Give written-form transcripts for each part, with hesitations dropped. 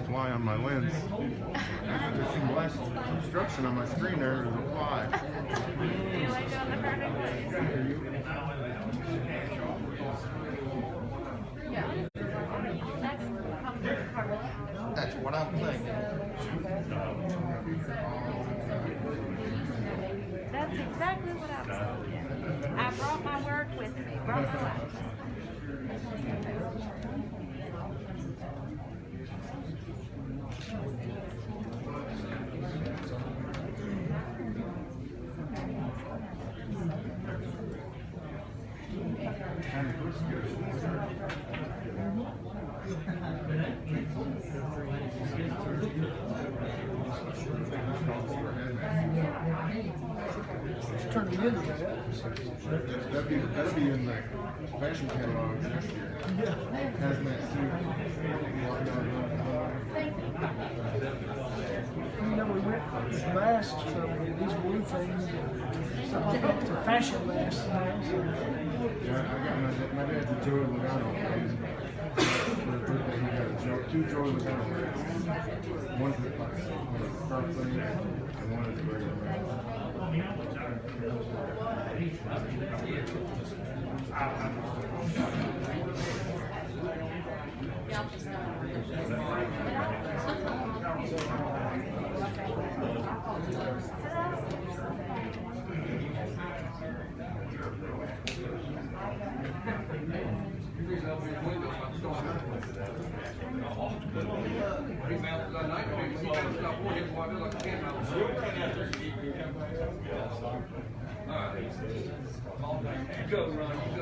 Fly on my lens. There's some glass obstruction on my screen there. There's a fly. That's what I'm thinking. That's exactly what I was thinking. I brought my work with me. Brought the light. Turn them into that. That'll be in the fashion catalog next year. Yeah. Hazmat suit. You know, we went with masks, so these blue things, something like the fashion masks now. Yeah, I got my dad's a Joey Logano. For his birthday, he got two Joey Logano masks. One's a scarf thing, and one is a regular mask.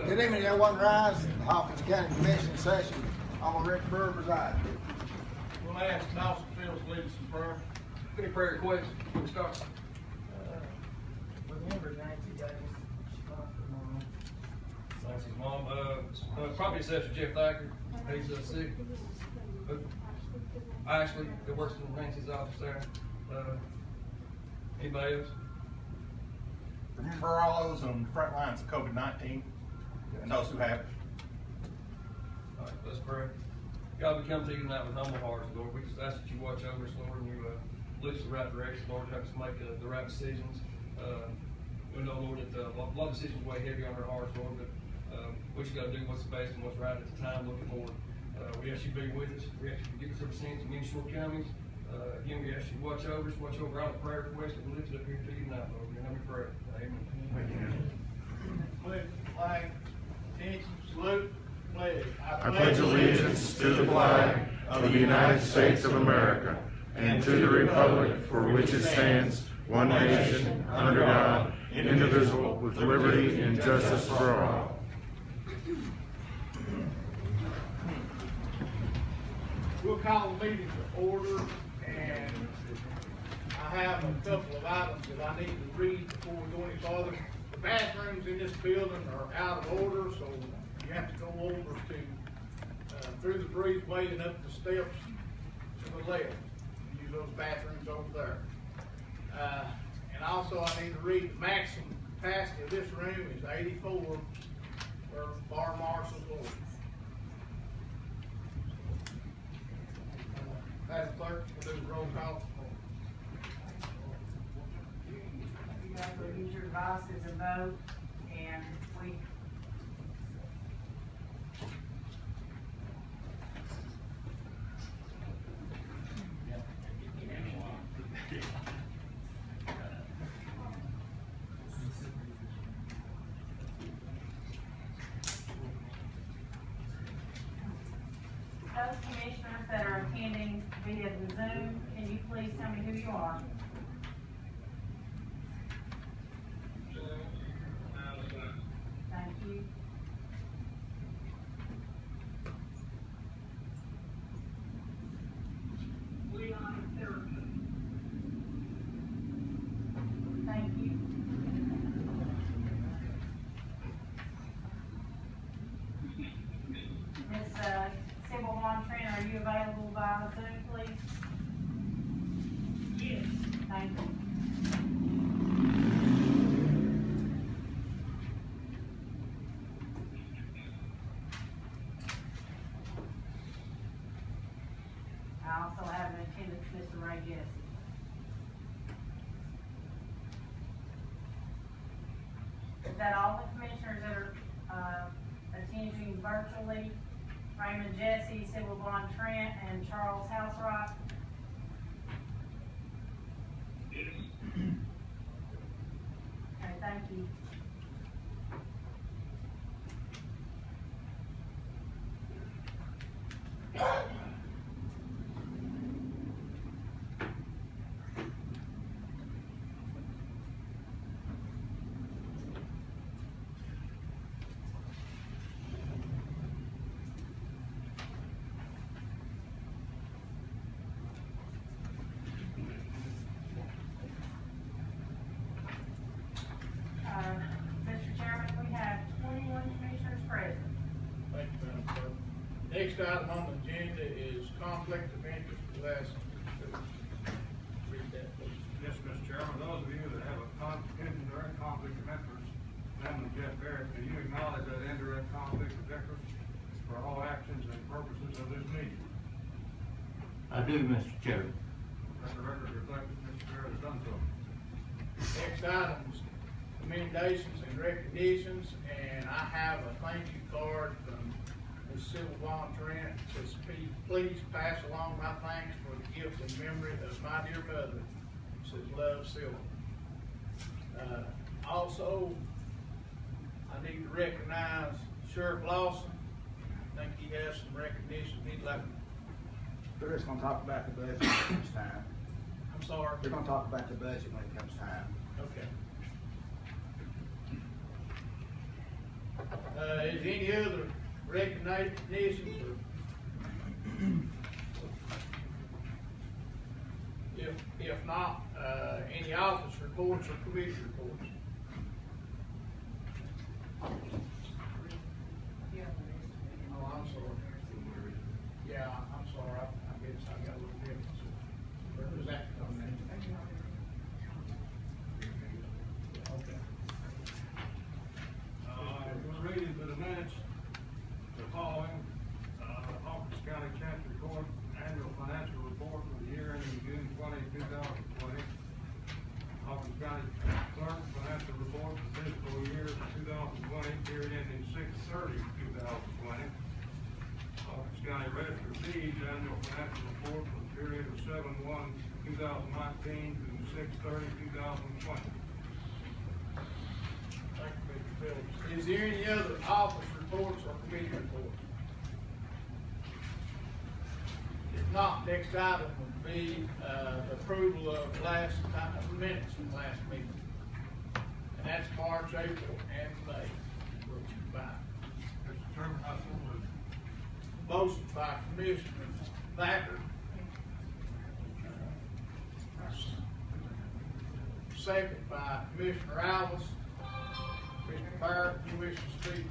Good evening, everyone. Rise. Hawkins County Commission session. I'm Rick Burr presiding. We'll ask Dawson Fields to lead us in prayer. Any prayer requests before we start? Remember Nancy Davis, Nancy's mom. Property assessor Jeff Thacker. He's sick. Ashley, that works in Nancy's office there. Anybody else? Remember all those on the front lines of COVID-19 and those who have it. All right, let's pray. God, we come to you tonight with humble hearts, Lord. We just ask that you watch over us, Lord, and you lead us the right direction, Lord. Help us make the right decisions. We know, Lord, that a lot of decisions weigh heavy on our hearts, Lord, but we just got to do what's the best and what's right at the time looking forward. We ask you to be with us. We ask you to forgive us our sins in many short counties. Again, we ask you to watch over us, watch over all the prayer requests that we lifted up here to you tonight, Lord. In your name we pray. Amen. Pledge the flag. Attention, salute, pledge. I pledge allegiance to the flag of the United States of America and to the republic for which it stands, one nation, under God, indivisible, with liberty and justice for all. We'll call the meeting to order, and I have a couple of items that I need to read before we go any farther. The bathrooms in this building are out of order, so you have to go over to through the breezeway and up the steps to the left. Use those bathrooms over there. And also I need to read the maximum capacity of this room is 84 for bar marshal's orders. Madam Clerk, we'll do the roll call. You guys will use your devices and vote, and we those commissioners that are attending via the Zoom, can you please tell me who you are? Thank you. Thank you. Ms. Sybil Montran, are you available via Zoom, please? Yes. Thank you. I also have in attendance Mr. Ray Jesse. Is that all the commissioners that are, attending virtually? Raymond Jesse, Sybil Von Trent, and Charles Housewright? Okay, thank you. Mr. Chairman, we have 21 commissioners present. Thank you, Madam Clerk. Next item on the agenda is conflict of interest. Read that, please. Yes, Mr. Chairman, those of you that have a indirect conflict of interest, Madam Jeff Barrett, can you acknowledge that indirect conflict of interest for all actions and purposes of this meeting? I do, Mr. Chairman. Let the record reflect that Mr. Barrett has done so. Next item is commendations and recognitions, and I have a thank you card from Ms. Sybil Von Trent. It says, please pass along my thanks for the gift in memory of my dear mother. It says, love, Sybil. Also, I need to recognize Sheriff Lawson. I think he has some recognition he'd like. They're just gonna talk about the budget when it comes time. I'm sorry. They're gonna talk about the budget when it comes time. Okay. Is any other recognitions or? If not, any office reports or committee reports? Oh, I'm sorry. Yeah, I'm sorry, I guess I got a little different. Where was that coming in? Okay. We're reading to the minutes, the following, Hawkins County Chancery Court Annual Financial Report for the year ending June 2020. Hawkins County Clerk Financial Report for fiscal year 2020, period ending 6/30/2020. Hawkins County Register of Deeds Annual Financial Report for the period of 7/1/2019 to 6/30/2020. Thank you, Mr. Phillips. Is there any other office reports or committee reports? If not, next item would be, the approval of minutes from last meeting. And that's March, April, and May. Mr. Chairman, I so move. Motion by Commissioner Thacker. Second by Commissioner Alvis. Mr. Barrett, you wish to speak?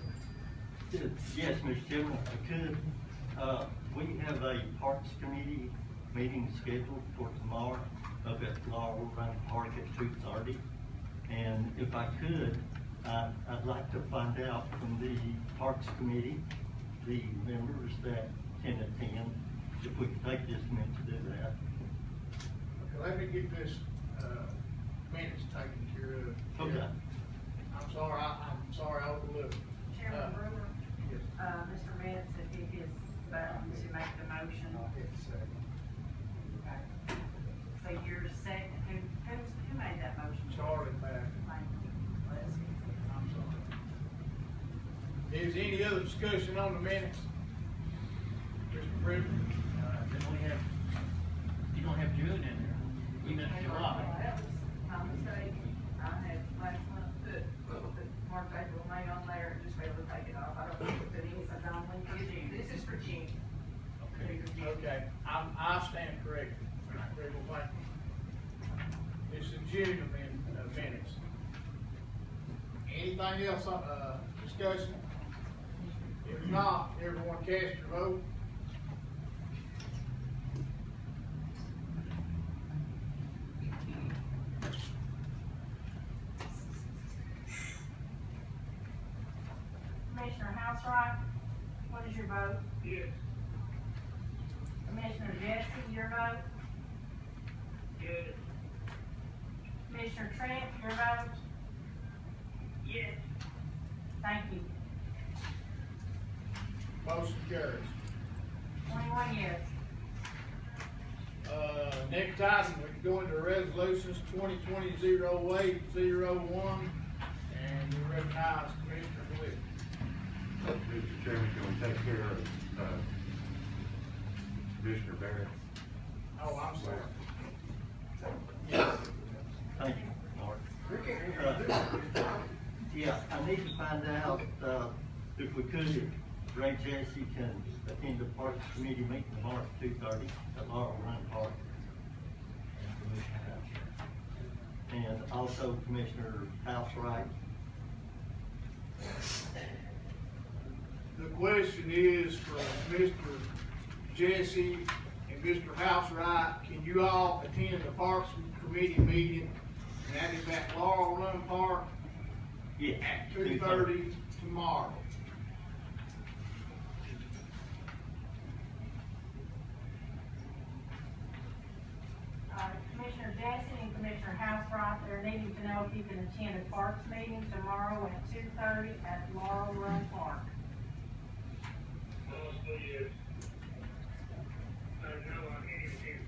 Yes, Mr. Chairman, if I could. We have a Parks Committee meeting scheduled for tomorrow up at Laurel Run Park at 2:30. And if I could, I'd like to find out from the Parks Committee, the members that can attend, if we could take just a minute to do that. Okay, let me get this, minutes taken care of. Okay. I'm sorry, I overlooked. Chairman Brewer, Yes. Mr. Metz, if he is button to make the motion. I'll hit the second. Okay. So you're second, who made that motion? Charlie back. Thank you. Leslie. I'm sorry. Is any other discussion on the minutes? Mr. Britton? You don't have June in there. We meant July. That was my mistake. I had last month put March, April, May on there, and just failed to take it off. I don't think that it's only for June. This is for June. Okay, I stand corrected. Very well, thank you. It's a June minutes. Anything else on, discussion? If not, everyone cast your vote. Commissioner Housewright, what is your vote? Yes. Commissioner Jesse, your vote? Yes. Commissioner Trent, your vote? Yes. Thank you. Motion carries. 21 yes. Next item, we can go into resolutions 2020-08-01, and we recognize Commissioner DeWitt. Mr. Chairman, can we take care of, Commissioner Barrett? Oh, I'm sorry. Thank you, Mark. Yeah, I need to find out, if we could, if Ray Jesse can attend the Parks Committee meeting tomorrow at 2:30 at Laurel Run Park. And also Commissioner Housewright. The question is for Mr. Jesse and Mr. Housewright, can you all attend the Parks Committee meeting? And that is at Laurel Run Park Yes. at 2:30 tomorrow. Commissioner Jesse and Commissioner Housewright, they're needing to know if you can attend a Parks meeting tomorrow at 2:30 at Laurel Run Park. Yes. No, I can't attend.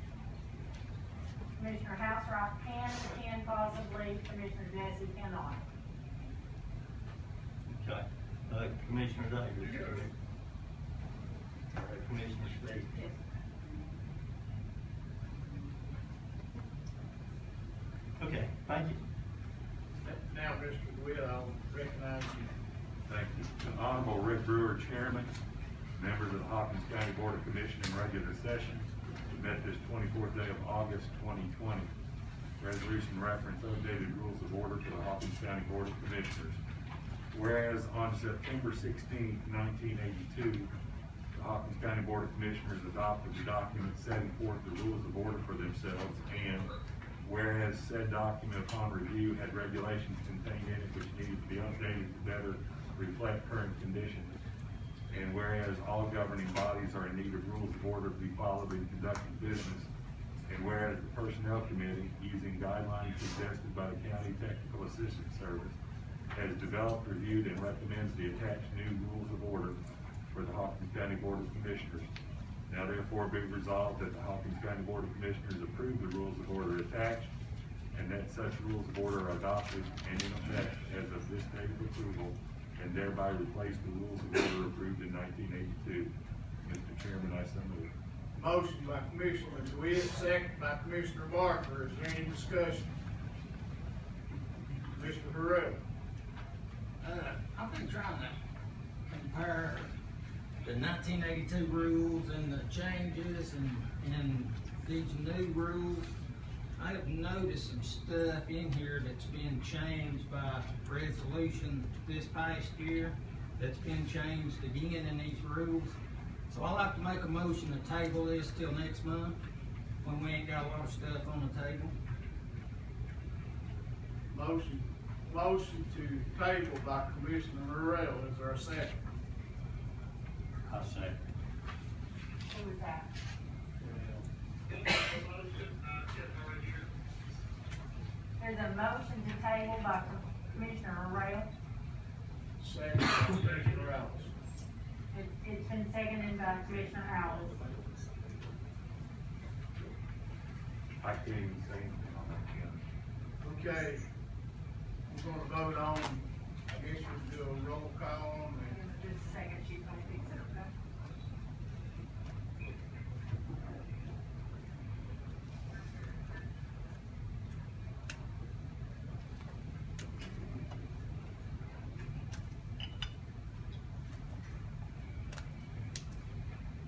Commissioner Housewright can possibly, Commissioner Jesse cannot. Okay. Commissioner Davis. Commissioner Steve. Yes. Okay, thank you. Now, Mr. DeWitt, I'll recognize you. Thank you. The Honorable Rick Brewer, Chairman, members of the Hawkins County Board of Commission in regular session, met this 24th day of August 2020. Resolution reference updated rules of order for the Hawkins County Board of Commissioners. Whereas on September 16, 1982, the Hawkins County Board of Commissioners adopted the document setting forth the rules of order for themselves, and whereas said document upon review had regulations contained in it which needed to be updated to better reflect current conditions, and whereas all governing bodies are in need of rules of order to be followed in conducting business, and whereas the Personnel Committee, using guidelines suggested by the County Technical Assistance Service, has developed, reviewed, and recommends the attached new rules of order for the Hawkins County Board of Commissioners. Now therefore be resolved that the Hawkins County Board of Commissioners approve the rules of order attached, and that such rules of order are adopted and in effect as of this date of approval, and thereby replace the rules of order approved in 1982. Mr. Chairman, I so move. Motion by Commissioner DeWitt, second by Commissioner Barker. Is there any discussion? Mr. Harrell. I've been trying to compare the 1982 rules and the changes and these new rules. I have noticed some stuff in here that's been changed by resolution this past year, that's been changed again in these rules. So I'd like to make a motion to table this till next month, when we ain't got a lot of stuff on the table. Motion to table by Commissioner Harrell. Is there a second? I'll second. Who was that? There's a motion to table by Commissioner Harrell. Second by Commissioner Ellis. It's been seconded by Commissioner Howard. I can't even say anything on that, Ken. Okay, we're gonna vote on, I guess we'll do a roll call on that. Just a second, she's gonna fix it, okay?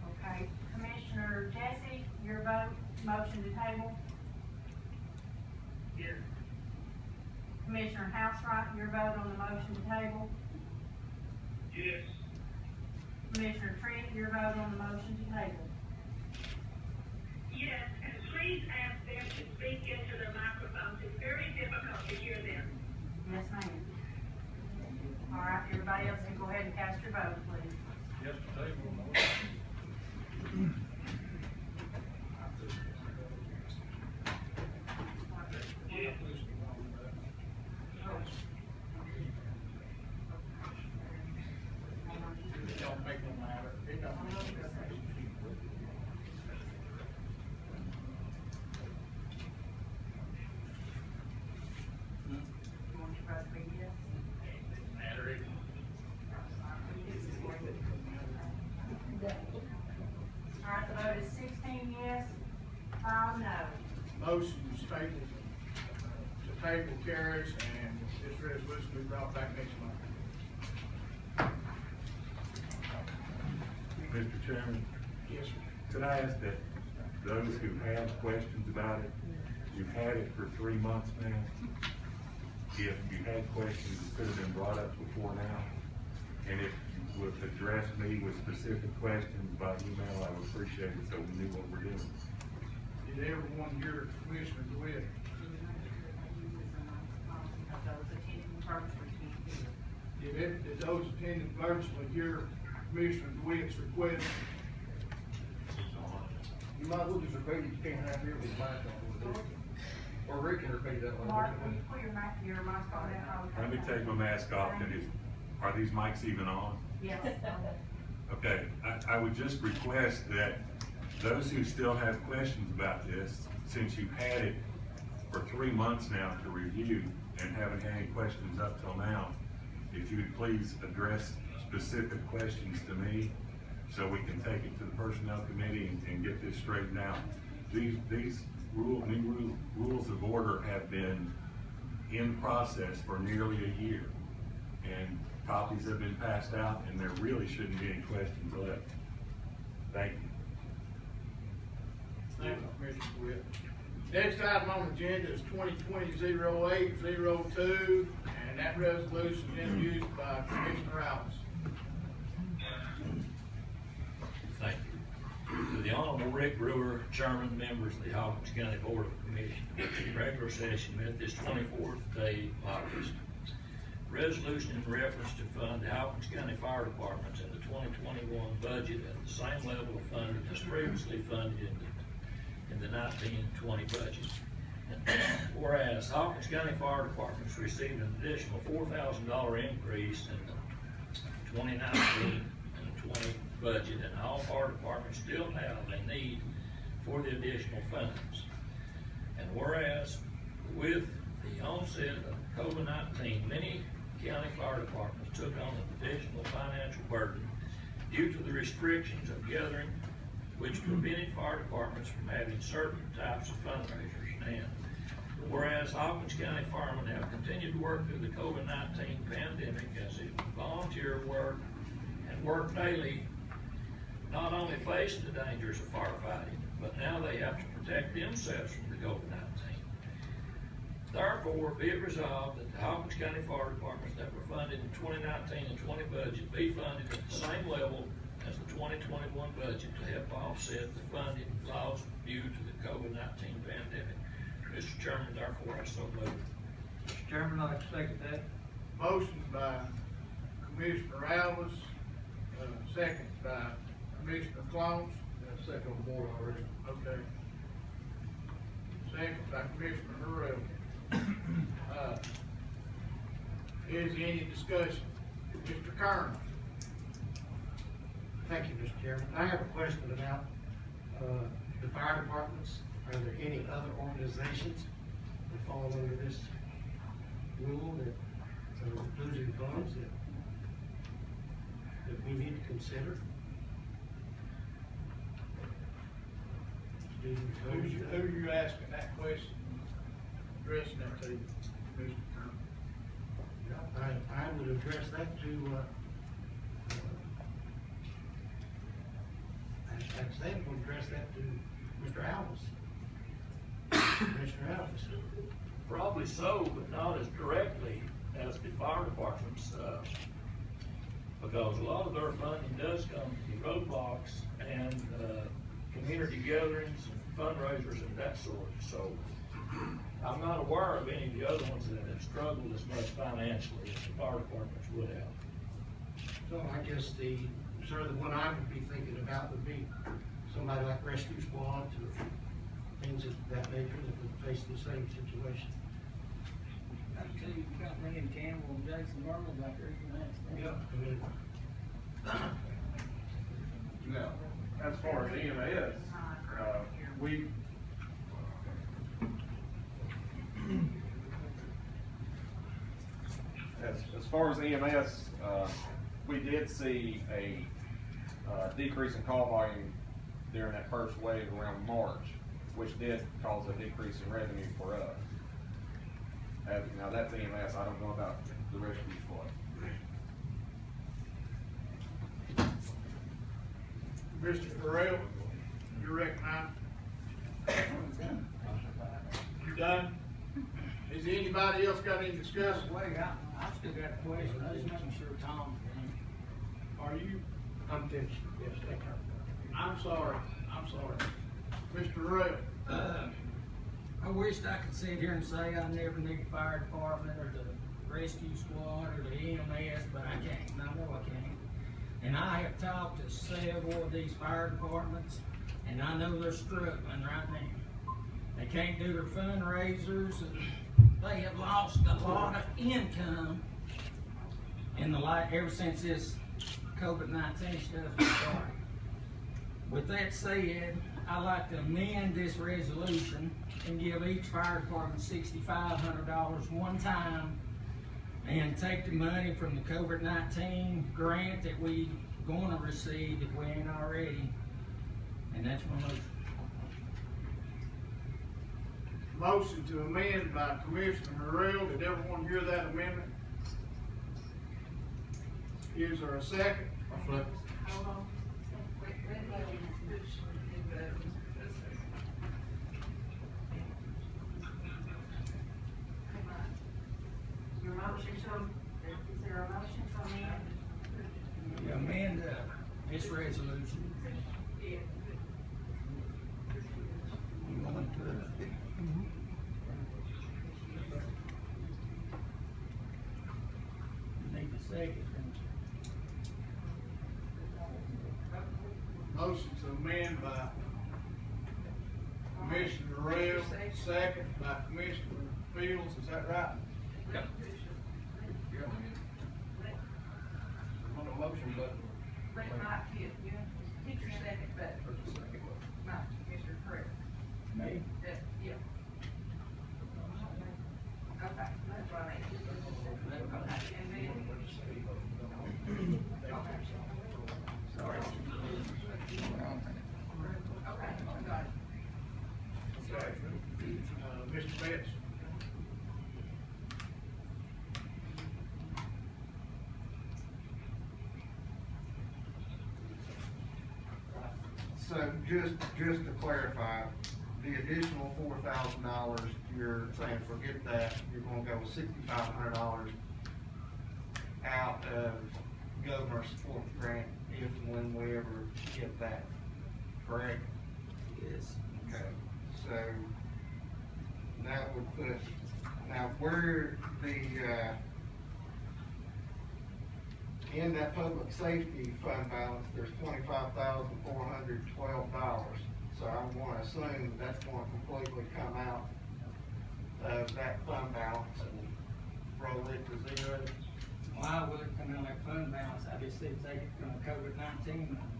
Okay, Commissioner Jesse, your vote, motion to table. Yes. Commissioner Housewright, your vote on the motion to table. Yes. Commissioner Trent, your vote on the motion to table. Yes, and please ask them to speak into the microphone. It's very difficult to hear them. Yes, ma'am. All right, everybody else can go ahead and cast your vote, please. Yes, to table. 5 no. Motion is tabled, to table carries, and this resolution will be brought back next month. Mr. Chairman, Yes, sir. could I ask that those who have questions about it, you've had it for 3 months now. If you had questions, it could have been brought up before now. And if you would address me with specific questions by email, I would appreciate it so we knew what we're doing. Did everyone hear Commissioner DeWitt? Did those attending virtually hear Commissioner DeWitt's request? You might as well just repeat it, you can't have your mic on. Or Rick can repeat that one. Mark, will you put your mic on that? Let me take my mask off, and are these mics even on? Yes. Okay, I would just request that those who still have questions about this, since you've had it for 3 months now to review and haven't had any questions up till now, if you would please address specific questions to me so we can take it to the Personnel Committee and get this straightened out. These new rules of order have been in process for nearly a year, and copies have been passed out, and there really shouldn't be any questions left. Thank you. Thank you, Commissioner DeWitt. Next item on the agenda is 2020-0802, and that resolution is introduced by Commissioner Alves. Thank you. To the Honorable Rick Brewer, Chairman, members of the Hawkins County Board of Commissioners, the regular session met this 24th day of August. Resolution in reference to fund the Hawkins County Fire Departments in the 2021 budget at the same level of funding as previously funded in the 1920 budget. Whereas Hawkins County Fire Departments received an additional $4,000 increase in the 2019 and 20 budget, and all fire departments still have a need for the additional funds. And whereas with the onset of COVID-19, many county fire departments took on an additional financial burden due to the restrictions of gathering, which prevented fire departments from having certain types of fundraisers. And whereas Hawkins County firemen have continued to work through the COVID-19 pandemic as a volunteer work and work daily, not only facing the dangers of firefighting, but now they have to protect themselves from the COVID-19. Therefore, be it resolved that the Hawkins County Fire Departments that were funded in 2019 and 20 budget be funded at the same level as the 2021 budget to help offset the funding lost due to the COVID-19 pandemic. Mr. Chairman, therefore, I so move. Mr. Chairman, I second that. Motion by Commissioner Alves, second by Commissioner Clones. That's second on the board already. Okay. Second by Commissioner Harrell. Is there any discussion? Mr. Kern? Thank you, Mr. Chairman. I have a question about the fire departments. Are there any other organizations that fall under this rule that are losing funds that we need to consider? Who are you asking that question? Addressing that to, Mr. Kern? I would address that to I would address that to Mr. Alves. Commissioner Alves. Probably so, but not as directly as the fire departments, because a lot of their funding does come from roadblocks and community gatherings and fundraisers and that sort. So I'm not aware of any of the other ones that have struggled as much financially as the fire departments would have. So I guess the one I would be thinking about would be somebody like rescue squads or things of that nature that would face the same situation. I tell you, you got me and Campbell and Jason Arnold back there, you can ask them. Now, as far as EMS, as far as EMS, we did see a decrease in call volume during that first wave around March. which did cause a decrease in revenue for us. Now that's EMS, I don't know about the rescue squad. Mr. Farrell, you're recognized. You done? Is anybody else got any discussion? Wait, I still got a question, I was making sure Tom. Are you? I'm finished, yes, thank you. I'm sorry. Mr. Farrell. I wished I could sit here and say I never need the fire department or the rescue squad or the EMS, but I can't, and I know I can't. And I have talked to several of these fire departments, and I know they're struggling right now. They can't do their fundraisers, and they have lost a lot of income in the ever since this COVID-19 stuff has started. With that said, I'd like to amend this resolution and give each fire department $6,500 one time and take the money from the COVID-19 grant that we gonna receive if we ain't already. And that's my motion. Motion to amend by Commissioner Harrell. Did everyone hear that amendment? Is there a second? Hold on. Your motion to, is there a motion to amend? Amend this resolution. Yeah. You want to, need a second. Motion to amend by Commissioner Harrell, second by Commissioner Fields. Is that right? Yep. On the motion button. Hit your second button. Mike, Mr. Correct. Me? Yeah. Okay, that's what I mean. And then. Sorry. Okay, I got it. Mr. Betts. So just to clarify, the additional $4,000, you're saying forget that, you're gonna go with $6,500 out of governor support grant if and when we ever get that, correct? Yes. Okay, so that would put, now where the, in that public safety fund balance, there's $25,412. So I want to assume that's going to completely come out of that fund balance and roll it to zero. Why would it come out of that fund balance? I just said take it from COVID-19 money.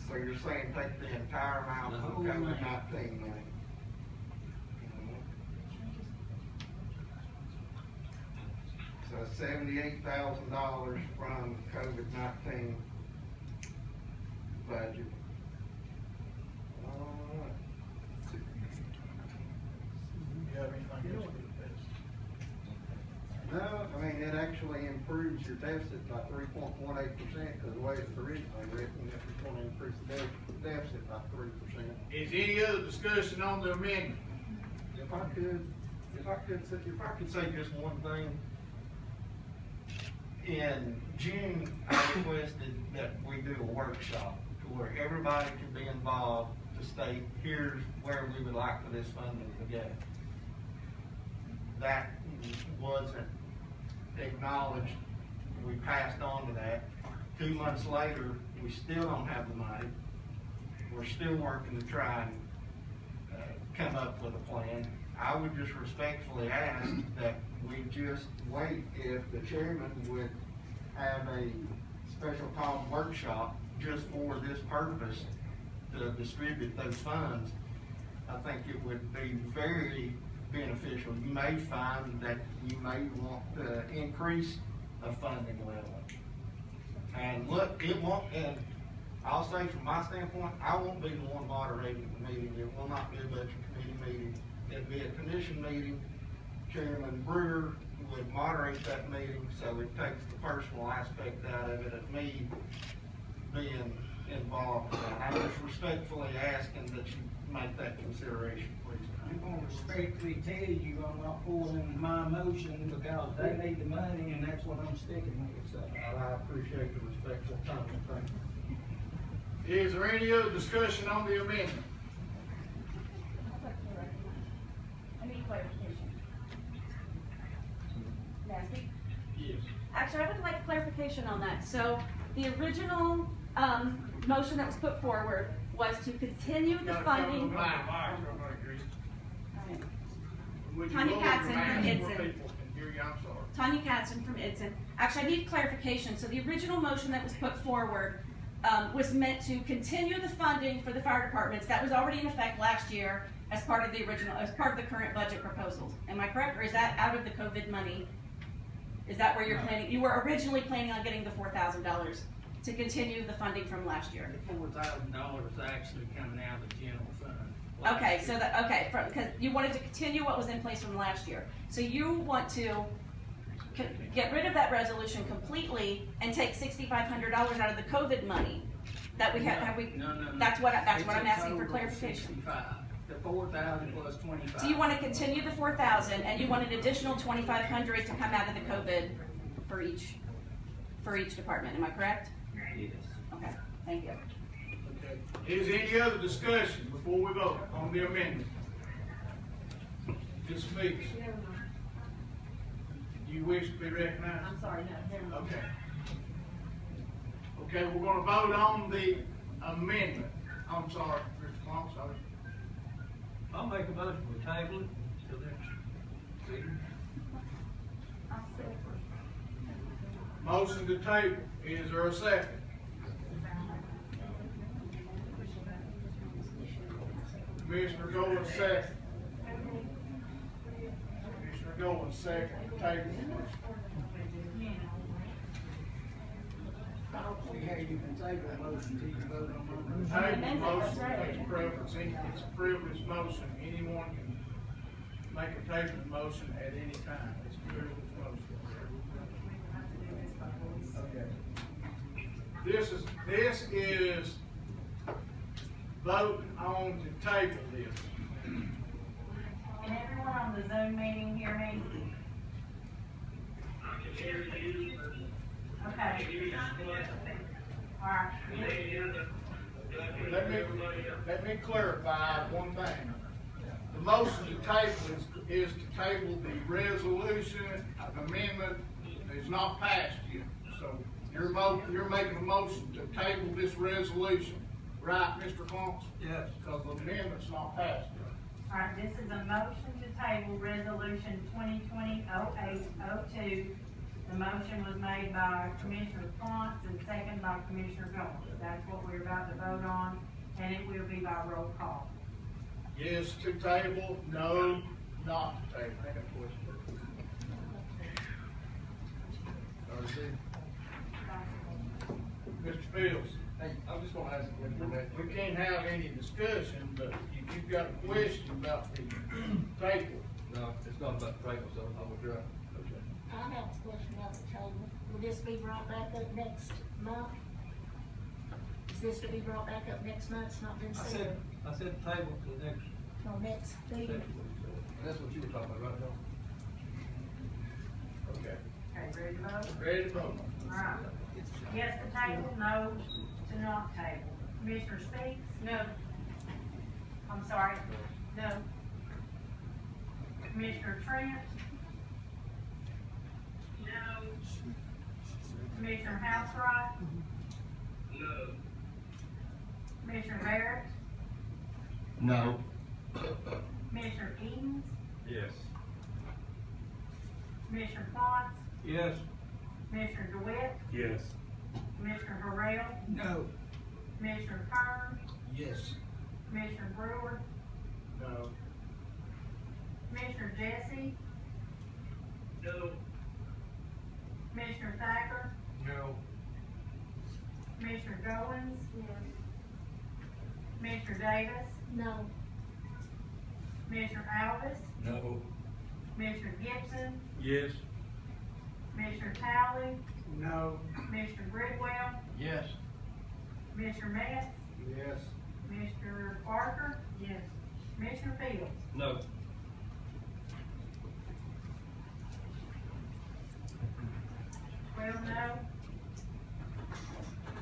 So you're saying take the entire amount The of whole money. COVID-19 money? So $78,000 from COVID-19 budget. You have anything else with this? No, I mean, it actually improves your deficit by 3.18%, because the way it's originally written, it's going to increase the deficit by 3%. Is any other discussion on the amendment? If I could say just one thing. In June, I requested that we do a workshop to where everybody can be involved to state, here's where we would like for this funding to go. That wasn't acknowledged. We passed on to that. 2 months later, we still don't have the money. We're still working to try and come up with a plan. I would just respectfully ask that we just wait if the chairman would have a special call workshop just for this purpose to distribute those funds. I think it would be very beneficial. You may find that you may want to increase a funding level. And look, it won't, and I'll say from my standpoint, I won't be the one moderating the meeting. It will not be a budget committee meeting. It'll be a commission meeting. Chairman Brewer would moderate that meeting, so it takes the personal aspect out of it, of me being involved. I'm just respectfully asking that you make that consideration, please. I'm gonna respectfully tell you, I'm not pulling my motion because they need the money and that's what I'm sticking with, so. I appreciate the respectful comment, thank you. Is there any other discussion on the amendment? I need clarification. Nasty? Yes. Actually, I would like clarification on that. So the original, motion that was put forward was to continue the funding. Would you Tanya lower Katzen your from mask where Edson. people can hear you? I'm sorry. Tanya Katzen from Edson. Actually, I need clarification. So the original motion that was put forward was meant to continue the funding for the fire departments. That was already in effect last year as part of the original, as part of the current budget proposals. Am I correct, or is that out of the COVID money? Is that where you're planning? You were originally planning on getting the $4,000 to continue the funding from last year. The $4,000 is actually coming out of the general fund. Okay, so that, okay, because you wanted to continue what was in place from last year. So you want to get rid of that resolution completely and take $6,500 out of the COVID money that we have we? No. That's what I'm It's asking a for total of clarification. 65. The 4,000 plus 25. So you want to continue the 4,000 and you want an additional 2,500 to come out of the COVID for each department, am I correct? Yes. Okay, thank you. Okay. Is there any other discussion before we vote on the amendment? Ms. Meeks, do you wish to be recognized? I'm sorry, no. Okay. Okay, we're gonna vote on the amendment. I'm sorry, Mr. Plum, sorry. I'll make a motion to table it till next meeting. Motion to table, is there a second? Commissioner Goins, second. Commissioner Goins, second, table. I don't see how you can table a motion till you vote on my motion. Table motion takes preference, it's a privileged motion, anyone can make a table motion at any time, it's a privileged motion. Okay. This is vote on to table this. Can everyone on the Zoom meeting hear me? Okay. All right. Let me clarify one thing. The motion to table is to table the resolution amendment is not passed yet. So you're making a motion to table this resolution, right, Mr. Clumps? Yes. Because the amendment's not passed yet. All right, this is a motion to table resolution 2020-0802. The motion was made by Commissioner Ponce and seconded by Commissioner Goins. That's what we're about to vote on, and it will be by roll call. Yes to table, no, not to table. I got a question. Mr. Fields. Hey, I'm just gonna ask a question. We can't have any discussion, but if you've got a question about the table. No, it's not about the table, so I'm withdraw. Okay. I have a question about the table. Will this be brought back up next month? Is this to be brought back up next month? It's not been I said. said table to the next. No, next meeting. And that's what you were talking about, right, John? Okay. Okay, ready to vote? Ready to vote? All right. Yes to table, no to not table. Commissioner Speaks? No. I'm sorry? No. Commissioner Trent? No. Commissioner Housewright? No. Commissioner Barrett? No. Commissioner Edens? Yes. Commissioner Potts? Yes. Commissioner DeWitt? Yes. Commissioner Harrell? No. Commissioner Kern? Yes. Commissioner Brewer? No. Commissioner Jesse? No. Commissioner Thacker? No. Commissioner Goins? Commissioner Davis? No. Commissioner Alvis? No. Commissioner Gibson? Yes. Commissioner Talley? No. Commissioner Bridwell? Yes. Commissioner Metz? Yes. Commissioner Parker? Yes. Commissioner Fields? No. No.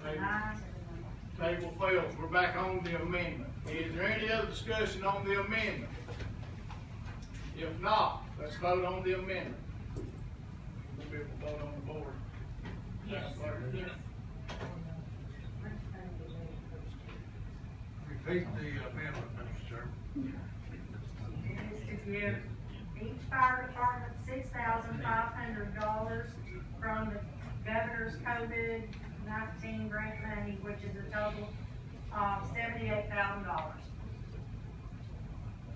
Nine. Table fails, we're back on the amendment. Is there any other discussion on the amendment? If not, let's vote on the amendment. We'll be able to vote on the board. Yes. Yes. Repeat the amendment, Mr. Chairman. Is to give each fire department $6,500 from the governor's COVID-19 grant money, which is a total of $78,000.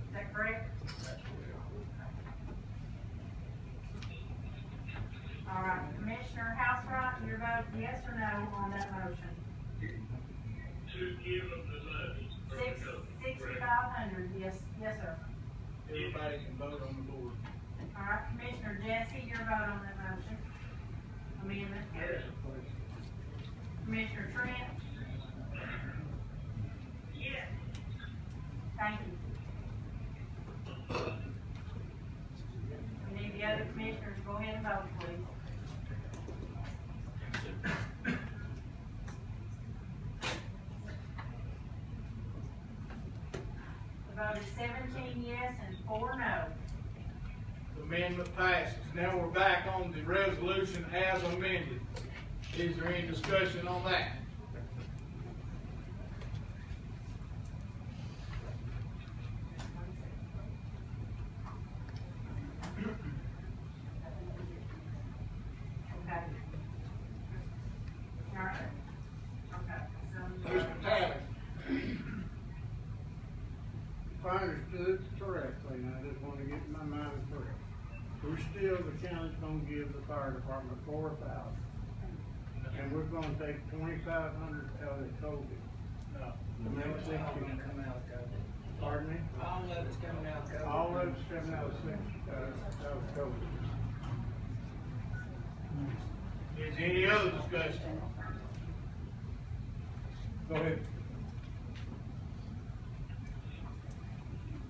Is that correct? All right, Commissioner Housewright, your vote yes or no on that motion? To give them the money. 6,500, yes, yes, sir. Everybody can vote on the board. All right, Commissioner Jesse, your vote on that motion. Amendment. Yes. Commissioner Trent, Yes. thank you. We need the other commissioners to go ahead and vote, please. The vote is 17 yes and 4 no. The amendment passes. Now we're back on the resolution as amended. Is there any discussion on that? Okay. All right. Okay. So, Mr. Talley? If I understood correctly, and I just want to get my mind correct, we're still, the county's gonna give the fire department $4,000. And we're gonna take $2,500 out of COVID. No. That's it. Come out of COVID. Pardon me? All of it's coming out of COVID. All of it's coming out of COVID. Is there any other discussion? Go ahead.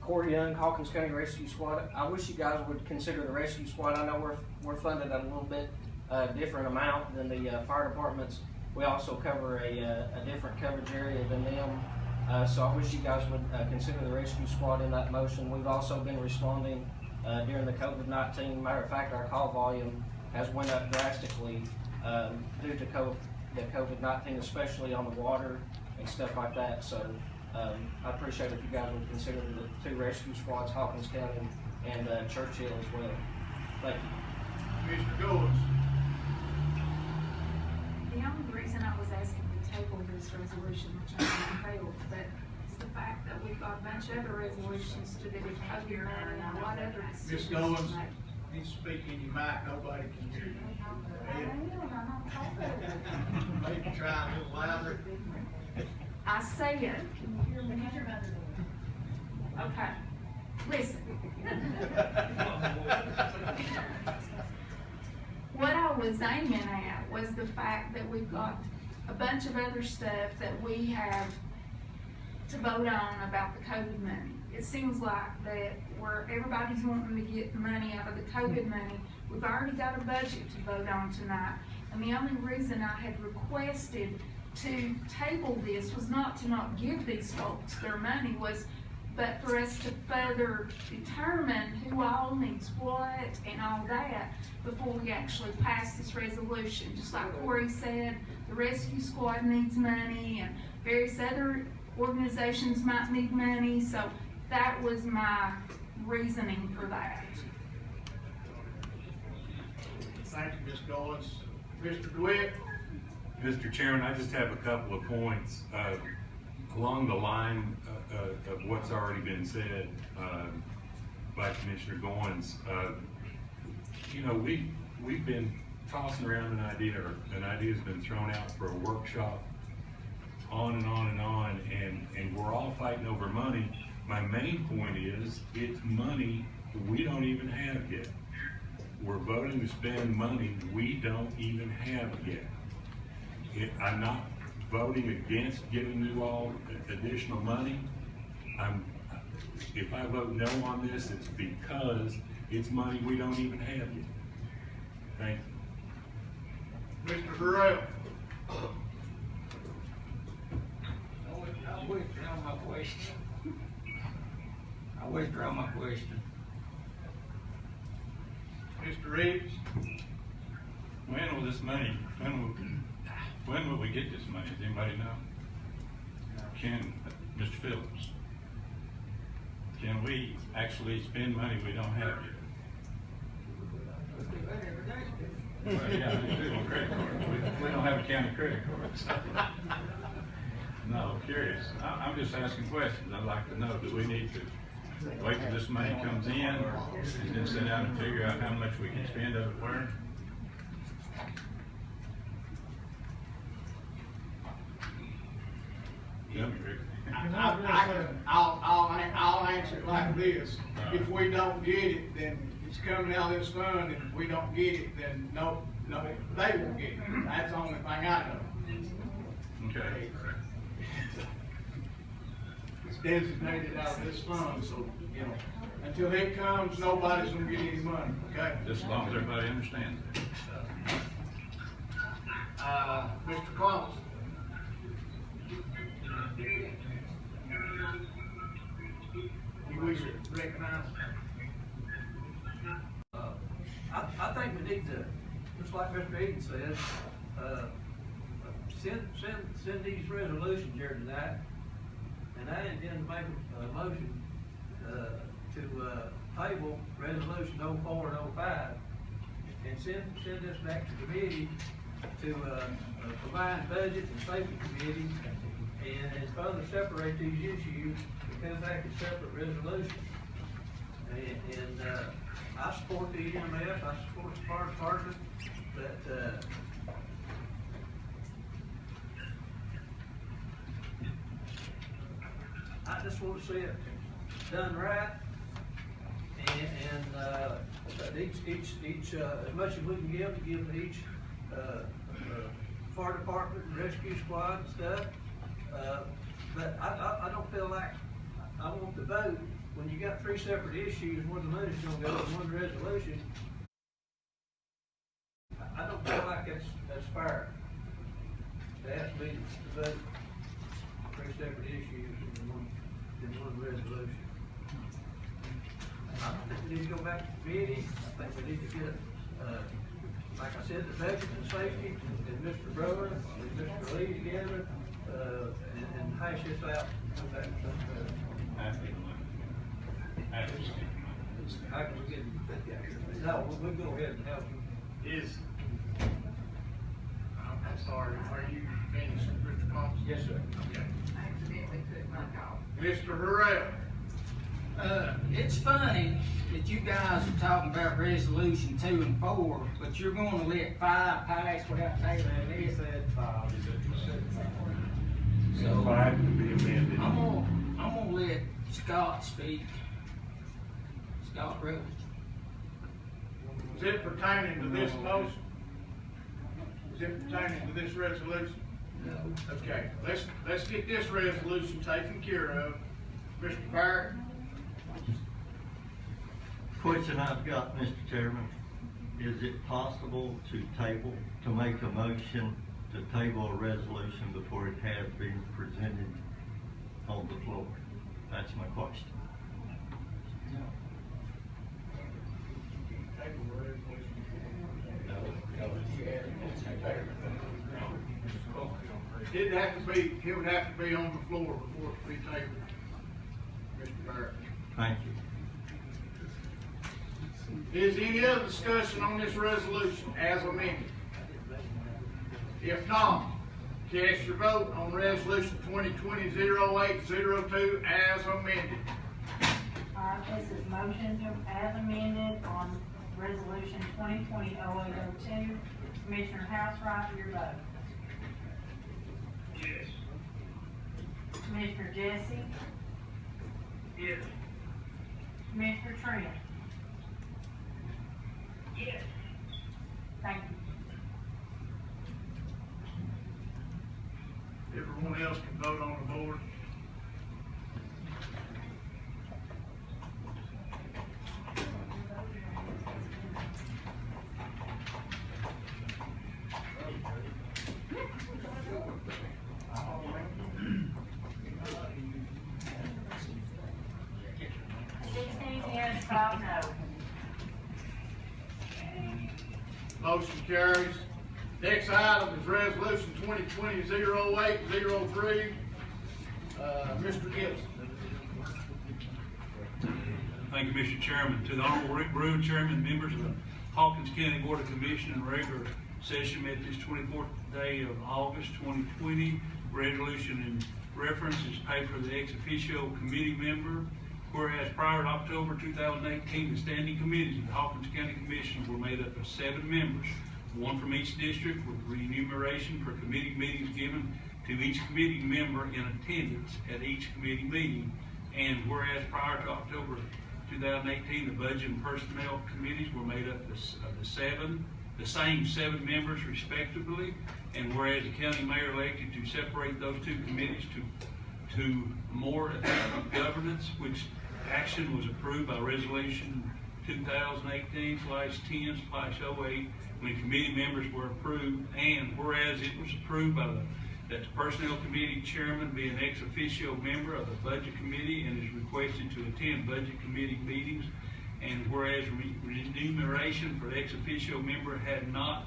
Corey Young, Hawkins County Rescue Squad. I wish you guys would consider the rescue squad. I know we're funded at a little bit different amount than the fire departments. We also cover a different coverage area than them. So I wish you guys would consider the rescue squad in that motion. We've also been responding during the COVID-19. Matter of fact, our call volume has went up drastically due to the COVID-19, especially on the water and stuff like that. So I appreciate if you guys would consider the 2 rescue squads, Hawkins County and Churchill as well. Thank you. Commissioner Goins? The only reason I was asking to table this resolution, which I think failed, but it's the fact that we've got a bunch of other resolutions to do with COVID money and what other Ms. decisions Goins, to make. you speak in your mic, nobody can hear you. Maybe try a little louder. I said, can you hear me? Okay, listen. What I was aiming at was the fact that we've got a bunch of other stuff that we have to vote on about the COVID money. It seems like that where everybody's wanting to get money out of the COVID money, we've already got a budget to vote on tonight. And the only reason I had requested to table this was not to not give these folks their money, but for us to further determine who all needs what and all that before we actually pass this resolution. Just like Corey said, the rescue squad needs money and various other organizations might need money, so that was my reasoning for that. Thank you, Ms. Goins. Mr. DeWitt? Mr. Chairman, I just have a couple of points along the line of what's already been said by Commissioner Goins. You know, we've been tossing around an idea, or an idea's been thrown out for a workshop on and on and on, and we're all fighting over money. My main point is, it's money we don't even have yet. We're voting to spend money we don't even have yet. I'm not voting against giving you all additional money. If I vote no on this, it's because it's money we don't even have yet. Thank you. Mr. Burrell. I withdraw my question. I withdraw my question. Mr. Reeves. When will this money, when will we get this money? Does anybody know? Mr. Phillips, can we actually spend money we don't have yet? Well, yeah, we do on credit cards. We don't have a county credit card. So. No, I'm curious. I'm just asking questions. I'd like to know, do we need to wait till this money comes in and then sit down and figure out how much we can spend of it where? Tell me, Rick. I'll answer it like this. If we don't get it, then it's coming out of this fund, and if we don't get it, then no, they won't get it. That's the only thing I know. Okay. It's designated out of this fund, so, you know, until it comes, nobody's gonna get any money, okay? Just as long as everybody understands it. Mr. Close. You wish to recognize? I think we need to, just like Mr. Eden said, send these resolutions here tonight. And I intend to make a motion, to table resolution 04 and 05 and send this back to committee to, combined budget and safety committee and further separate these issues and come back as separate resolutions. And I support the EMS, I support the fire department, but, I just want to see it done right, and each as much as we can give to each fire department and rescue squad and stuff. But I don't feel like I want to vote when you got three separate issues, where the money's gonna go in one resolution. I don't feel like that's fair. It has to be to vote three separate issues in one resolution. I think we need to go back to committee. I think we need to get, like I said, the budget and safety, and Mr. Brewer and Mr. Lee together, and hash this out. Come back to something. I can get, no, we'll go ahead and help you. I'm sorry, are you finished, Mr. Combs? Yes, sir. Okay. I accidentally took my call. Mr. Harrell. It's funny that you guys are talking about resolution 2 and 4, but you're gonna let 5 pass without tabling it. He said 5. So, 5 to be amended. I'm gonna let Scott speak. Scott Rose. Is it pertaining to this motion? Is it pertaining to this resolution? No. Okay, let's get this resolution taken care of. Mr. Barrett? Question I've got, Mr. Chairman, is it possible to make a motion to table a resolution before it has been presented on the floor? That's my question. It would have to be on the floor before it be tabled, Mr. Barrett. Thank you. Is any other discussion on this resolution as amended? If not, cast your vote on resolution 2020-0802 as amended. This is motion as amended on resolution 2020-0802. Commissioner Housewright, your vote. Yes. Commissioner Jesse, Yes. Commissioner Trent. Yes. Thank you. Everyone else can vote on the board. Yes, 5 no. Motion carries. Next item is resolution 2020-0803. Mr. Gibson. Thank you, Mr. Chairman. To the Honorable Rick Brewer, Chairman, members of the Hawkins County Board of Commission and regular session met this 24th day of August 2020. Resolution in reference is paid for the ex officio committee member. Whereas prior to October 2018, the standing committees of the Hawkins County Commission were made up of 7 members, 1 from each district, with remuneration for committee meetings given to each committee member in attendance at each committee meeting. And whereas prior to October 2018, the budget and personnel committees were made up of the same 7 members respectively. And whereas the county mayor elected to separate those 2 committees to more effective governance, which action was approved by resolution 2018/10/08 when committee members were approved. And whereas it was approved by that the personnel committee chairman be an ex officio member of the budget committee and is requested to attend budget committee meetings. And whereas remuneration for the ex officio member had not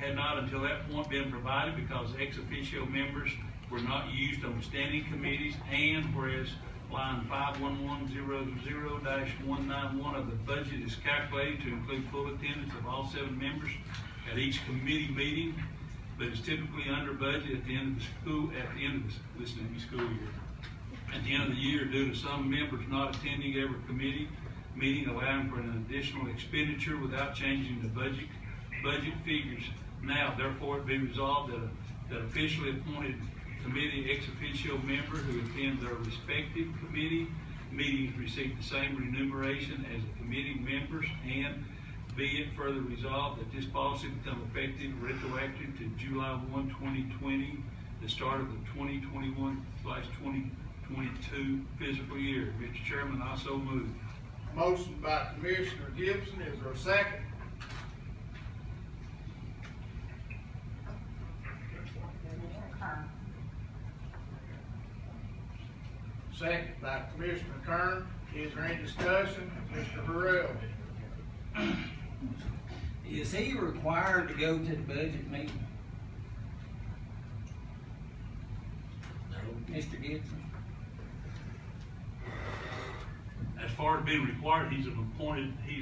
until that point been provided because ex officio members were not used on standing committees. And whereas line 51100-191 of the budget is calculated to include full attendance of all 7 members at each committee meeting, but is typically under budget at the end of the school year. At the end of the year, due to some members not attending every committee meeting, allowing for an additional expenditure without changing the budget figures. Now, therefore, it be resolved that officially appointed committee ex officio member who attend their respective committee meetings receive the same remuneration as the committee members, and be it further resolved that this policy become effective retroactive to July 1, 2020, the start of the 2021/2022 fiscal year. Mr. Chairman, I so move. Motion by Commissioner Gibson. Is there a second? Second by Commissioner Kern. Is there any discussion? Mr. Burrell. Is he required to go to the budget meeting? No. Mr. Gibson? As far as being required, he's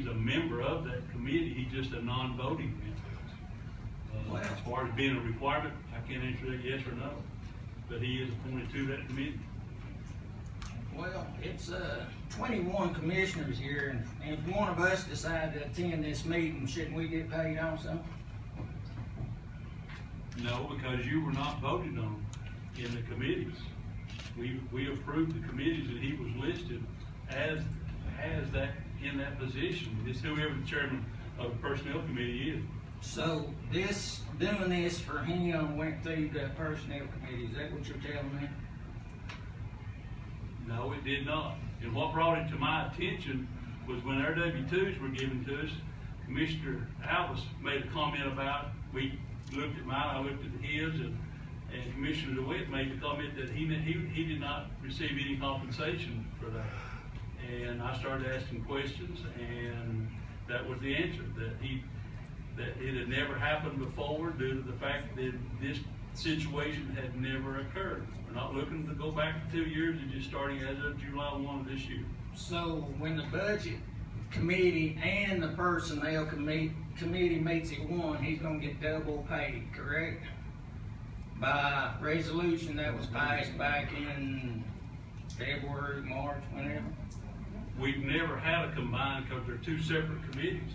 a member of that committee. He's just a non-voting member. As far as being a requirement, I can't answer that yes or no, but he is appointed to that committee. Well, it's 21 commissioners here, and if one of us decide to attend this meeting, shouldn't we get paid also? No, because you were not voted on in the committees. We approved the committees that he was listed as that in that position. It's whoever the chairman of the personnel committee is. So doing this for him went through the personnel committee. Is that what you're telling me? No, it did not. And what brought it to my attention was when our W-2s were given to us, Commissioner Alvis made a comment about it. We looked at mine, I looked at his, and Commissioner DeWitt made the comment that he did not receive any compensation for that. And I started asking questions, and that was the answer, that it had never happened before due to the fact that this situation had never occurred. We're not looking to go back to 2 years, it's just starting as of July 1 of this year. So when the budget committee and the personnel committee meets at one, he's gonna get double paid, correct? By resolution that was passed back in February, March, whenever? We've never had a combined, because they're 2 separate committees.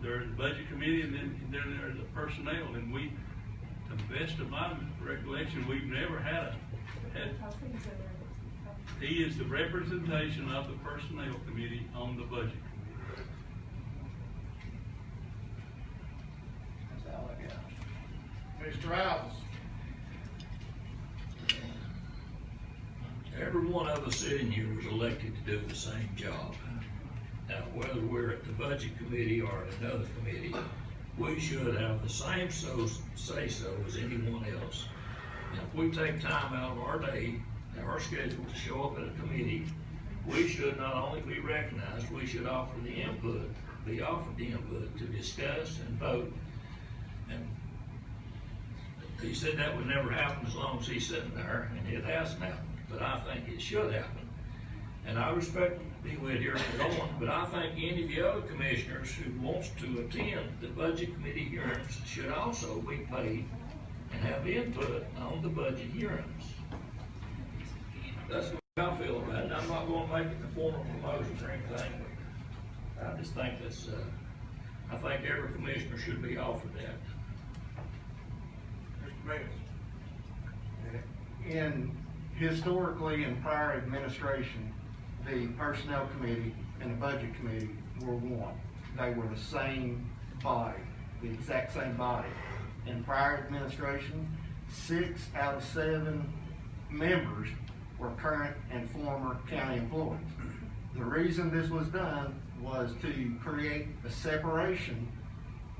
There's the budget committee and then there's the personnel, and to the best of my recollection, we've never had He is the representation of the Personnel Committee on the budget. That's all I got. Mr. Alves. Every one of us sitting here was elected to do the same job. Now, whether we're at the budget committee or at another committee, we should have the same say-so as anyone else. And if we take time out of our day, our schedule to show up at a committee, we should not only be recognized, we should offer the input, be offered the input to discuss and vote. And he said that would never happen as long as he's sitting there, and it hasn't happened. But I think it should happen. And I respect people here for going, but I think any of the other commissioners who wants to attend the budget committee hearings should also be paid and have input on the budget hearings. That's what I feel about it. I'm not going to make it in the form of a motion or anything, but I just think that's, I think every commissioner should be offered that. Mr. Mills. Historically, in prior administration, the Personnel Committee and the Budget Committee were one. They were the same body, the exact same body. In prior administration, 6 out of 7 members were current and former county employees. The reason this was done was to create a separation,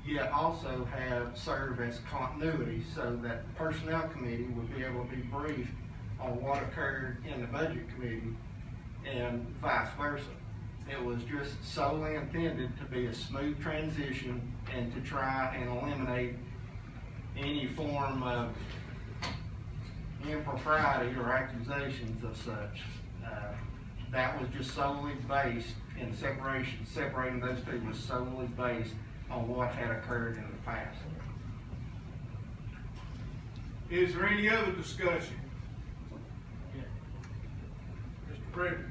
yet also serve as continuity so that the Personnel Committee would be able to be briefed on what occurred in the Budget Committee and vice versa. It was just solely intended to be a smooth transition and to try and eliminate any form of impropriety or accusations of such. That was just solely based in separating those two was solely based on what had occurred in the past. Is there any other discussion? Mr. Britton.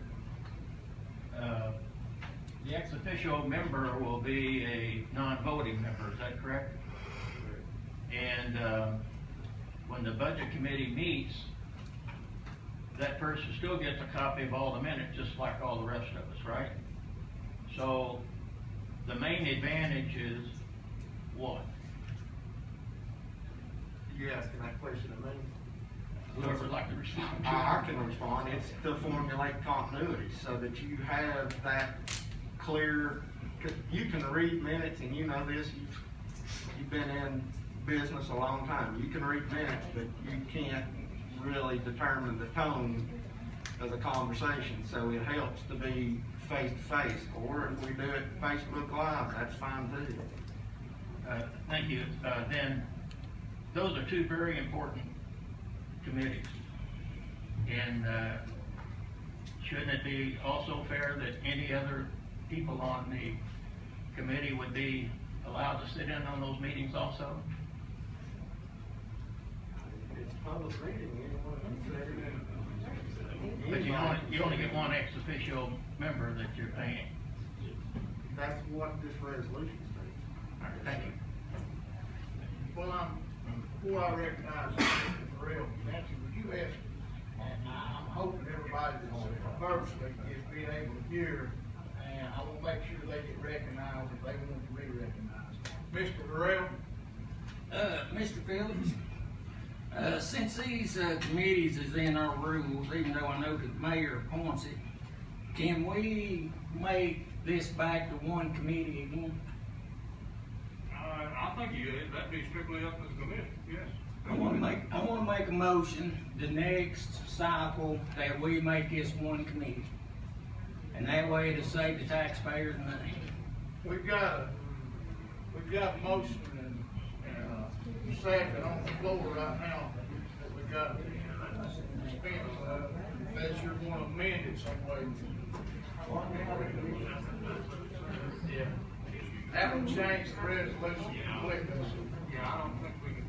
The ex-officio member will be a non-voting member, is that correct? And when the budget committee meets, that person still gets a copy of all the minutes, just like all the rest of us, right? So the main advantage is what? You asking that question to me? Whoever would like to respond. I can respond. It's to formulate continuity so that you have that clear, cause you can read minutes and you know this, you've been in business a long time. You can read minutes, but you can't really determine the tone of the conversation. So it helps to be face to face, or if we do it Facebook Live, that's fine too. Thank you. Then those are two very important committees. And shouldn't it be also fair that any other people on the committee would be allowed to sit in on those meetings also? It's public reading. But you only get one ex officio member that you're paying. That's what this resolution states. All right, thank you. Well, before I recognize Mr. Burrell, Nancy, would you ask, I'm hoping everybody that's virtually is being able to hear, and I will make sure they get recognized if they want to be recognized. Mr. Burrell? Mr. Phillips, since these committees is in our rules, even though I know the mayor appoints it, can we make this back to one committee again? I think that'd be strictly up to the commission, yes. I wanna make a motion the next cycle that we make this one committee. And that way to save the taxpayers money. We've got a motion and a second on the floor right now that we've got to spend, unless you're going to amend it some way. Yeah. That would change the resolution completely. Yeah, I don't think we can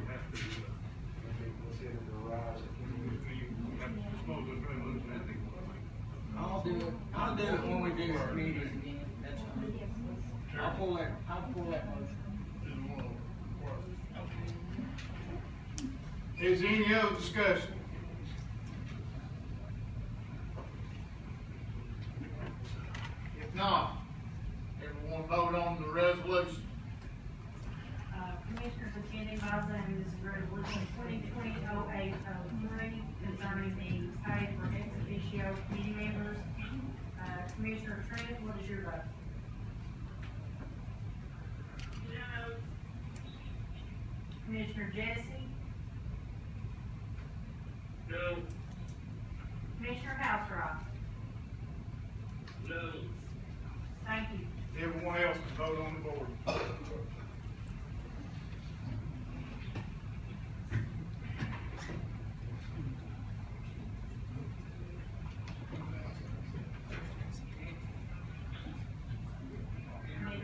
have to dispose of this resolution as it I'll do it when we do the meetings again, that's fine. I'll pull that motion. Is there any other discussion? not, everyone vote on the resolution. Commissioners attending by Zoom, this is resolution 2020-0803 concerning the pay for ex officio committee members. Commissioner Trent, what is your vote? No. Commissioner Jesse? No. Commissioner Houseraw? No. Thank you. Everyone else can vote on the board.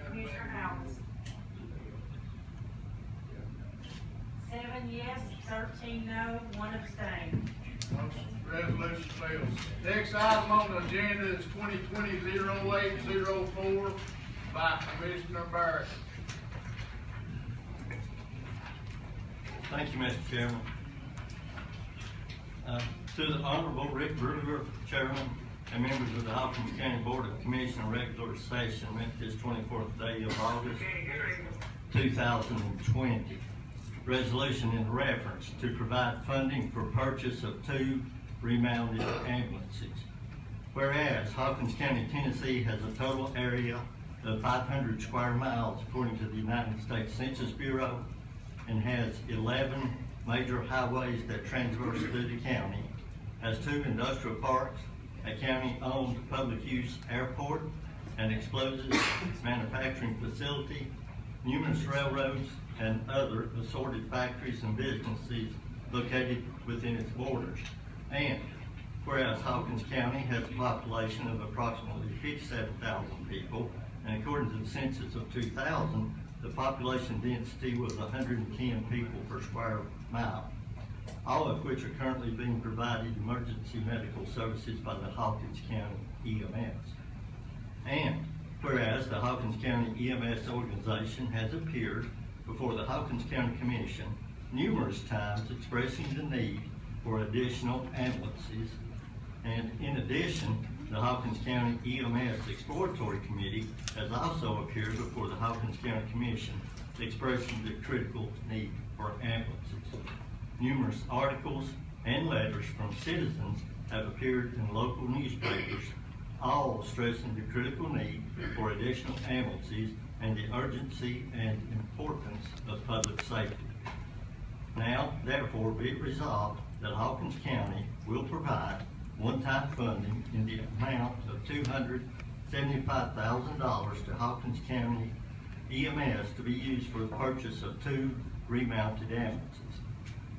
Commissioner Howes? 7 yes, 13 no, 1 abstain. Resolution fails. Next item on the agenda is 2020-0804 by Commissioner Barrett. Thank you, Mr. Chairman. To the Honorable Rick Brewer, Chairman, and members of the Hawkins County Board of Commission regular session met this 24th day of August, 2020. Resolution in reference to provide funding for purchase of 2 remounted ambulances. Whereas Hawkins County, Tennessee has a total area of 500 square miles according to the United States Census Bureau and has 11 major highways that transverse through the county, has 2 industrial parks, a county-owned public use airport, an explosives manufacturing facility, numerous railroads, and other assorted factories and businesses located within its borders. And whereas Hawkins County has a population of approximately 57,000 people, and according to the census of 2000, the population density was 110 people per square mile, all of which are currently being provided emergency medical services by the Hawkins County EMS. And whereas the Hawkins County EMS organization has appeared before the Hawkins County Commission numerous times expressing the need for additional ambulances, and in addition, the Hawkins County EMS Exploratory Committee has also appeared before the Hawkins County Commission expressing the critical need for ambulances. Numerous articles and letters from citizens have appeared in local newspapers, all stressing the critical need for additional ambulances and the urgency and importance of public safety. Now, therefore, be it resolved that Hawkins County will provide one-time funding in the amount of $275,000 to Hawkins County EMS to be used for the purchase of 2 remounted ambulances.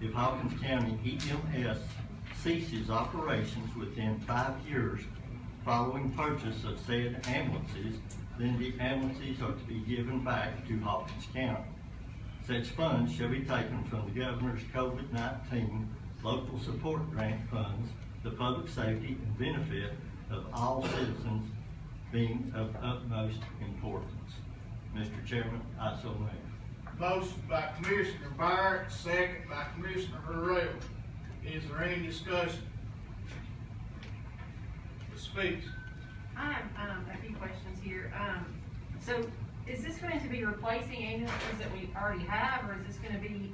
If Hawkins County EMS ceases operations within 5 years following purchase of said ambulances, then the ambulances are to be given back to Hawkins County. Such funds shall be taken from the Governor's COVID-19 local support grant funds, the public safety and benefit of all citizens being of utmost importance. Mr. Chairman, I so move. Motion by Commissioner Barrett, second by Commissioner Harrell. Is there any discussion? Speaks. I have a few questions here. So is this going to be replacing ambulances that we already have, or is this going to be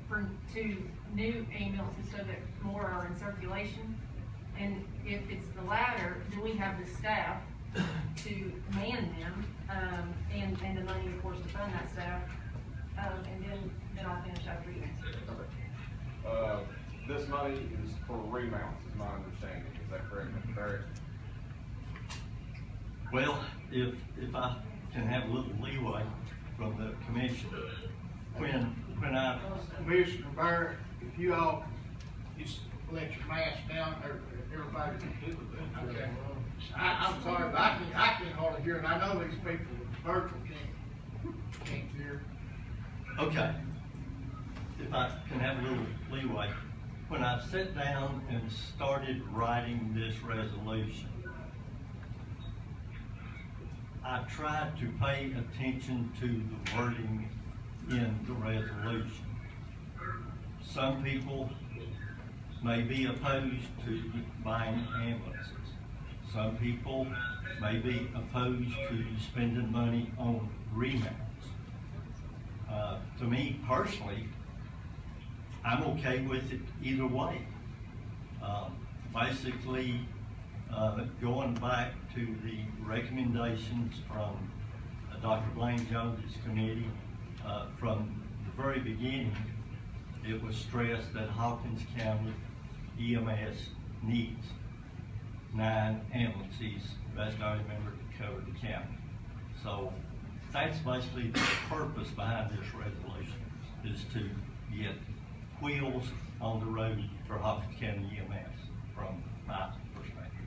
for 2 new ambulances so that more are in circulation? And if it's the latter, do we have the staff to man them, and the money, of course, to fund that staff? And then I'll finish after you answer. This money is for remounts, is my understanding. Is that correct, Mr. Barrett? Well, if I can have a little leeway from the commission, when I... Commissioner Barrett, if you all just let your mask down, everybody can do it. Okay. I'm sorry, but I can't hardly hear, and I know these people virtual can't hear. Okay. If I can have a little leeway, when I sat down and started writing this resolution, I tried to pay attention to the wording in the resolution. Some people may be opposed to buying ambulances. some people may be opposed to spending money on remounts. To me personally, I'm okay with it either way. Basically, going back to the recommendations from Dr. Blaine Jones's committee, from the very beginning, it was stressed that Hawkins County EMS needs 9 ambulances, best I remember, to cover the county. So that's basically the purpose behind this resolution, is to get wheels on the road for Hawkins County EMS, from my perspective.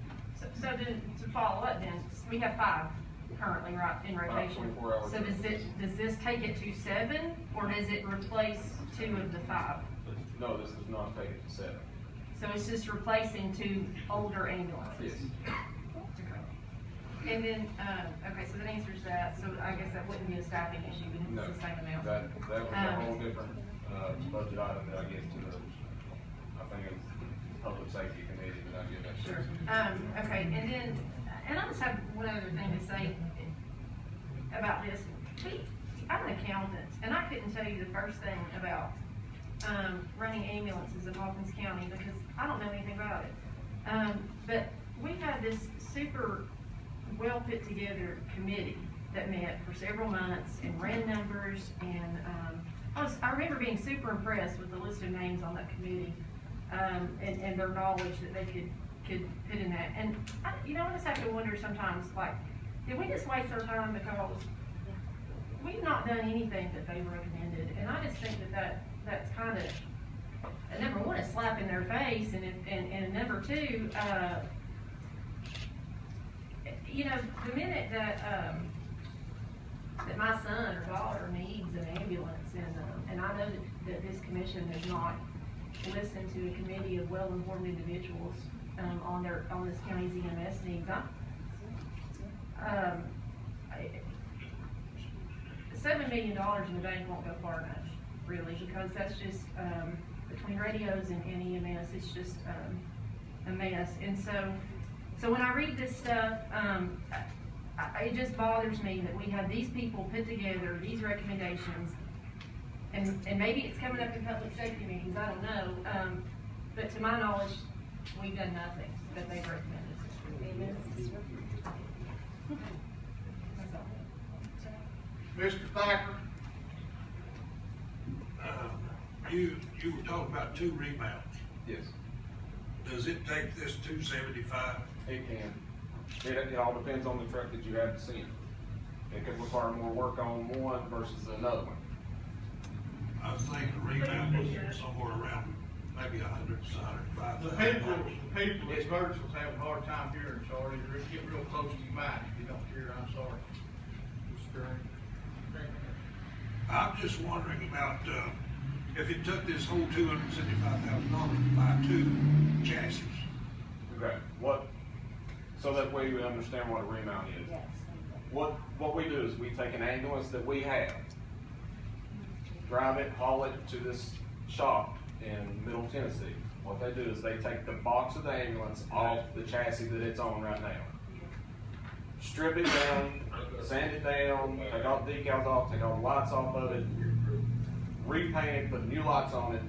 So to follow up then, we have 5 currently in rotation. 24 hours. So does this take it to 7, or does it replace 2 of the 5? No, this does not take it to 7. So it's just replacing 2 older ambulances? Yes. And then, okay, so that answers that, so I guess that wouldn't be a staffing issue, because No, it's the same amount. that was a whole different, budget item that I get to the, I think it's public safety committee that I get that. Sure. Okay, and then, and I just have one other thing to say about this. I'm an accountant, and I couldn't tell you the first thing about, running ambulances in Hawkins County, because I don't know anything about it. But we had this super well put together committee that met for several months and ran numbers, and, I remember being super impressed with the list of names on that committee, and their knowledge that they could put in that. And I just have to wonder sometimes, like, did we just waste our time because we've not done anything that they recommended? And I just think that's kind of, number one, a slap in their face, and number two, the minute that my son or daughter needs an ambulance, and I know that this commission does not listen to a committee of well-informed individuals on this county's EMS needs. $7 million in the bank won't go far enough, really, because that's just between radios and EMS, it's just a mess. And so when I read this stuff, it just bothers me that we have these people put together these recommendations, and maybe it's coming up in public safety meetings, I don't know, but to my knowledge, we've done nothing that they've recommended. That's all. Mr. Thacker? You were talking about 2 remounts. Yes, Does it take this 275? it can. It all depends on the truck that you have to send. It could require more work on one versus another one. I was thinking the remount was somewhere around maybe 100 to 105. The people at Rogersville's having a hard time hearing, sorry, get real close to your mic if you don't hear, I'm sorry. I'm just wondering about, if it took this whole $275,000 to buy 2 chassis. Okay, so that way we understand what a remount is. Yes. What we do is we take an ambulance that we have, drive it, haul it to this shop in Middle Tennessee. What they do is they take the box of the ambulance off the chassis that it's on right now. Strip it down, sand it down, take all the decals off, take all the lights off of it, repaint it, put new lights on it,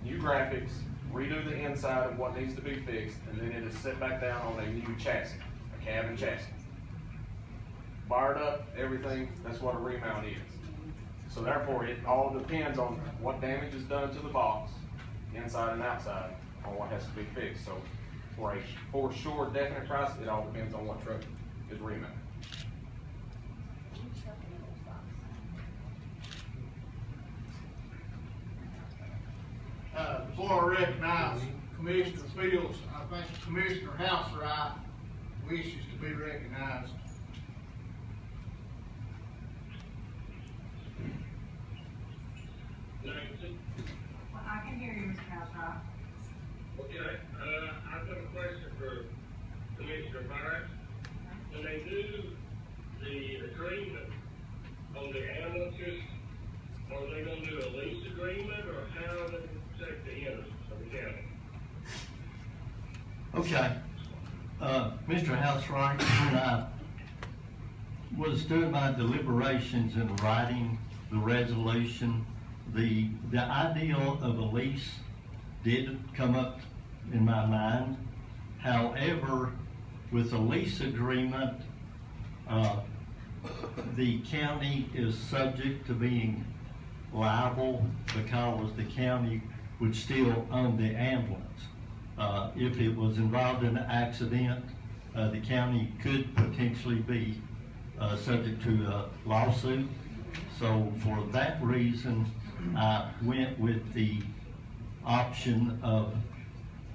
new graphics, redo the inside of what needs to be fixed, and then it is set back down on a new chassis, a cabin chassis. Fired up, everything, that's what a remount is. So therefore, it all depends on what damage is done to the box, inside and outside, on what has to be fixed. So for sure, definite price, it all depends on what truck is remounted. Before I recognize Commissioner Fields, I think Commissioner Housewright wishes to be recognized. Well, I can hear you, Mr. Housewright. Okay, I've got a question for Commissioner Myers. When they do the agreement on the ambulances, are they gonna do a lease agreement, or how are they gonna protect the interests of the county? Okay. Mr. Housewright, when I was doing my deliberations and writing the resolution, the idea of a lease did come up in my mind. However, with a lease agreement, the county is subject to being liable because the county would still own the ambulance. If it was involved in an accident, the county could potentially be subject to a lawsuit. So for that reason, I went with the option of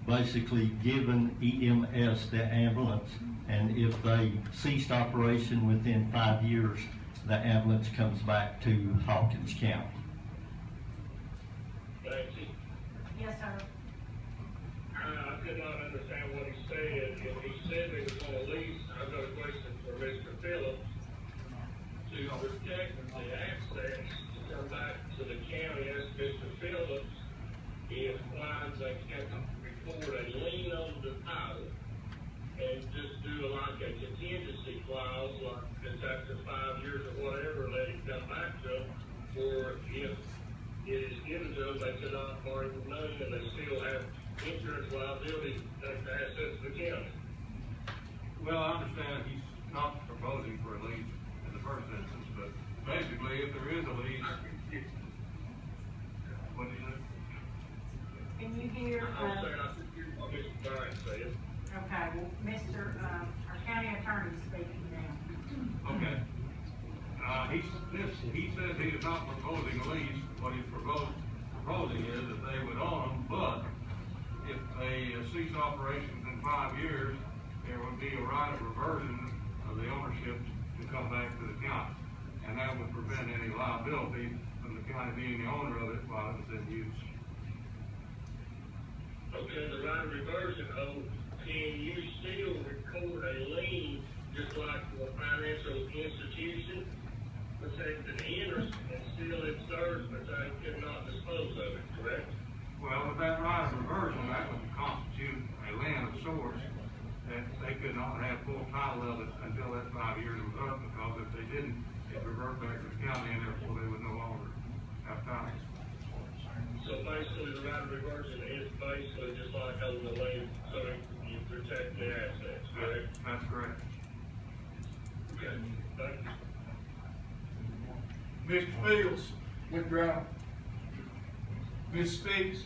basically giving EMS the ambulance, and if they ceased operation within 5 years, the ambulance comes back to Hawkins County. Yes, sir. I could not understand what he said. If he said they was on a lease, I've got a question for Mr. Phillips. To protect the assets to come back to the county, as Mr. Phillips, if finds they can record a lien on the title and just do like a contingency clause, like it's after 5 years or whatever, let it come back to them, or if it is given to them, they cannot borrow the money and they still have insurance liability to take the assets to the county. Well, I understand he's not proposing for a lease in the first instance, but basically, if there is a lease, what do you say? Can you hear? I'll say, I'll Mr. Bryant say it. Okay, well, our county attorney is speaking now. Okay. He says he is not proposing a lease. What he's proposing is that they would own them, but if they cease operations in 5 years, there would be a right of reversion of the ownership to come back to the county. And that would prevent any liability from the county being the owner of it while it was in use. Okay, the right of reversion, can you still record a lien just like a financial institution, protect an interest and still it serves, but they could not dispose of it, correct? Well, with that right of reversion, that would constitute a land of sorts that they could not have full title of it until that 5 years was up, because if they didn't, it revert back to the county, and therefore they would no longer have title. So basically, the right of reversion is basically just like owning the land, so you protect the assets, correct? That's correct. Okay, thank you. Mr. Fields? Withdraw. Ms. Speaks?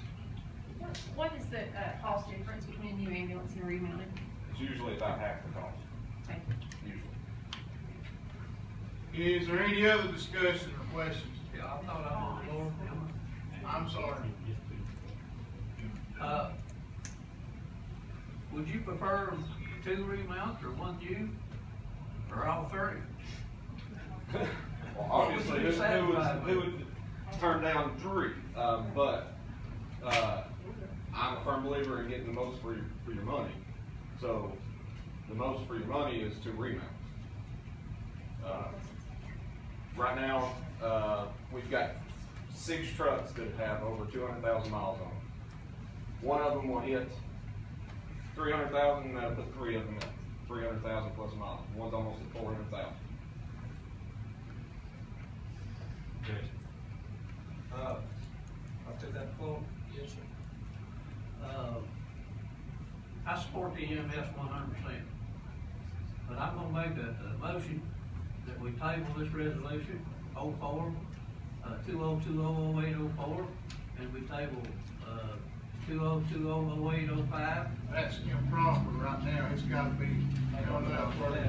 What is the, cost difference between a new ambulance and a remounted? It's usually about half the cost, Thank you. usually. Is there any other discussion or questions? Yeah, I thought I was the Lord. I'm sorry. Would you prefer 2 remounts or 1 new? Or all 3? Well, obviously, who would turn down 3? But I'm a firm believer in getting the most for your money. So the most for your money is 2 remounts. Right now, we've got 6 trucks that have over 200,000 miles on them. One of them will hit 300,000, and that'll put 3 of them at 300,000 plus miles. One's almost at 400,000. I'll take that floor. Yes, sir. I support the EMS 100%. But I'm gonna make a motion that we table this resolution, 04, 2020-0804, and we table, 2020-0805. That's improper right now. It's gotta be,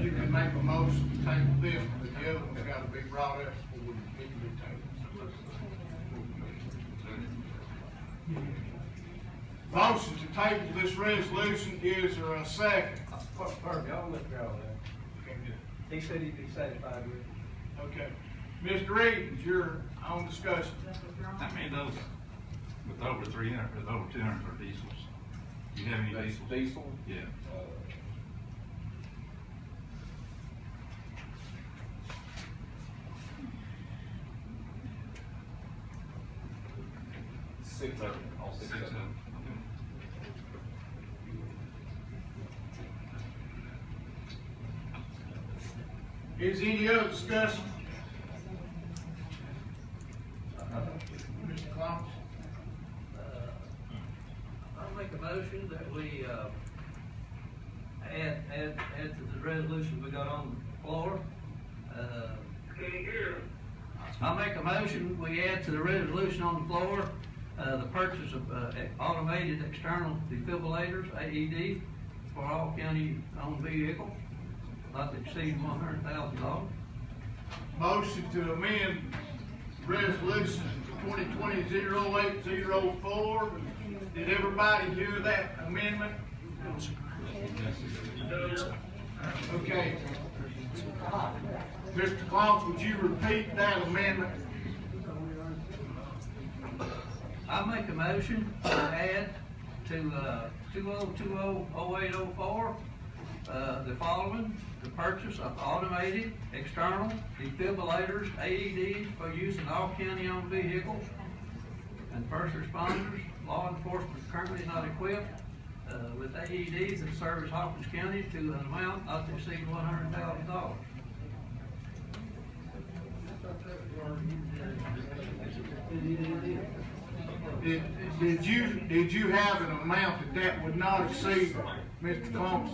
you can make a motion to table this, but the other one's gotta be brought up before it can be tabled. Motion to table this resolution, is there a second? Y'all withdraw that. He said he'd be satisfied with it. Okay. Mr. Eads, your own discussion. How many of those with over 300, with over 200 are diesels? Do you have any diesels? Diesel? Yeah. Six of them, all 6 of them. Is any other discussion? Mr. Clones? I'll make a motion that we, add to the resolution we got on the floor. I'll make a motion, we add to the resolution on the floor, the purchase of, automated external defibrillators, AED, for all county-owned vehicles, not to exceed $100,000. Motion to amend resolution 2020-0804. Did everybody hear that amendment? Okay. Mr. Clones, would you repeat that amendment? I make a motion to add to, 2020-0804, the following: the purchase of automated external defibrillators, AEDs, for use in all county-owned vehicles, and first responders, law enforcement currently not equipped, with AEDs that service Hawkins County to an amount not to exceed $100,000. Did you have an amount that would not exceed, Mr. Clones?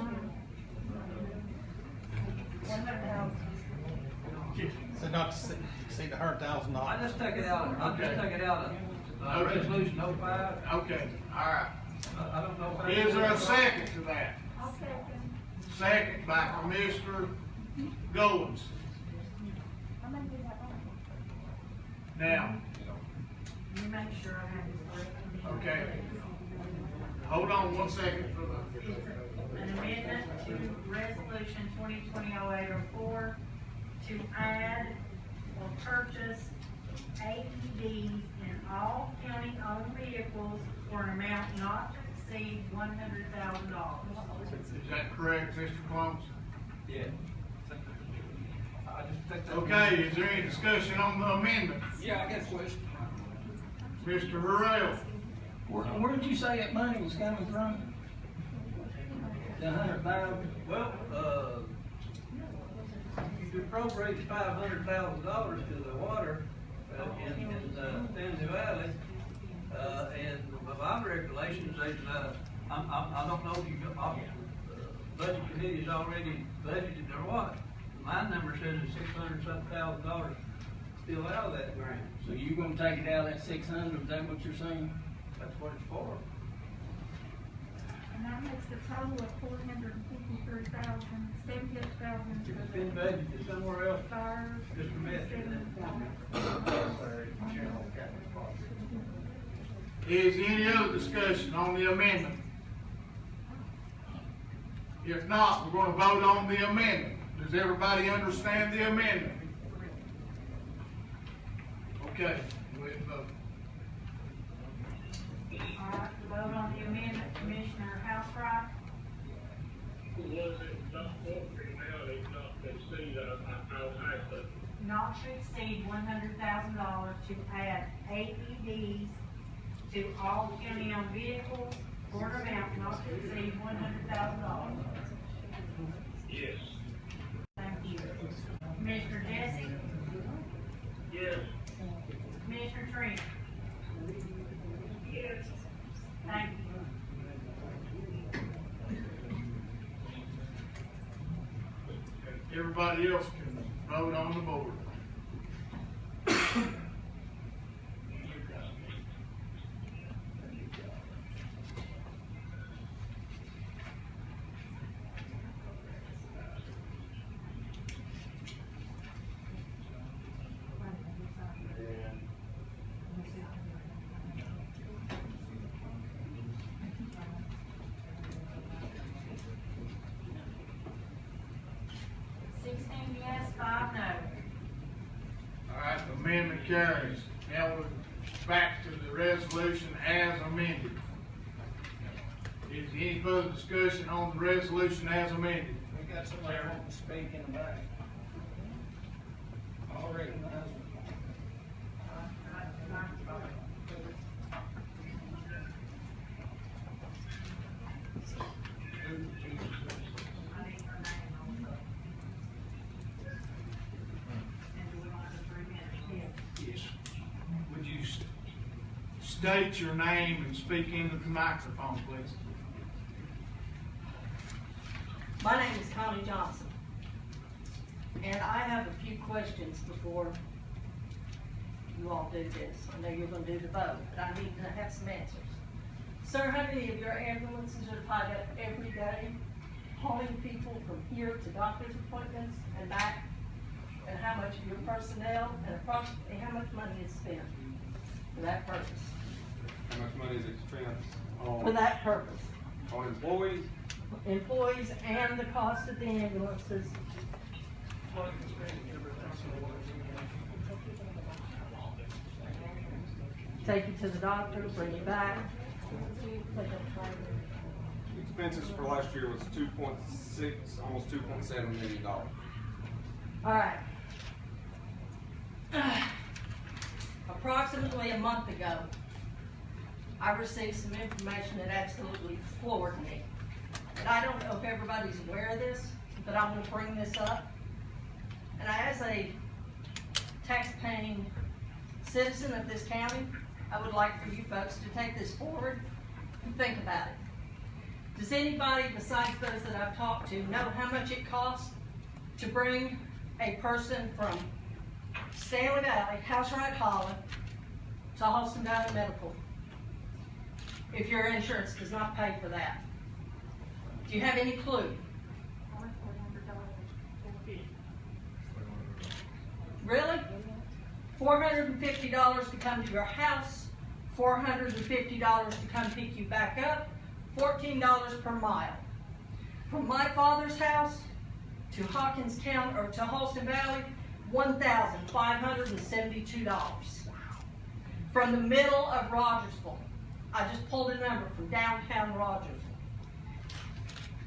So not to exceed $100,000. I just took it out, of resolution 05. Okay, all right. I don't know. Is there a second to that? I'll second. Second by Commissioner Goins. I'm gonna do that one. Now, Let me make sure I have this correct. okay. Hold on one second for the. An amendment to resolution 2020-0804 to add or purchase AEDs in all county-owned vehicles for an amount not to exceed $100,000. Is that correct, Mr. Clones? Yeah. I just took that. Okay, is there any discussion on the amendment? Yeah, I got a question. Mr. Harrell? Where did you say that money was coming from? The $100,000? Well, you appropriate $500,000 to the water, in Stanley Valley, and by my regulations, they, I don't know if you, budget committee's already budgeted or what. My number says it's $600,000 still out of that grant. So you're gonna take it out of that 600, is that what you're saying? That's what it's for. And that makes the total of $453,078,000. If it's been budgeted somewhere else, Fires. just a mess. Is any other discussion on the amendment? If not, we're gonna vote on the amendment. Does everybody understand the amendment? Okay, go ahead and vote. All right, vote on the amendment, Commissioner Housewright. Was it not walking now, it's not exceed, I'll ask that. Not to exceed $100,000 to add AEDs to all county-owned vehicles for an amount not to exceed $100,000. Yes. Thank you. Commissioner Jesse? Yes. Commissioner Trent? Yes. Thank you. Everybody else can vote on the board. Amendment carries. Now we're back to the resolution as amended. Is there any further discussion on the resolution as amended? We got somebody wanting to speak in the back. I'll recognize him. state your name and speak into the microphone, please. My name is Connie Johnson, and I have a few questions before you all do this. I know you're gonna do the vote, but I need to have some answers. Sir, how many of your ambulances are tied up every day, hauling people from here to doctor's appointments and back? And how much of your personnel and approximately how much money is spent for that purpose? How much money is spent For that purpose? on employees? Employees and the cost of the ambulances. Take you to the doctor, bring you back. Expenses for last year was 2.6, almost $2.7 million. All right. Approximately a month ago, I received some information that absolutely floored me. And I don't know if everybody's aware of this, but I'm gonna bring this up. And as a tax-paying citizen of this county, I would like for you folks to take this forward and think about it. Does anybody besides those that I've talked to know how much it costs to bring a person from Stanley Valley, House Right Holland, to Halston Valley Medical, if your insurance does not pay for that? Do you have any clue? Really? $450 to come to your house, $450 to come pick you back up, $14 per mile. From my father's house to Hawkins County, or to Halston Valley, $1,572. From the middle of Rogersville, I just pulled a number from downtown Rogersville.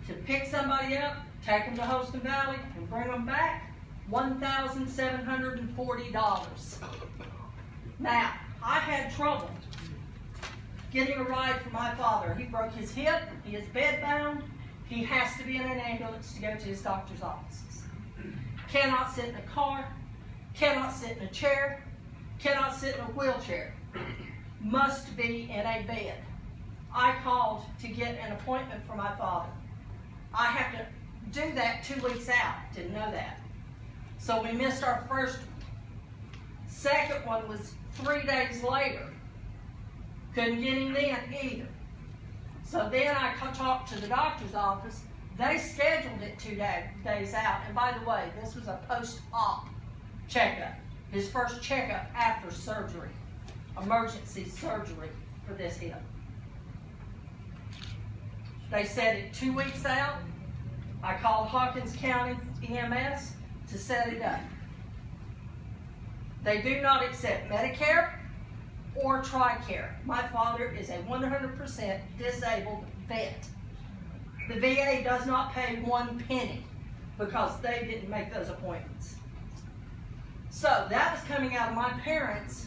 To pick somebody up, take them to Halston Valley, and bring them back, $1,740. Now, I had trouble getting a ride for my father. He broke his hip, he is bedbound, he has to be in an ambulance to go to his doctor's offices. Cannot sit in a car, cannot sit in a chair, cannot sit in a wheelchair. Must be in a bed. I called to get an appointment for my father. I have to do that 2 weeks out, didn't know that. So we missed our first one. Second one was 3 days later. Couldn't get him then either. So then I talked to the doctor's office. They scheduled it 2 days out. And by the way, this was a post-op checkup. His first checkup after surgery. Emergency surgery for this hip. They set it 2 weeks out. I called Hawkins County EMS to set it up. They do not accept Medicare or TRICARE. My father is a 100% disabled vet. The VA does not pay 1 penny because they didn't make those appointments. So that was coming out of my parents'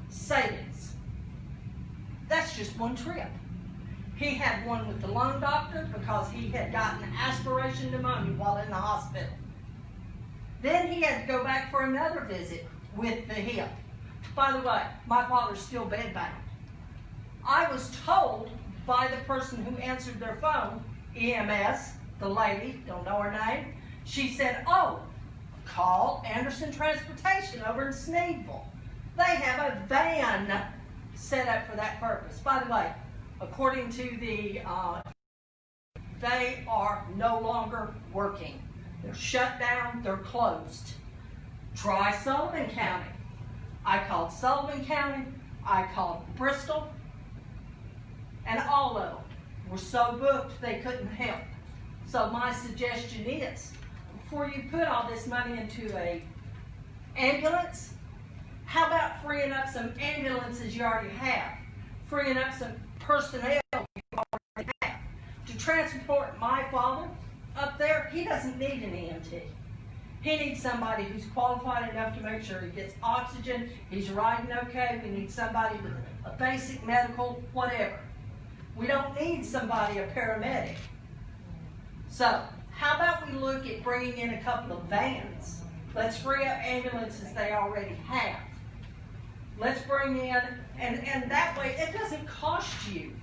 savings. That's just one trip. He had one with the lung doctor because he had gotten aspiration pneumonia while in the hospital. Then he had to go back for another visit with the hip. By the way, my father's still bedbound. I was told by the person who answered their phone, EMS, the lady, don't know her name, she said, oh, call Anderson Transportation over in Sneedville. They have a van set up for that purpose. By the way, according to the, they are no longer working. They're shut down, they're closed. Try Sullivan County. I called Sullivan County, I called Bristol, and all of them were so booked they couldn't help. So my suggestion is, before you put all this money into a ambulance, how about freeing up some ambulances you already have? Freeing up some personnel you already have. To transport my father up there, he doesn't need an EMT. He needs somebody who's qualified enough to make sure he gets oxygen, he's riding okay, we need somebody with a basic medical, whatever. We don't need somebody, a paramedic. So, how about we look at bringing in a couple of vans? Let's free up ambulances they already have. Let's bring in, and that way, it doesn't cost you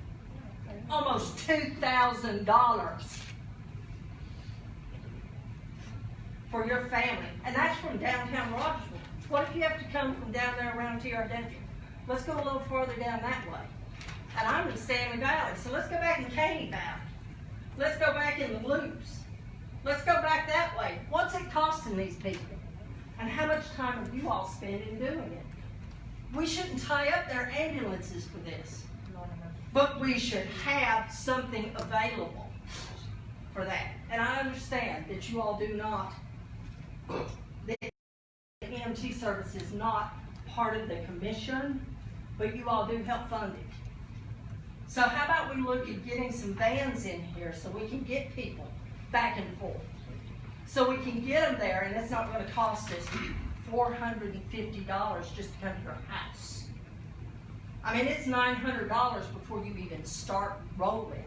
almost $2,000 for your family, and that's from downtown Rogersville. What if you have to come from down there around TRW? Let's go a little further down that way. And I'm in Stanley Valley, so let's go back in Caney Valley. Let's go back in the loops. Let's go back that way. What's it costing these people? And how much time have you all spent in doing it? We shouldn't tie up their ambulances for this, but we should have something available for that. And I understand that you all do not, the EMT service is not part of the commission, but you all do help fund it. So how about we look at getting some vans in here so we can get people back and forth? So we can get them there, and it's not going to cost us $450 just to come to your house. I mean, it's $900 before you even start rolling.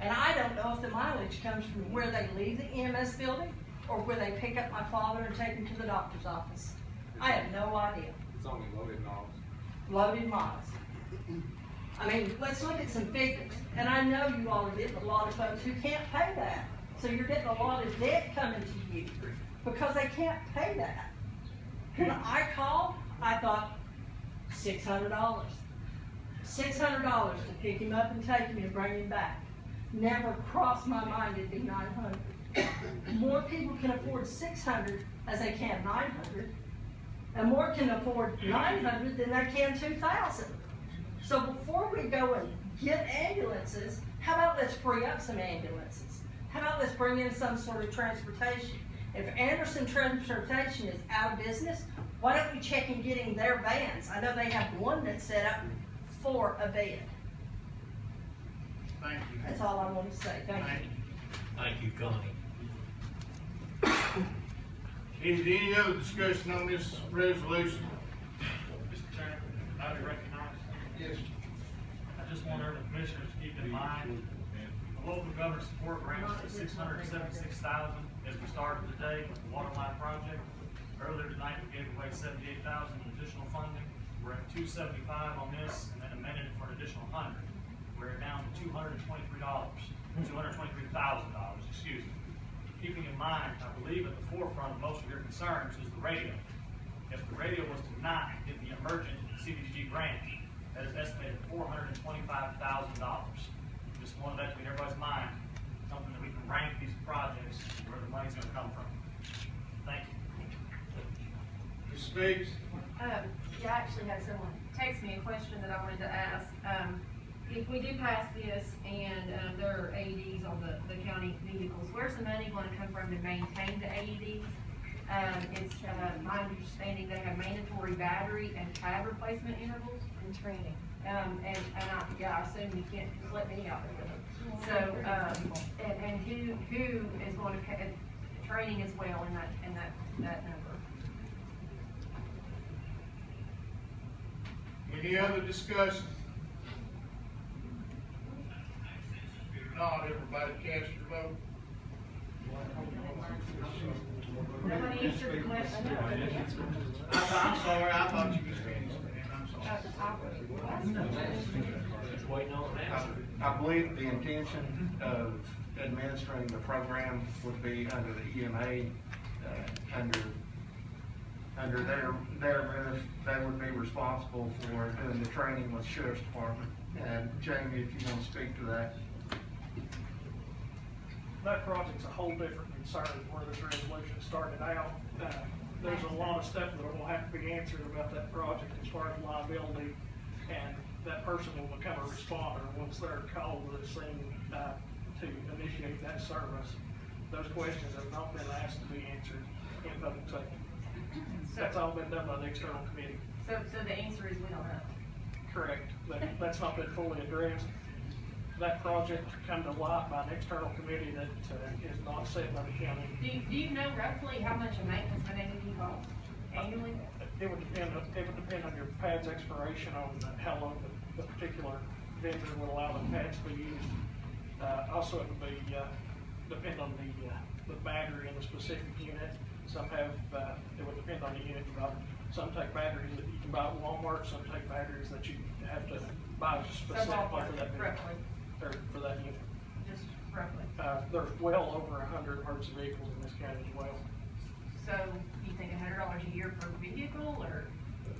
And I don't know if the mileage comes from where they leave the EMS building or where they pick up my father and take him to the doctor's office. I have no idea. It's only loaded miles. Loaded miles. I mean, let's look at some figures. And I know you all are getting a lot of folks who can't pay that. So you're getting a lot of debt coming to you because they can't pay that. When I called, I thought $600. $600 to pick him up and take him and bring him back. Never crossed my mind it'd be $900. More people can afford $600 as they can $900. And more can afford $900 than they can $2,000. So before we go and get ambulances, how about let's free up some ambulances? How about let's bring in some sort of transportation? If Anderson Transportation is out of business, why don't we check in getting their vans? I know they have one that's set up for a bed. Thank you. That's all I want to say. Thank you. Thank you, Connie. Is there any other discussion on this resolution? Mr. Chairman, I be recognized. Yes. I just want the commissioners to keep in mind, the local government support grants is $676,000 as we started today with the water line project. Earlier tonight, we gave away $78,000 in additional funding. We're at $275 on this, and then amended it for an additional $100. We're down to $223,000, excuse me. Keeping in mind, I believe at the forefront of most of your concerns is the radio. If the radio was to not get the emergent CDBG grant, that is estimated $425,000. Just wanted that to be in everybody's mind, something that we can rank these projects where the money's going to come from. Thank you. Ms. Speaks. Yeah, I actually had someone text me a question that I wanted to ask. If we do pass this and there are AEDs on the county vehicles, where's the money going to come from to maintain the AEDs? It's my understanding they have mandatory battery and tab replacement intervals. And training. I assume you can't just let me out there. So, and who is going to pay training as well in that number? Any other discussion? If not, everybody cast your vote. Nobody answered the question. I'm sorry, I thought you was finished. I'm sorry. Just waiting on an answer. I believe the intention of administering the program would be under the EMA, under their roof. They would be responsible for doing the training with Sheriff's Department. And Jamie, if you want to speak to that. That project's a whole different concern than where this resolution started out. There's a lot of stuff that will have to be answered about that project as far as liability, and that person will become a responder once they're called to the scene to initiate that service. Those questions have not been asked to be answered in public safety. That's all been done by the external committee. So the answer is we don't know. Correct. That's not been fully addressed. That project come to light by an external committee that is not set by the county. Do you know roughly how much a maintenance of an AED costs annually? It would depend on your pad's expiration on how long the particular vendor would allow the pads to be used. Also, it would be depend on the battery in the specific unit. Some have it would depend on the unit. About Some take batteries that you can buy at Walmart, some take batteries that you have to buy specifically for that vehicle, Roughly, or for that unit. just roughly. There's well over 100 emergency vehicles in this county as well. So you think $100 a year per vehicle, or?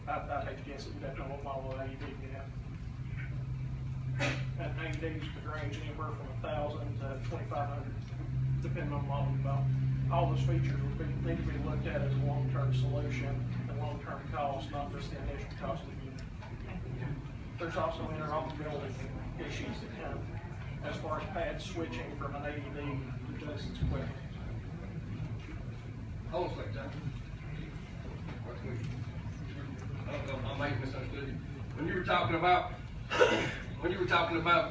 I'd hate to guess it, you'd have to know what model of AED you have. And AEDs could range anywhere from 1,000 to 2,500, depending on the model you buy. All those features would need to be looked at as a long-term solution and long-term cost, not just the initial cost of the unit. There's also interoperability issues that come as far as pads switching from an AED to Jason's equipment. Hold on a second, John. I may have misunderstood you. When you were talking about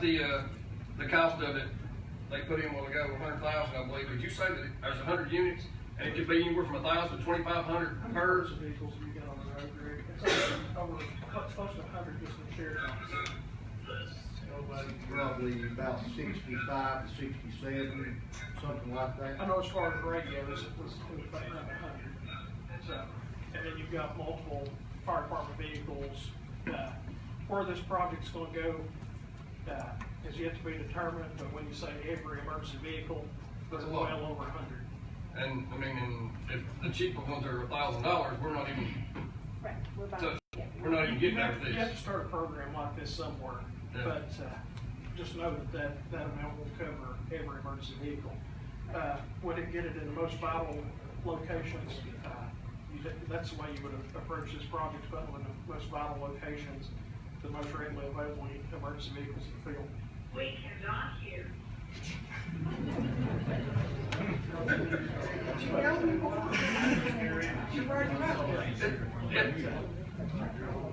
the cost of it, they put in a while ago 100,000, I believe. Did you say that there's 100 units and it could be anywhere from 1,000 to 2,500 per? Vehicles you get on the road, Greg. It's over close to 100 just in the sheriff's office. Probably about 65 to 67, something like that. I know as far as radios, it was about around 100. So, and then you've got multiple fire department vehicles. Where this project's going to go is yet to be determined, but when you say every emergency vehicle, there's well over 100. And I mean, if the cheaper ones are $1,000, we're not even. Right, We're not even getting there for You have this. to start a program like this somewhere, Yeah. but just know that amount will cover every emergency vehicle. Would it get it in the most vital locations? That's the way you would approach this project, but in the most vital locations, the most readily available emergency vehicles in the field. We cannot hear.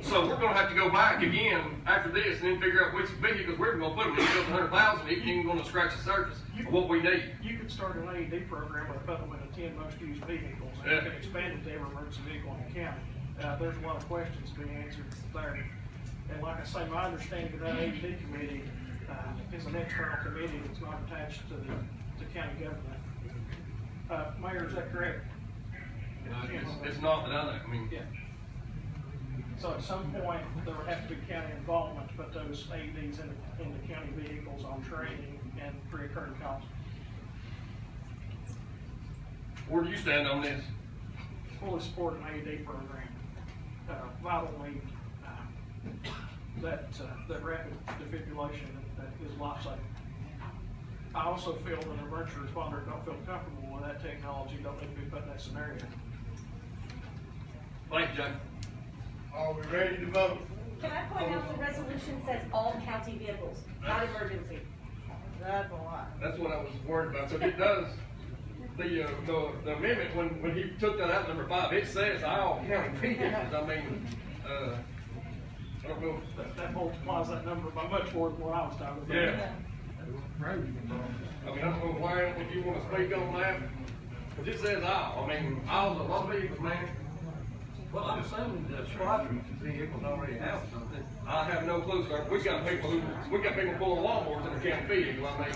So we're gonna have to go back again after this and then figure out which vehicles we're gonna put them in. If it's 100,000, it ain't gonna scratch the surface of what we need. You could start an AED program with a supplement of 10 most used vehicles, and you can expand it to every emergency vehicle in the county. There's a lot of questions being answered there. And like I say, my understanding of that AED committee is an external committee that's not attached to the county government. Mayor, is that correct? It's not that I know. I mean, Yeah. So at some point, there would have to be county involvement to put those AEDs in the county vehicles on training and recurring costs. where do you stand on this? Fully support an AED program. Vital need, that rapid defibrillation that is life-saving. I also feel that an emergency responder don't feel comfortable with that technology, don't need to be put in that scenario. Thank you, Jay. Are we ready to vote? Can I point out the resolution says all county vehicles, not emergency? That's a lot. That's what I was worried about. So it does, the amendment, when he took that out, number 5, it says all county vehicles. I mean, I don't know. That multiplies that number by much more than what I was talking about. Yeah. I mean, I don't know why, if you want to speak on that, because it says all. I mean, all's a lot of vehicles, man. Well, I'm assuming the squadron vehicles already have something. I have no clue, sir. We got people pulling lawnmowers in the county vehicle. I mean,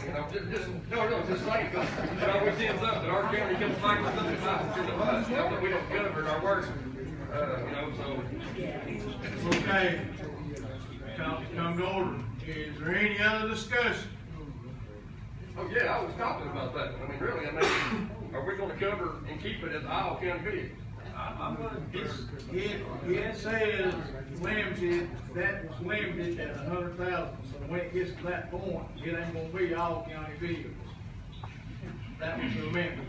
just saying, because it always ends up that our county comes back with something like in the bus, that we don't cover our work, so. Okay. Come to order. Is there any other discussion? Oh, yeah, I was talking about that. I mean, really, are we gonna cover and keep it as all county vehicles? It says limited, that was limited at 100,000, so when it gets to that point, it ain't gonna be all county vehicles. That was the amendment.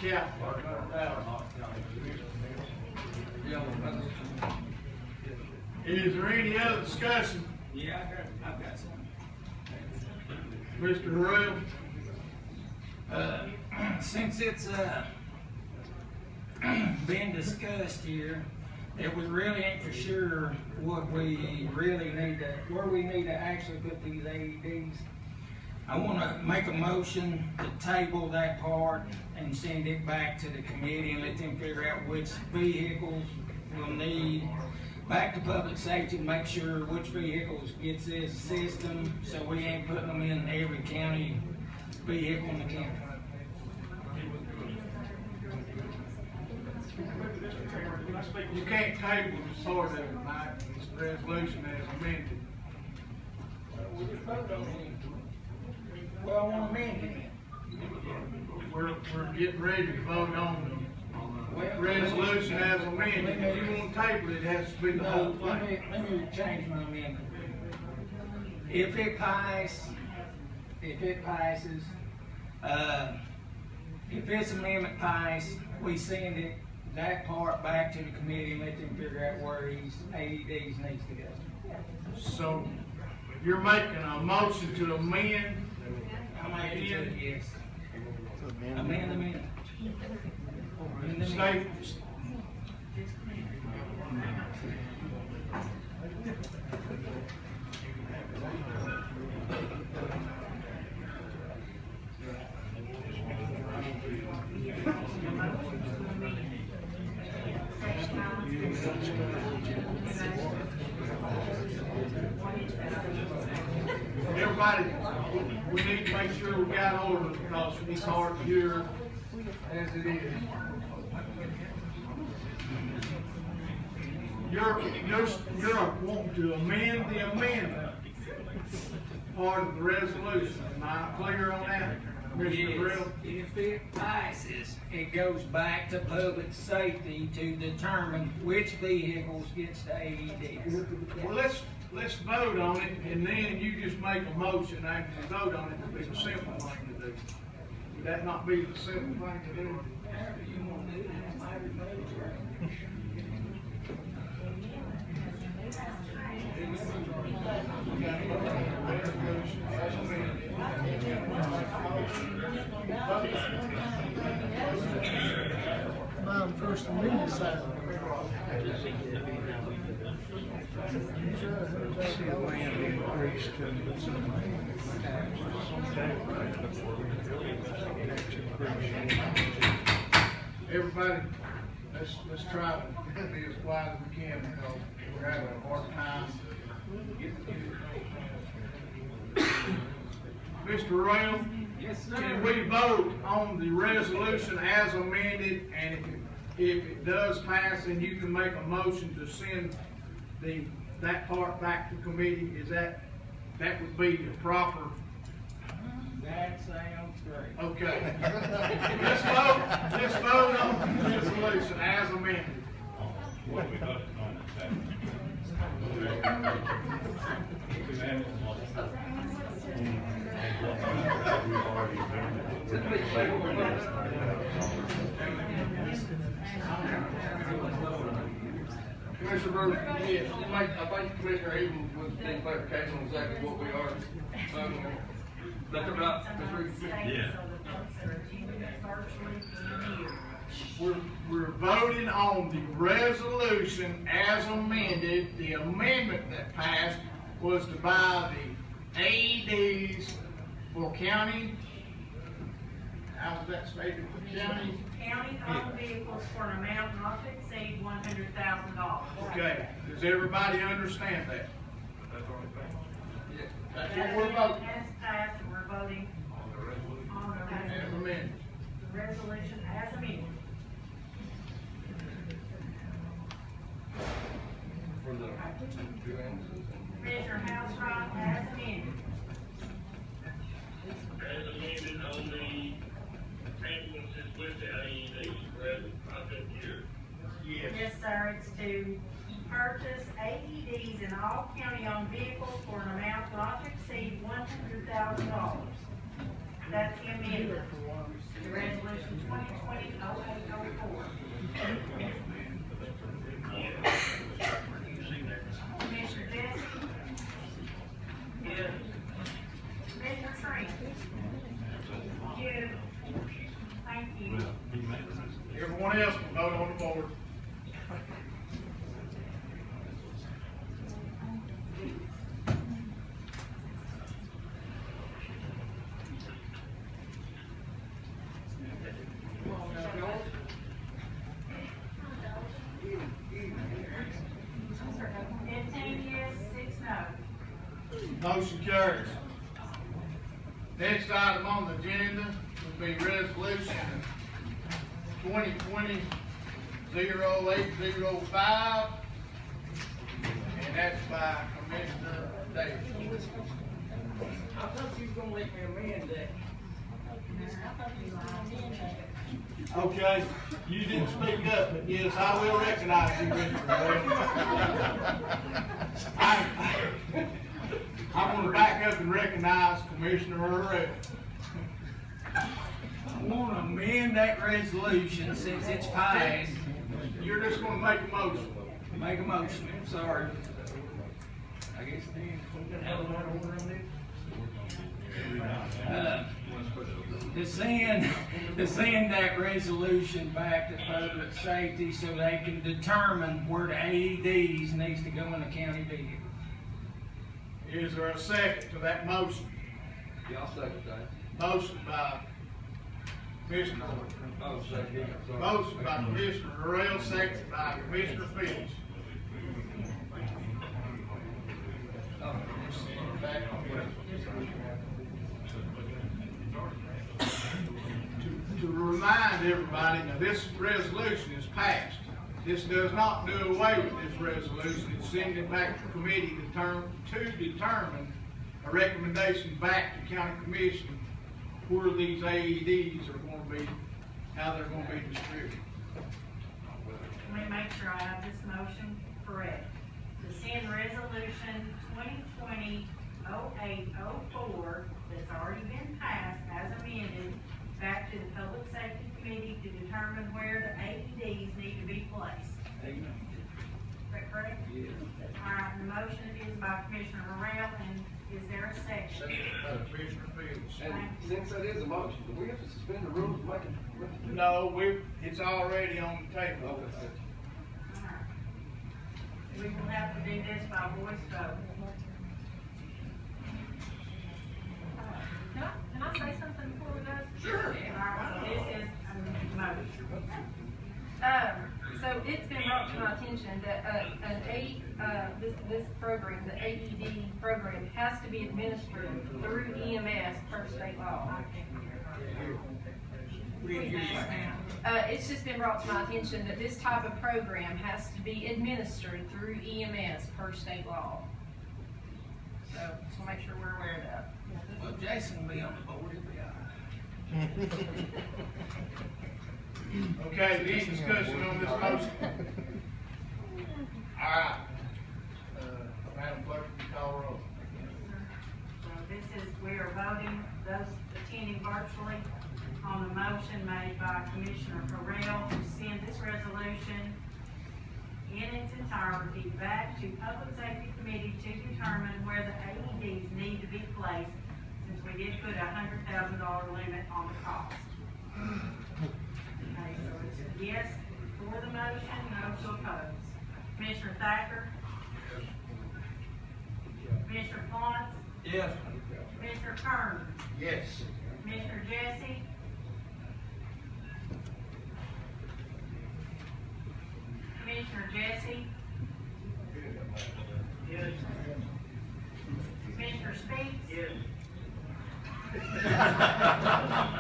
Yeah. Is there any other discussion? Yeah, I've got some. Mr. Harrell? Since it's been discussed here, that we really ain't for sure what we really need to, where we need to actually put these AEDs. I want to make a motion to table that part and send it back to the committee and let them figure out which vehicles we'll need. Back to public safety to make sure which vehicles gets this system, so we ain't putting them in every county vehicle in the county. You can't table this part of it tonight, this resolution as amended. Well, I want to amend it. We're getting ready to vote on the resolution as amended. If you want to table it, it has to be the whole Let thing. me change my amendment. If it passes, if this amendment passes, we send it, that part back to the committee and let them figure out where these AEDs needs to go. So you're making a motion to amend. I made it to, yes. Amend the amendment. State. Everybody, we need to make sure we got order because it's hard to hear as it is. You're wanting to amend the amendment part of the resolution. Am I clear on that, Mr. Brill? If it passes, it goes back to public safety to determine which vehicles gets the AEDs. Well, let's vote on it, and then you just make a motion after you vote on it. It'll be the simple thing to do. Would that not be the simple thing to do? Mine first amendment side. Everybody, let's try to be as quiet as we can because we're having a hard time Mr. Royal? Yes, sir. Can we vote on the resolution as amended, and if it does pass, then you can make a motion to send that part back to committee? Is that would be the proper? That sounds great. Okay. Let's vote on the resolution as amended. What we voted on Commissioner Burley, yes, I think Commissioner Evans was getting clarification on exactly what we are voting on. That's right, Ms. Reed? Yeah. We're voting on the resolution as amended. The amendment that passed was to buy the AEDs for county. How was that stated? For county? County-owned vehicles for an amount not to exceed $100,000. Okay, does everybody understand that? That's what we're voting. As passed, and we're voting on As amended. the resolution as amended. For the two ambulances. Commissioner Housefly as amended. As amended on the ambulances with the AEDs, correct? I think here. Yes, sir, it's to purchase AEDs in all county-owned vehicles for an amount not to exceed $100,000. That's the amendment. The resolution 2020-0804. Commissioner Jesse? Yes. Commissioner Trent? Yes. Thank you. Everyone else can vote on the board. Motion carries. Next item on the agenda will be resolution 2020-0805. 0805, and that's by Commissioner Davis. I thought you was gonna let me amend that. Okay, you didn't speak up, but yes, I will recognize you, Mr. I'm gonna back up and recognize Commissioner Harrell. I wanna amend that resolution since it's passed. You're just gonna make a motion. Make a motion, I'm sorry. I guess then, we can have another order on this? To send that resolution back to public safety so they can determine where the AEDs needs to go in the county vehicle. Is there a second to that motion? Y'all second that. Motion by Commissioner, Oh, second. Sorry. motion by Commissioner Harrell, second by Commissioner Phillips. To remind everybody, now this resolution is passed. This does not do away with this resolution. It's sending it back to committee to determine a recommendation back to county commission where these AEDs are going to be, how they're going to be distributed. Let me make sure I have this motion correct. To send resolution 2020-0804 that's already been passed as amended back to the Public Safety Committee to determine where the AEDs need to be placed. Is that correct? Yes. All right, the motion is by Commissioner Harrell, and is there a second? Second by Commissioner Phillips. And since that is a motion, do we have to suspend the rules to make it? No, it's already on the table. All right. We will have to do this by voice vote. Can I say something before we go? Sure. All right, so this is a motion. So it's been brought to my attention that this program, the AED program, has to be administered through EMS per state law. It's just been brought to my attention that this type of program has to be administered through EMS per state law. So just want to make sure we're aware of that. Well, Jason will be on the board, he'll be all right. Okay, any discussion on this motion? All right. Madam Clerk, you call roll. So this is, we are voting, those attending virtually, on the motion made by Commissioner Harrell to send this resolution in its entirety back to Public Safety Committee to determine where the AEDs need to be placed, since we did put a $100,000 limit on the cost. Okay, so it's a yes for the motion, no to oppose. Commissioner Thacker? Commissioner Pons? Yes. Commissioner Kern? Yes. Commissioner Jesse? Commissioner Jesse? Yes. Commissioner Speaks? Yes.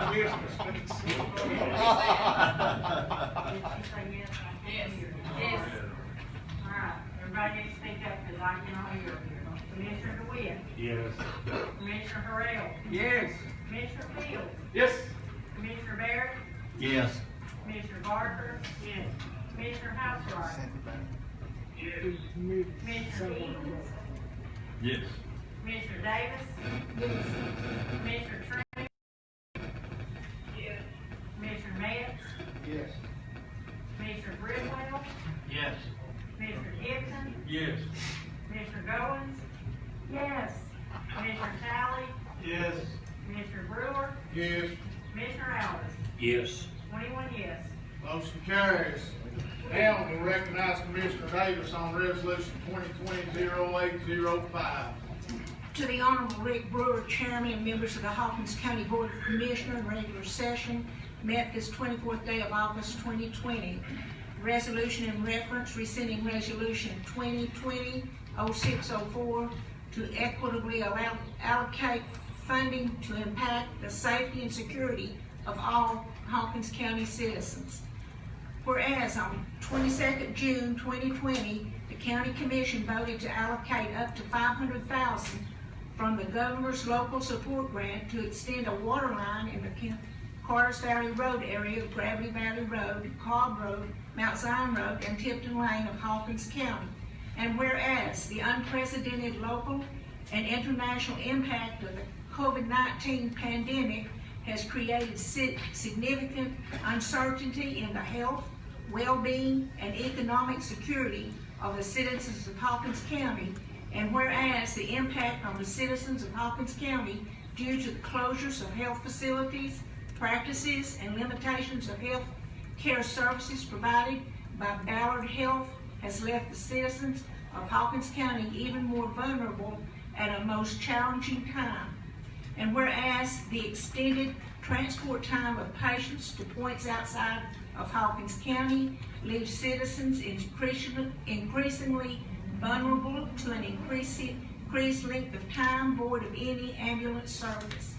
Commissioner Speaks. Did you say yes? Yes. Yes. All right, everybody needs to speak up because I cannot hear. Commissioner DeWitt? Yes. Commissioner Harrell? Yes. Commissioner Fields? Yes. Commissioner Barrett? Yes. Commissioner Barker? Yes. Commissioner Housewright? Yes. Commissioner Edens? Yes. Commissioner Davis? Commissioner Trent? Yes. Commissioner Metz? Yes. Commissioner Bridwell? Yes. Commissioner Gibson? Yes. Commissioner Goins? Yes. Commissioner Talley? Yes. Commissioner Brewer? Yes. Commissioner Alvis? Yes. 21 yes. Motion carries. Now we'll recognize Commissioner Davis on resolution 2020-0805. To the Honorable Rick Brewer, Chairman, and members of the Hawkins County Board of Commissioners, regular session, met this 24th day of August 2020. Resolution in reference, rescinding resolution 2020-0604 to equitably allocate funding to impact the safety and security of all Hawkins County citizens. Whereas on 22nd June 2020, the county commission voted to allocate up to $500,000 from the governor's local support grant to extend a water line in the Carters Valley Road area of Gravely Valley Road, Cobb Road, Mount Zion Road, and Tipton Lane of Hawkins County. And whereas the unprecedented local and international impact of the COVID-19 pandemic has created significant uncertainty in the health, well-being, and economic security of the citizens of Hawkins County, and whereas the impact on the citizens of Hawkins County due to the closures of health facilities, practices, and limitations of health care services provided by Ballard Health has left the citizens of Hawkins County even more vulnerable at a most challenging time. And whereas the extended transport time of patients to points outside of Hawkins County leaves citizens increasingly vulnerable to an increased length of time void of any ambulance service.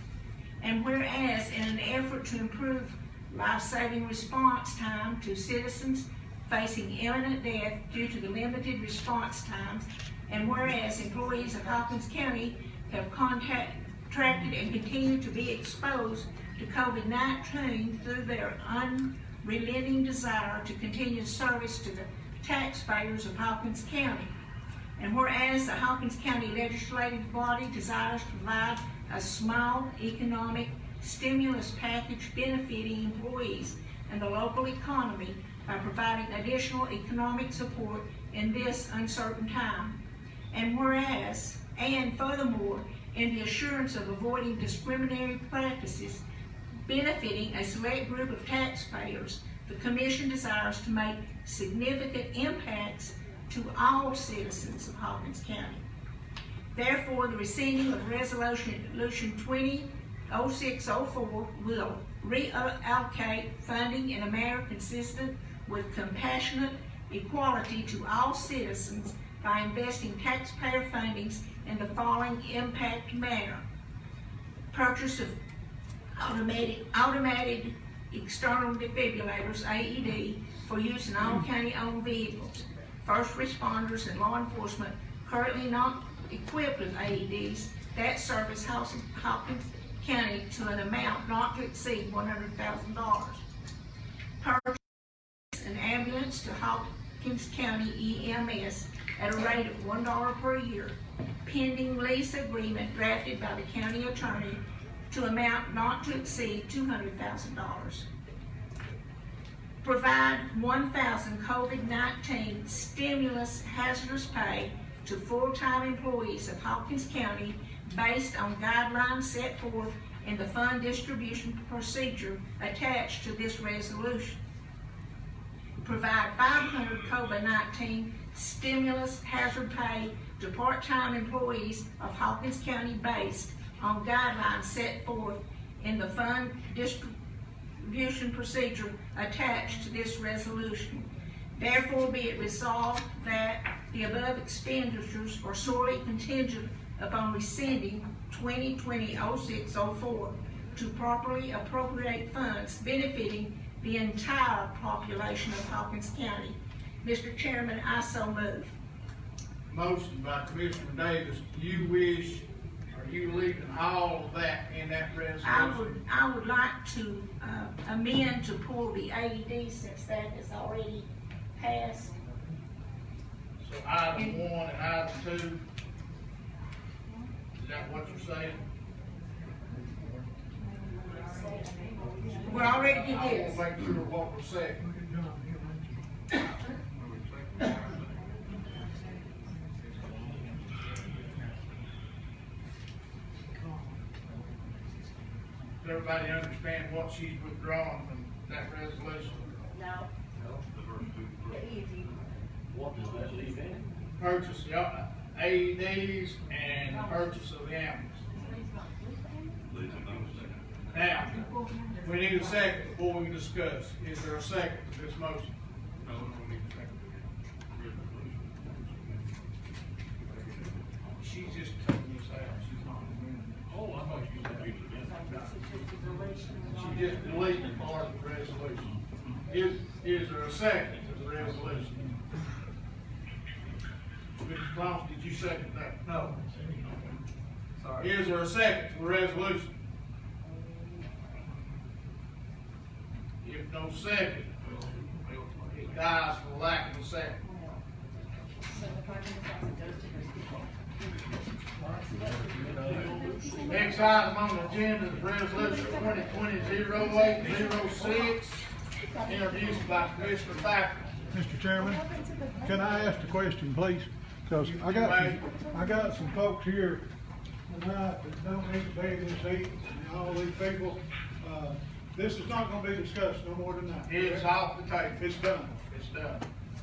And whereas in an effort to improve life-saving response time to citizens facing imminent death due to the limited response times, and whereas employees of Hawkins County have contracted and continue to be exposed to COVID-19 through their unrelenting desire to continue service to the taxpayers of Hawkins County. And whereas the Hawkins County legislative body desires to provide a small economic stimulus package benefiting employees and the local economy by providing additional economic support in this uncertain time. And whereas, and furthermore, in the assurance of avoiding discriminatory practices benefiting a select group of taxpayers, the Commission desires to make significant impacts to all citizens of Hawkins County. Therefore, the rescinding of Resolution 200604 will reallocate funding in a manner consistent with compassionate equality to all citizens by investing taxpayer fundings in the following impact manner: purchase of automated external defibrillators, AED, for use in all county-owned vehicles. First responders and law enforcement currently not equipped with AEDs that service Hawkins County to an amount not to exceed $100,000. Purchase an ambulance to Hawkins County EMS at a rate of $1 per year, pending lease agreement drafted by the county attorney to amount not to exceed $200,000. Provide 1,000 COVID-19 stimulus hazardous pay to full-time employees of Hawkins County based on guidelines set forth in the fund distribution procedure attached to this resolution. Provide 500 COVID-19 stimulus hazard pay to part-time employees of Hawkins County based on guidelines set forth in the fund distribution procedure attached to this resolution. Therefore, be it resolved that the above expenditures are solely contingent upon rescinding 2020-0604 to properly appropriate funds benefiting the entire population of Hawkins County. Mr. Chairman, I so move. Motion by Commissioner Davis. Do you wish, are you leaving all of that in that resolution? I would like to amend to pull the AED since that is already passed. So item 1 and item 2, is that what you're saying? We're already did I this. want to make sure what we're saying. Does everybody understand what she's withdrawing from that resolution? No. What does that leave in? Purchase the AEDs and purchase of the ambulance. Now, we need a second before we discuss. Is there a second to this motion? No, we need to second She's just taking this out. She's not amending it. Oh, I thought you said you She just deleted part of the resolution. Is there a second to the resolution? Mr. Thomas, did you second that? No. Sorry. Is there a second to the resolution? If no second, it dies for lack of a second. Next item on the agenda is resolution 2020-0806, introduced by Commissioner Thacker. Mr. Chairman, can I ask a question, please? Because I got some folks here tonight that don't need to be in this seat, and all these people, this is not gonna be discussed no more than that. It's off the table. It's done. It's done.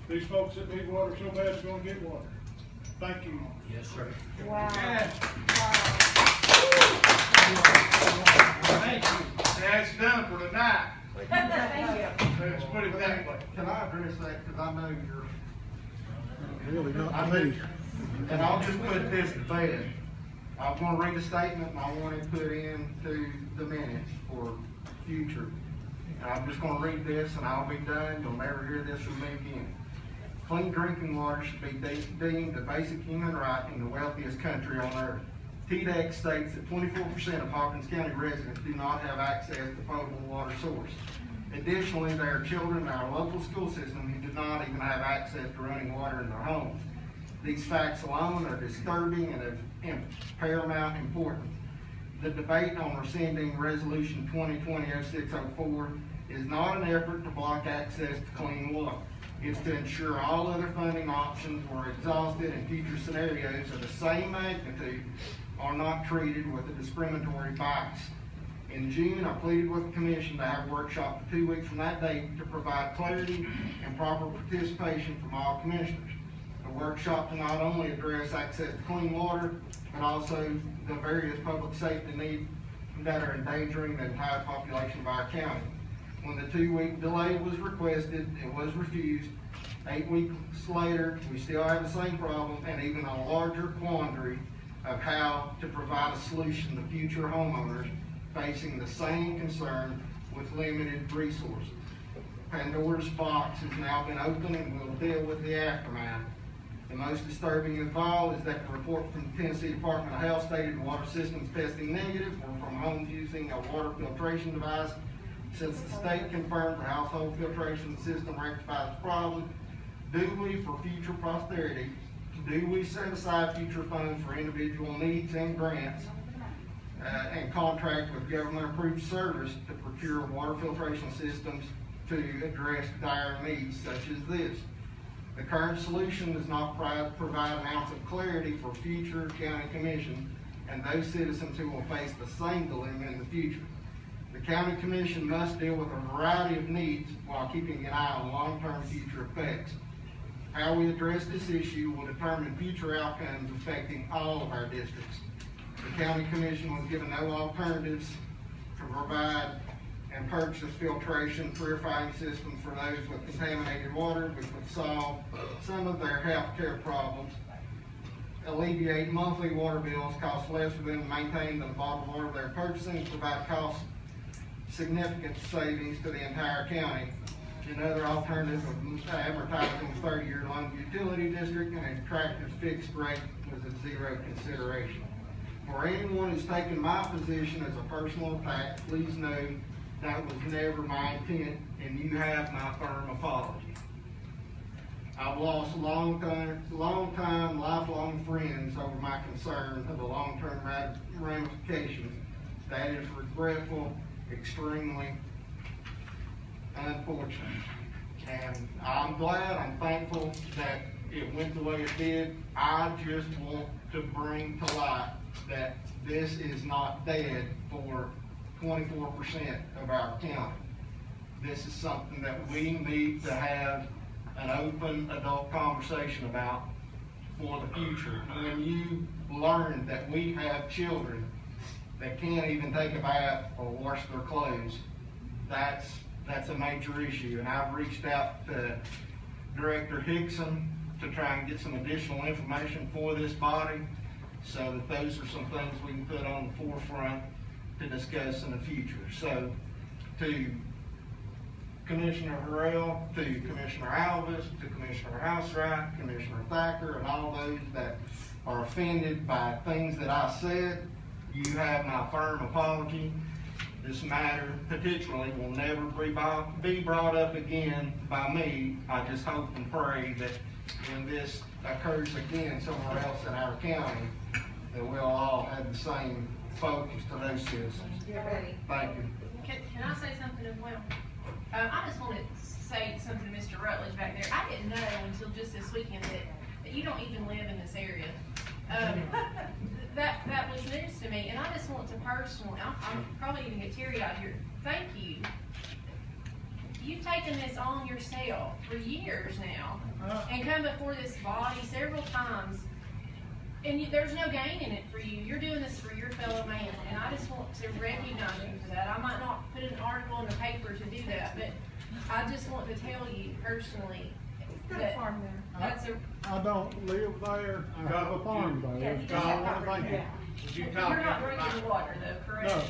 These folks that need water so bad is gonna get water. Thank you. Yes, sir. Wow. Thank you. That's done for tonight. Thank you. Let's put it that way. Can I address that, because I know you're. Really not I me. do. And I'll just put this to bed. I'm gonna read a statement and I want it put into the minutes for future. And I'm just gonna read this and I'll be done. You'll never hear this from me again. Clean drinking water should be deemed a basic human right in the wealthiest country on earth. TDEC states that 24% of Hawkins County residents do not have access to potable water source. Additionally, there are children in our local school system who do not even have access to running water in their homes. These facts alone are disturbing and of paramount importance. The debate on rescinding Resolution 2020-0604 is not an effort to block access to clean water. It's to ensure all other funding options were exhausted and future scenarios of the same magnitude are not treated with a discriminatory bias. In June, I pleaded with the Commission to have a workshop for 2 weeks from that date to provide clarity and proper participation from all commissioners. The workshop to not only address access to clean water, but also the various public safety needs that are endangering the entire population of our county. When the 2-week delay was requested, it was refused. 8 weeks later, we still have the same problem and even a larger quandary of how to provide a solution to future homeowners facing the same concern with limited resources. Pandora's box has now been opened and we'll deal with the aftermath. The most disturbing of all is that the report from the Tennessee Department of Health stated water systems testing negative or from homes using a water filtration device. Since the state confirmed the household filtration system rectifies the problem, do we, for future posterity, do we set aside future funds for individual needs and grants and contract with government-approved service to procure water filtration systems to address dire needs such as this? The current solution does not provide an ounce of clarity for future county commission and those citizens who will face the same dilemma in the future. The county commission must deal with a variety of needs while keeping an eye on long-term future effects. How we address this issue will determine future outcomes affecting all of our districts. The county commission was given no alternatives to provide and purchase filtration purifying systems for those with contaminated water, which would solve some of their health care problems, alleviate monthly water bills, cost less for them to maintain than the bottled water they're purchasing, and provide cost significant savings to the entire county. Another alternative of advertising a 30-year loan utility district and an attractive fixed rate was of zero consideration. For anyone who's taken my position as a personal attack, please know that was never my intent, and you have my firm apology. I've lost lifelong friends over my concern of the long-term ramifications. That is regretful, extremely unfortunate. And I'm glad, I'm thankful that it went the way it did. I just want to bring to light that this is not dead for 24% of our county. This is something that we need to have an open adult conversation about for the future. When you learn that we have children that can't even take a bath or wash their clothes, that's a major issue. And I've reached out to Director Hickson to try and get some additional information for this body, so that those are some things we can put on the forefront to discuss in the future. So to Commissioner Harrell, to Commissioner Alvis, to Commissioner Housewright, Commissioner Thacker, and all those that are offended by things that I said. You have my firm apology. This matter particularly will never be brought up again by me. I just hope and pray that when this occurs again somewhere else in our county, that we'll all have the same focus to those citizens. Thank you. Can I say something as well? I just want to say something to Mr. Rutledge back there. I didn't know until just this weekend that you don't even live in this area. That was news to me, and I just want to personally, I'm probably going to get teary-eyed here. Thank you. You've taken this on yourself for years now, and come before this body several times, and there's no gain in it for you. You're doing this for your fellow man, and I just want to recognize you for that. I might not put an article in the paper to do that, but I just want to tell you personally that that's a... I don't live there, I have a farm there. You're not drinking the water though, correct? No.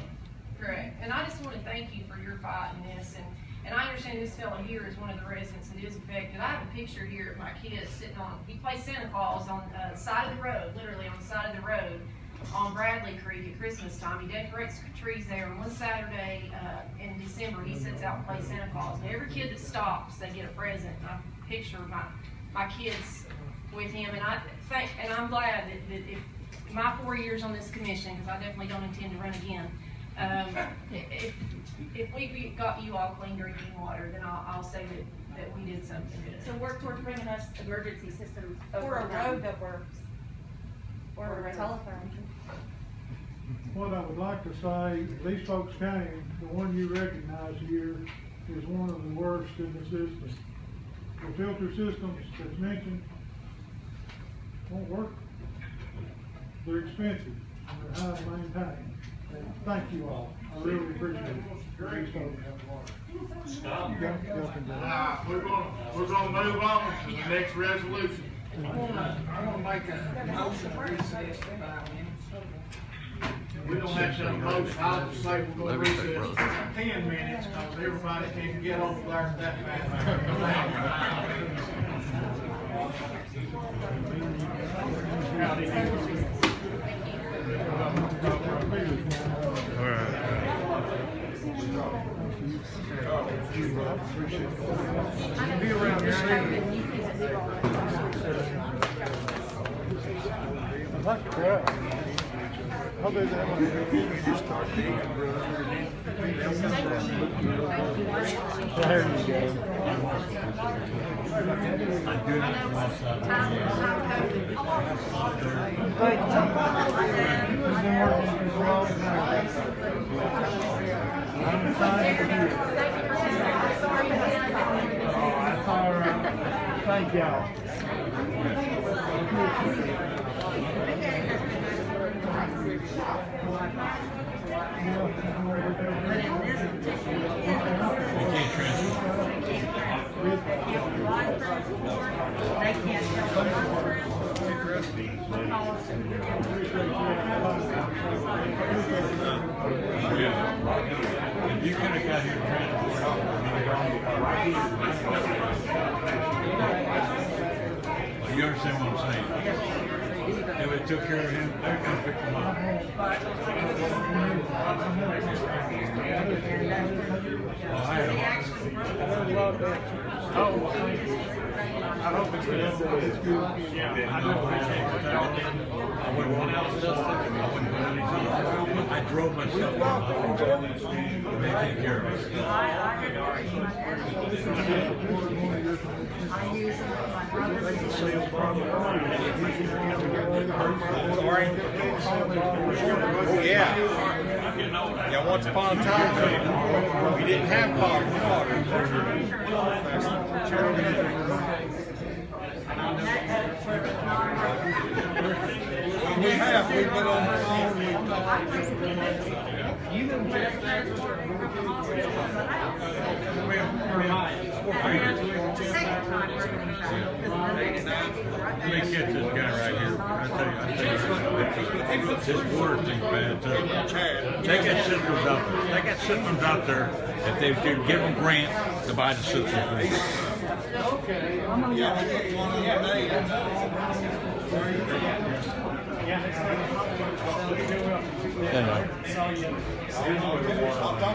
Correct. And I just want to thank you for your fight in this, and I understand this fellow here is one of the residents that is affected. I have a picture here of my kid sitting on, he plays Santa Claus on the side of the road, literally on the side of the road on Bradley Creek at Christmas time. He decorates trees there, and one Saturday in December, he sits out and plays Santa Claus. And every kid that stops, they get a present. And I picture my kids with him, and I'm glad that if my 4 years on this commission, because I definitely don't intend to run again, if we got you all clean drinking water, then I'll say that we did something good. So work towards bringing us emergency systems Or a road that works. Or a telephone. What I would like to say, these folks County, the one you recognize here, is one of the worst in the system. The filter systems that's mentioned won't work. They're expensive, and they're high to maintain. And thank you all, I really appreciate it. These folks have water. Stop. We're gonna move on to the next resolution. I wanna make a motion to recess for 5 minutes. We don't have to motion, I'll just say we're gonna recess for 10 minutes, because everybody can get over there that Be around here. I'll do that one. There you Thank y'all. If you could have got here you understand what I'm saying? If it took care of him, they're gonna pick him up. I hope it's good. Yeah, I do appreciate what y'all did. I wouldn't want else done. I wouldn't put any time. I drove myself. They take care of us. I use them with my brother's. Oh, yeah. Yeah, once upon a time, we didn't have bottled water. We have, we've been on the phone, we've talked. You can just transport from the hospital to the house. Second time we're going to try. Let me catch this guy right here. I tell you, this water thing's bad too. They got systems out there. They got systems out there if they could give them grants to buy the system for them.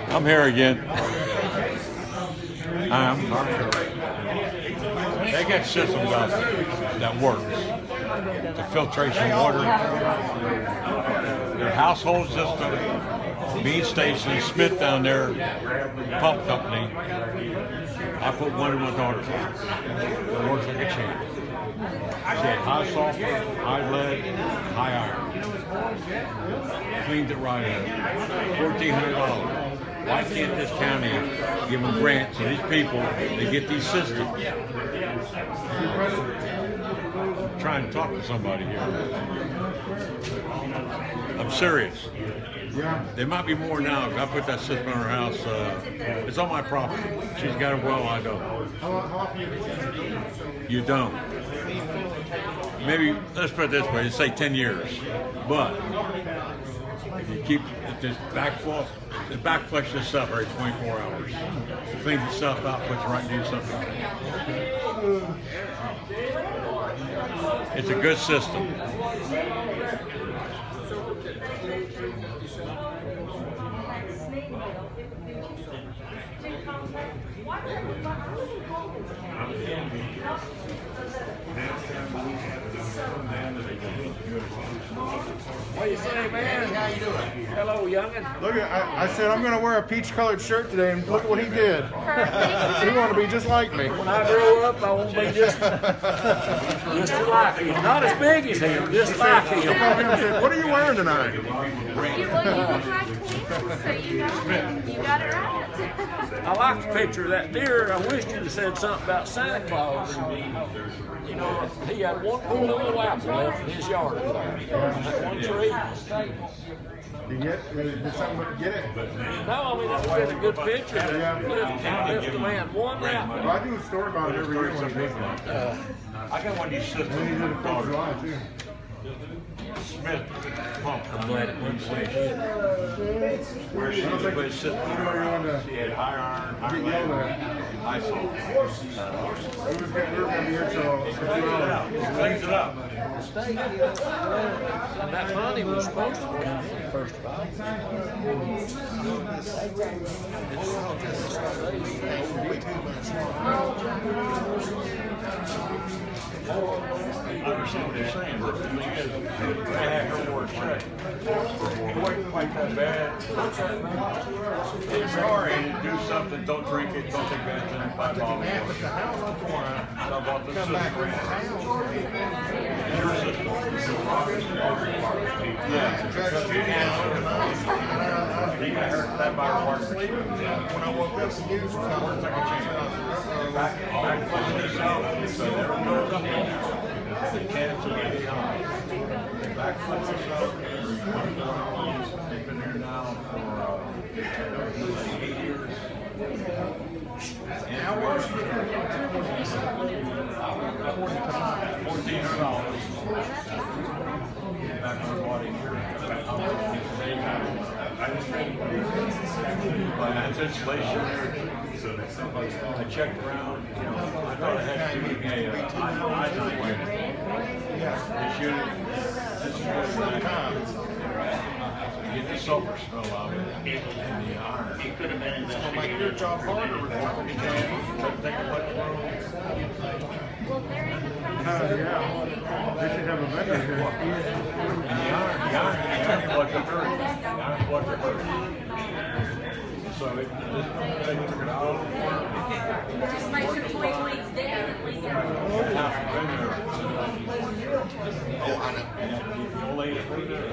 I'm here again. They got systems out there that works. The filtration water, their household system, Bean Station, Smith down there, pump company. I put one in my daughter's house. It works like a champ. She had high sulfur, high lead, high iron. Cleaned it right up. $1,400. Why can't this county give them grants to these people to get these systems? I'm trying to talk to somebody here. I'm serious. There might be more now, because I put that system in her house. It's on my property. She's got a well, I don't. You don't. Maybe, let's put it this way, let's say 10 years. But if you keep this backflush this stuff every 24 hours. It cleans itself out, puts it right into something. It's a good system. What do you say, man? How you doing? Hello, youngin'. Look at, I said I'm going to wear a peach-colored shirt today, and look at what he did. He wanted to be just like me. When I grow up, I won't be just like him. Not as big as him, just like him. What are you wearing tonight? You look like Cleveland, so you got it right. I like the picture of that deer. I wish you'd have said something about Santa Claus. You know, he had one little apple left in his yard. One tree. Did something to get it? No, I mean, that's been a good picture. Lift the man one apple. Well, I do a story about it every year when I visit. I got one of these systems. We did it 4th of July, too. Smith pump. I'm glad it went place. Where she was she had high iron, high lead, high sulfur. We were going to be here till 2 hours. Cleans it up. That money was supposed to come first of all. I understand what you're saying, but the thing is, they had her work straight. It wasn't quite that bad. It's sorry, do something, don't drink it, don't take medicine, buy a bottle of water. So I bought the system. Your system. Yeah. He got hurt that by her work. When I woke up, the news was not working like a champ. Back flushing himself, so there goes up. The cancer is gone. Back flushing himself. They've been here now for 8 years. $1,400. Back on the body here. That's insulation. I checked around. I thought it had to be a this is good time. Get the sulfur smell out of it and the iron. It could have been in that. Make your job harder with what you can. Take a look. Yeah. They should have a vendor here. And the iron plugged up her. The iron plugged up her. So they took it out. Just make sure 20 leads down at least. Oh, I know. The old lady through there.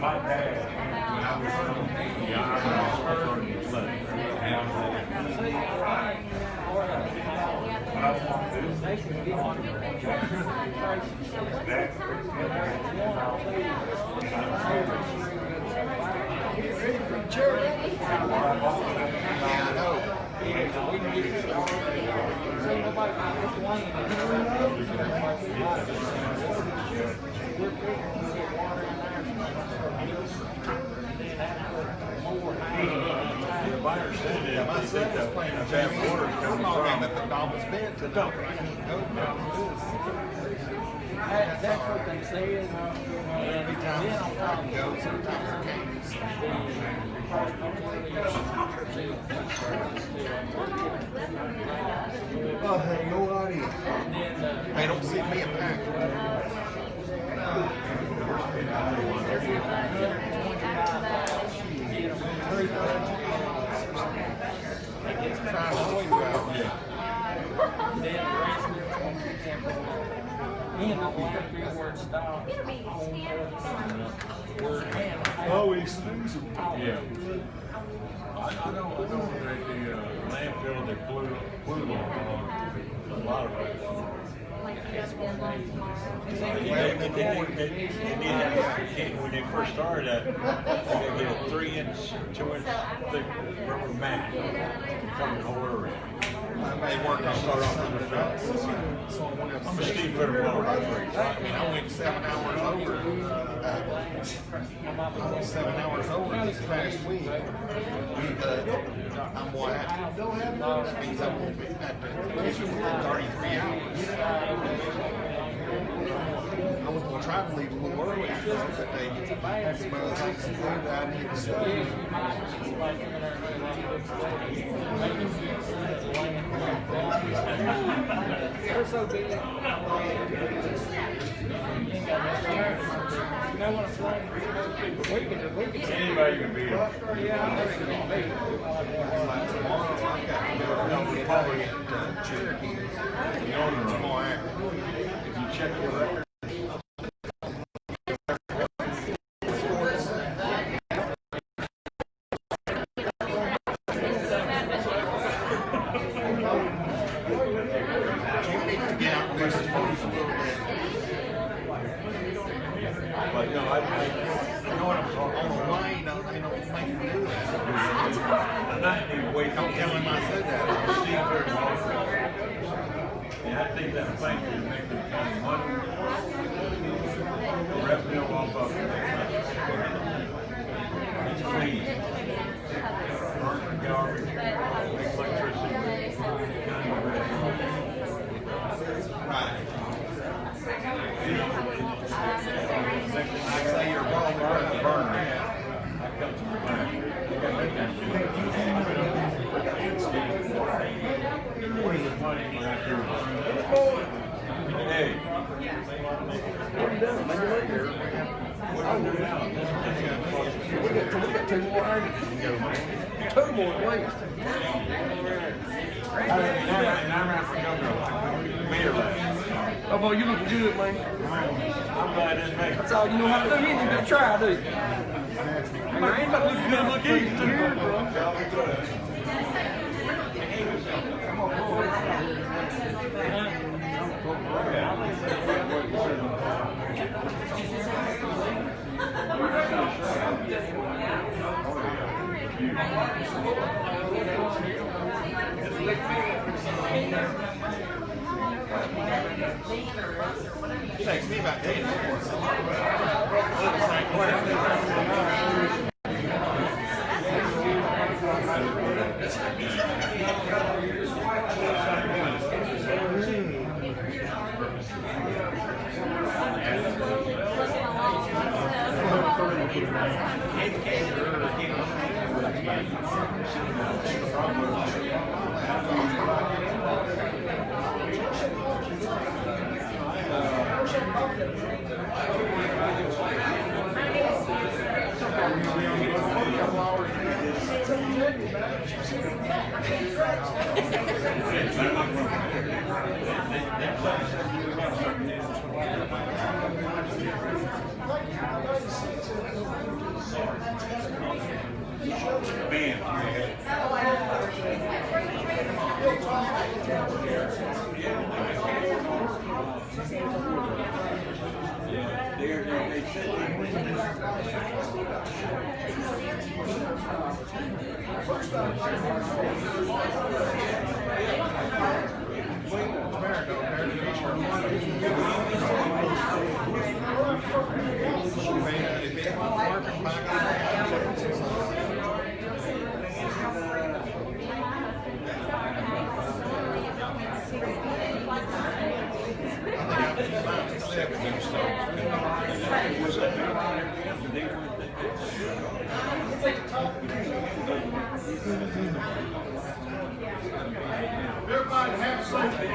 My dad. The iron my understanding is My son was playing with tap Jimmy. water's coming Football game from. at the Dolphins bench tonight. That's what they said. And then on top of Go, sometimes I can't. I had no idea. They don't send me a Always snooze. Yeah. I know that the landfill, they blew a lot of it. When they first started that, they get a 3-inch, 2-inch thick rubber mat to cover the whole area. They worked on Start off with the fence. I'm a steam fitter blower. I went 7 hours over. I went 7 hours over this past week. I'm what? That means I won't be at the kitchen for 33 hours. I was gonna try to leave a little early, but they had some other things to do that I need to study. They're so big. You know what I'm saying? We can. Anybody can beat them. Yeah, I know they can beat Like tomorrow, I've got to go to Republic at Cherokee. The owner Tomorrow of it. If you check the record, but no, you know what I'm talking On the about. way, they don't make you do that. I'm not even waiting. Don't tell him I said that. Steam fitter blower. And I think that thing is making the county money. The revenue off of it. It's clean. Burn the garbage, make electricity. Right. I say you're wrong, you're going to burn it. I come to the back. What is the money right here? Hey. What are you doing? Make it right here. What are you doing now? We got 2 more arguments. 2 more, please. And I'm out for governor. Mayor last. Oh boy, you looking good, man. I'm glad it's made. That's all you know how to do. You ain't even gonna try, do you? I ain't about to look good, look easy, too. It takes me about 10 minutes. accept these things. Everybody have safety.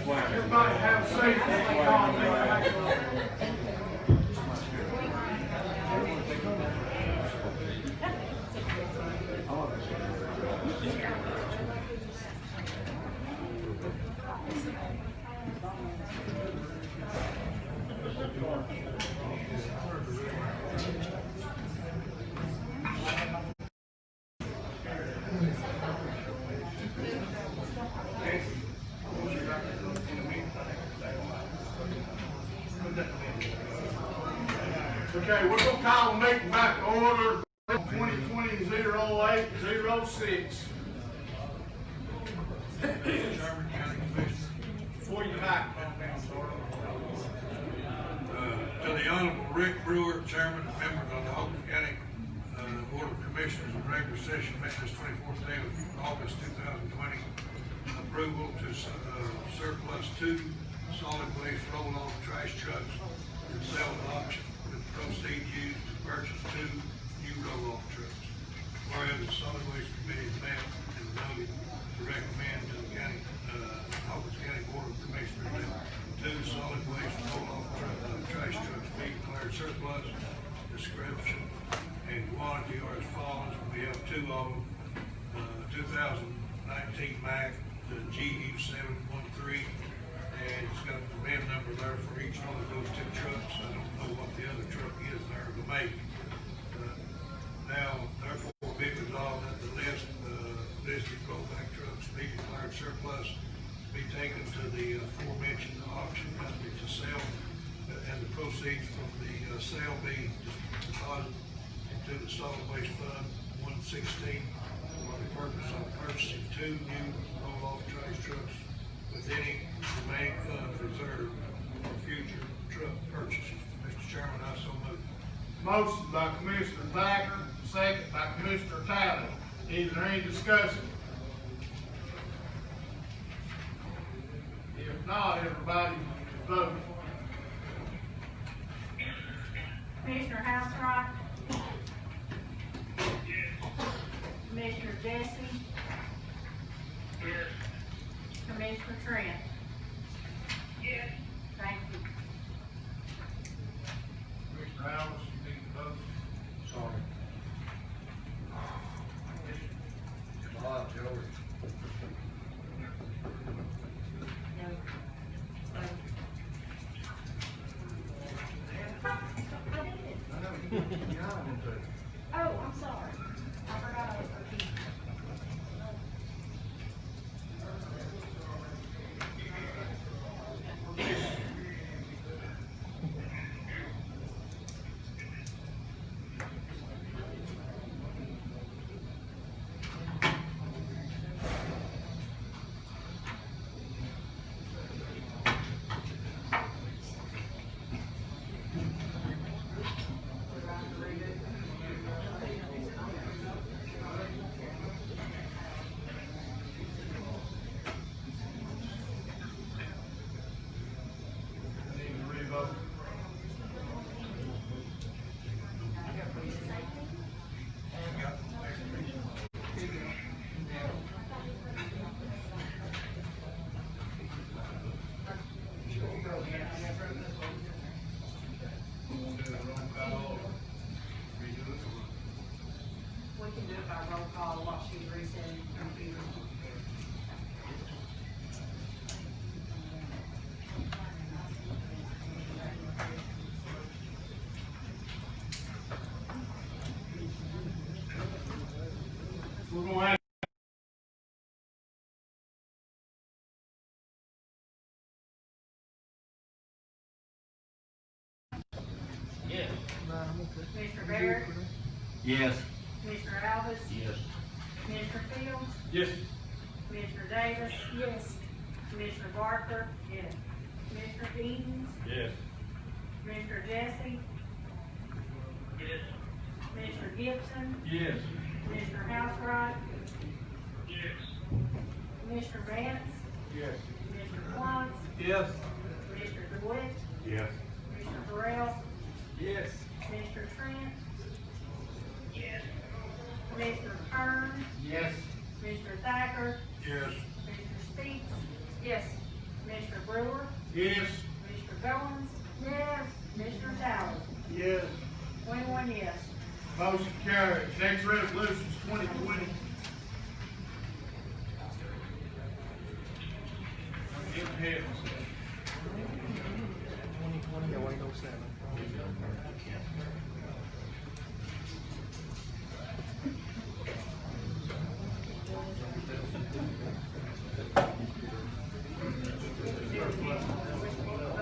Everybody have safety. Okay, we're gonna call the meeting back to order, 2020-08-06. Before you microphone down, sir. To the Honorable Rick Brewer, Chairman and member of the Hawkins County Board of Commissioners in regular session met this 24th day of August 2020. Approval to surplus 2 solid waste roll-off trash trucks and sell at auction with proceeds used to purchase 2 new roll-off trucks. Whereas the Solid Waste Committee met and voted to recommend to the county, Hawkins County Board of Commissioners that 2 solid waste roll-off trash trucks be declared surplus. Description and quantity are as follows. We have 2 of them, 2019 Mack, the GE713, and it's got the VIN number there for each one of those 2 trucks. I don't know what the other truck is there, the make. Now, therefore, be resolved that the listed rollback trucks be declared surplus, be taken to the aforementioned auction company to sell, and the proceeds from the sale be deposited into the solid waste fund 116 for the purpose of purchasing 2 new roll-off trash trucks with any remaining funds reserved for future truck purchases. Mr. Chairman, I so move. Motion by Commissioner Thacker, second by Commissioner Talley. Is there any discussion? If not, everybody vote. Commissioner Housewright? Commissioner Jesse? Commissioner Trent? Yes. Thank you. Commissioner Alves, you need to vote. Sorry. Joey. Oh, I'm sorry. I forgot I was for Keith. We can do it by roll call while she's resetting the computer. We're gonna ask. Yeah. Commissioner Barrett? Yes. Commissioner Alves? Yes. Commissioner Fields? Yes. Commissioner Davis? Yes. Commissioner Barker? Yes. Commissioner Edens? Yes. Commissioner Jesse? Yes. Commissioner Gibson? Yes. Commissioner Housewright, Yes. Commissioner Vance, Yes. Commissioner Klotz, Yes. Commissioner DeWitt, Yes. Commissioner Burrell, Yes. Commissioner Trent, Yes. Commissioner Kern, Yes. Commissioner Thacker, Yes. Commissioner Speaks. Yes. Commissioner Brewer, Yes. Commissioner Goins. Yes. Commissioner Towers. Yes. 21 yes. Motion carries. Next resolution is 2020.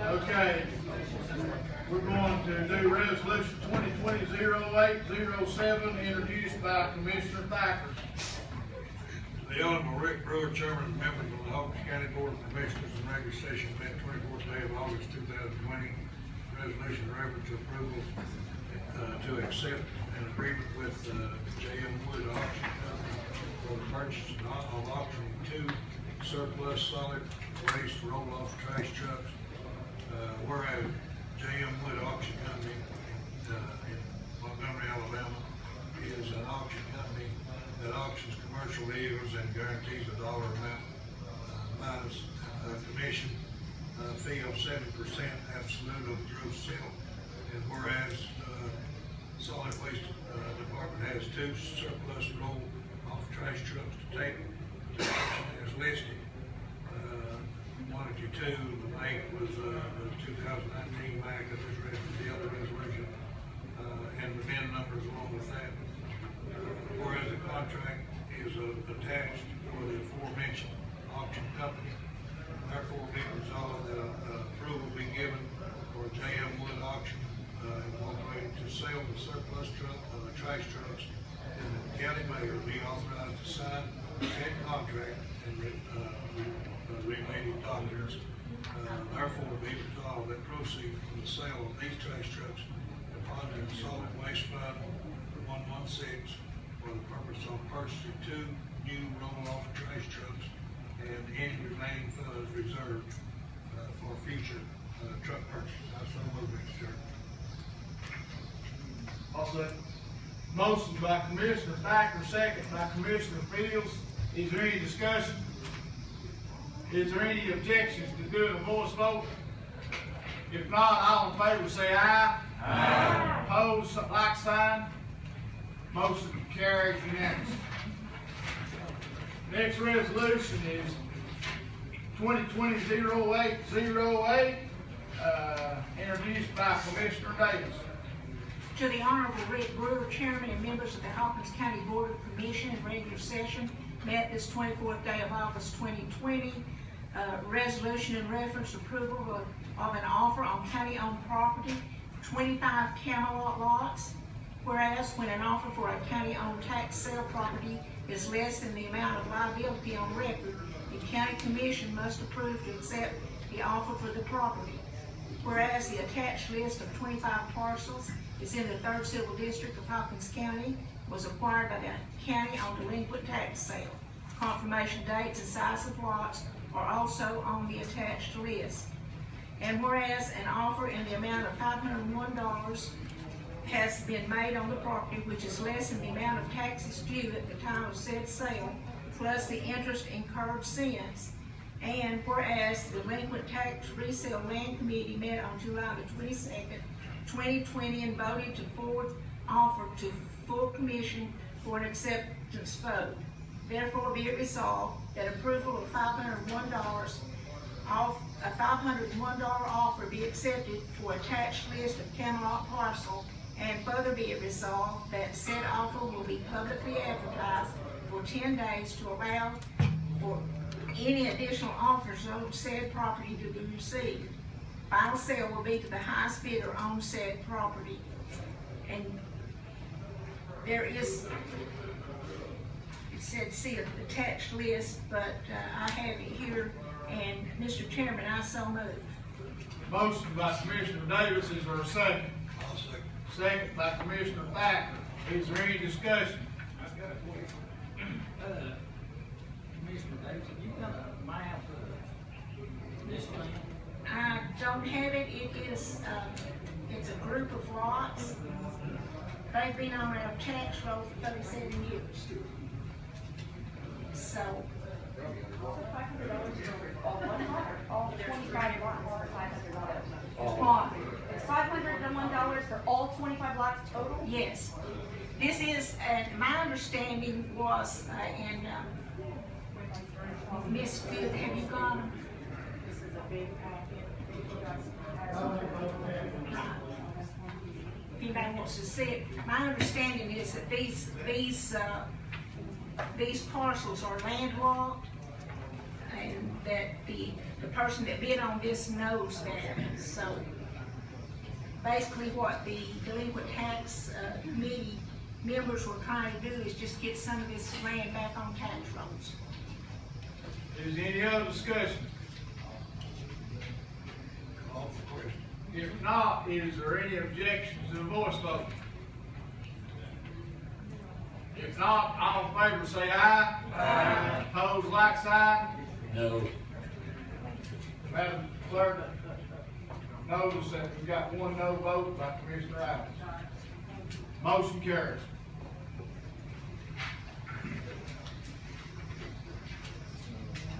Okay, we're going to do resolution 2020-0807, introduced by Commissioner Thacker. The Honorable Rick Brewer, Chairman and members of the Hawkins County Board of Commissioners in regular session met 24th day of August 2020. Resolution reference approval to accept an agreement with J.M. Wood Auction Company for the purchase of auctioning 2 surplus solid waste roll-off trash trucks. Whereas J.M. Wood Auction Company in Montgomery, Alabama is an auction company that auctions commercial vehicles and guarantees a dollar amount minus a commission fee of 7% absolute of gross sale. And whereas solid waste department has 2 surplus roll-off trash trucks to take to auction as listed. Quantity 2, the make was the 2019 Mack that was read from the other resolution, and the VIN numbers along with that. Whereas the contract is attached for the aforementioned auction company, therefore be resolved that approval be given for J.M. Wood Auction Incorporated to sell the surplus trash trucks, and the county mayor be authorized to sign said contract and related documents. Therefore be resolved that proceeds from the sale of these trash trucks deposited in the solid waste fund 116 for the purpose of purchasing 2 new roll-off trash trucks and any remaining funds reserved for future truck purchases. I so move, Mr. Chairman. Also, motion by Commissioner Thacker, second by Commissioner Fields. Is there any discussion? Is there any objections to doing a voice vote? If not, all in favor say aye. Aye. Opposed, like sign. Motion carries unanimously. Next resolution is 2020-0808, introduced by Commissioner Davis. To the Honorable Rick Brewer, Chairman and members of the Hawkins County Board of Commission in regular session, met this 24th day of August 2020. Resolution in reference approval of an offer on county-owned property, 25 Camelot lots. Whereas when an offer for a county-owned tax sale property is less than the amount of liability on record, the county commission must approve to accept the offer for the property. Whereas the attached list of 25 parcels is in the 3rd Civil District of Hawkins County, was acquired by the county on delinquent tax sale. Confirmation dates and size of lots are also on the attached list. And whereas an offer in the amount of $501 has been made on the property, which is less than the amount of taxes due at the time of said sale, plus the interest incurred since. And whereas the Delinquent Tax Resale Land Committee met on July the 22nd, 2020, and voted to forward offer to full commission for an acceptance vote. Therefore be it resolved that approval of $501 offer be accepted for attached list of Camelot parcel, and further be it resolved that said offer will be publicly advertised for 10 days to allow for any additional offers on said property to be received. Final sale will be to the highest bidder on said property. And there is, it said see an attached list, but I have it here, and Mr. Chairman, I so move. Motion by Commissioner Davis, is there a second? I'll second. Second by Commissioner Thacker. Is there any discussion? I've got a question. Commissioner Davis, you got a map of this land? I don't have it. It is, it's a group of lots. They've been on our tax roll for 37 years. So, All 25 lots for $500. what? It's $501 for all 25 lots total? Yes. This is, my understanding was, Miss Field, have you got them? This is a big packet. If anybody wants to see it, my understanding is that these parcels are landlocked, and that the person that bid on this knows that. So basically what the delinquent tax committee members were trying to do is just get some of this land back on tax rolls. Is there any other discussion? Call for question. If not, is there any objections to the voice vote? If not, all in favor say aye. Aye. Opposed, like sign. No. Madam Clerk, notice that we've got one no vote by Commissioner Adams. Motion carries.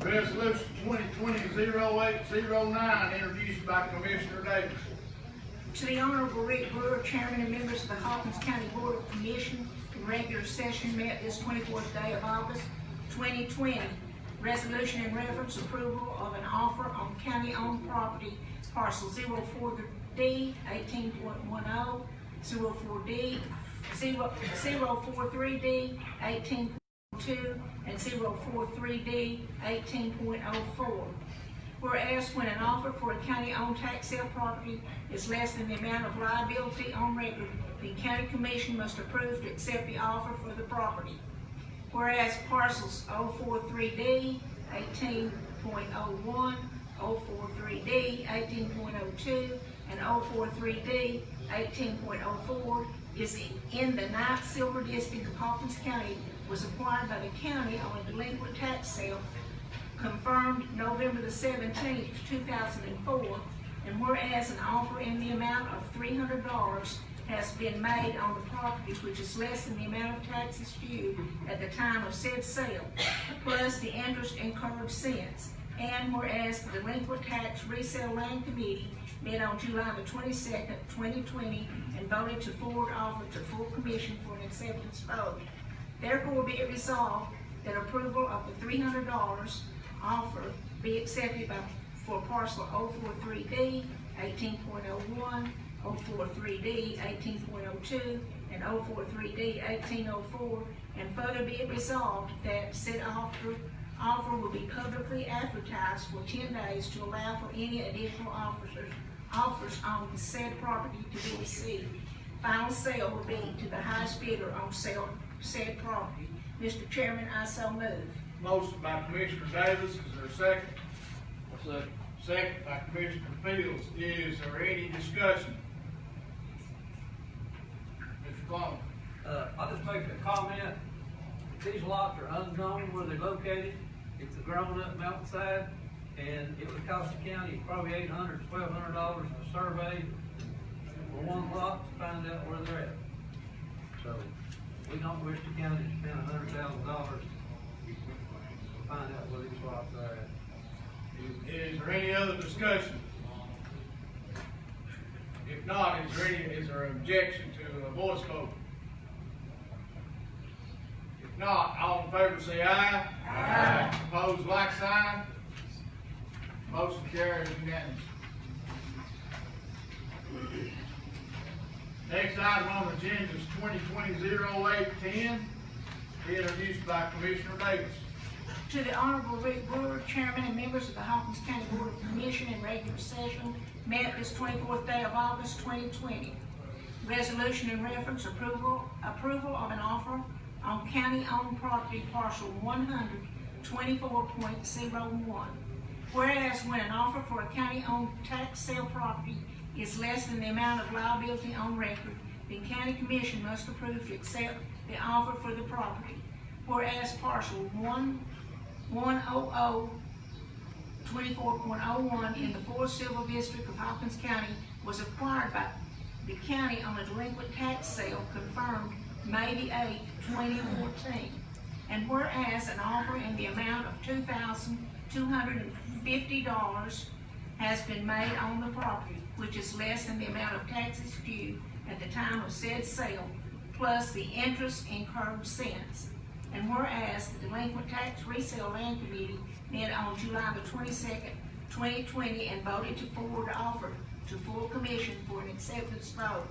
Resolution 2020-0809, introduced by Commissioner Davis. To the Honorable Rick Brewer, Chairman and members of the Hawkins County Board of Commission, the regular session met this 24th day of August, 2020. Resolution in reference approval of an offer on county-owned property, parcel 04D 18.10, 04D, 043D 18.2, and 043D 18.04. Whereas when an offer for a county-owned tax sale property is less than the amount of liability on record, the county commission must approve to accept the offer for the property. Whereas parcels 043D 18.01, 043D 18.02, and 043D 18.04 is in the 9th Silver District of Hawkins County, was acquired by the county on a delinquent tax sale confirmed November the 17th, 2004, and whereas an offer in the amount of $300 has been made on the property which is less than the amount of taxes due at the time of said sale, plus the interest incurred since, and whereas the delinquent tax resale land committee met on July the 22nd, 2020, and voted to forward offer to full commission for an acceptance vote. Therefore be it resolved that approval of the $300 offer be accepted for parcel 043D 18.01, 043D 18.02, and 043D 18.04, and further be it resolved that said offer will be publicly advertised for 10 days to allow for any additional offers on the said property to be received. Final sale will be to the highest bidder on said property. Mr. Chairman, I so move. Motion by Commissioner Davis, is there a second? Second by Commissioner Fields. Is there any discussion? Mr. Clough. I'll just make a comment. These lots are unknown where they're located. It's a grown-up mountainside, and it would cost the county probably $800 to $1,200 a survey for one lot to find out where they're at. So we don't wish the county to spend $100,000 to find out where these lots are at. Is there any other discussion? If not, is there an objection to a voice vote? If not, all in favor say aye. Aye. Opposed, like sign. Motion carries unanimously. Next item on the agenda is 2020-0810, introduced by Commissioner Davis. To the Honorable Rick Brewer, Chairman and members of the Hawkins County Board of Commission in regular session, met this 24th day of August 2020. Resolution in reference approval of an offer on county-owned property parcel 124.01. Whereas when an offer for a county-owned tax sale property is less than the amount of liability on record, the county commission must approve to accept the offer for the property. Whereas parcel 10024.01 in the 4th Civil District of Hawkins County was acquired by the county on a delinquent tax sale confirmed May the 8th, 2014. And whereas an offer in the amount of $2,250 has been made on the property, which is less than the amount of taxes due at the time of said sale, plus the interest incurred since. And whereas the Delinquent Tax Resale Land Committee met on July the 22nd, 2020 and voted to forward the offer to full commission for an acceptance vote.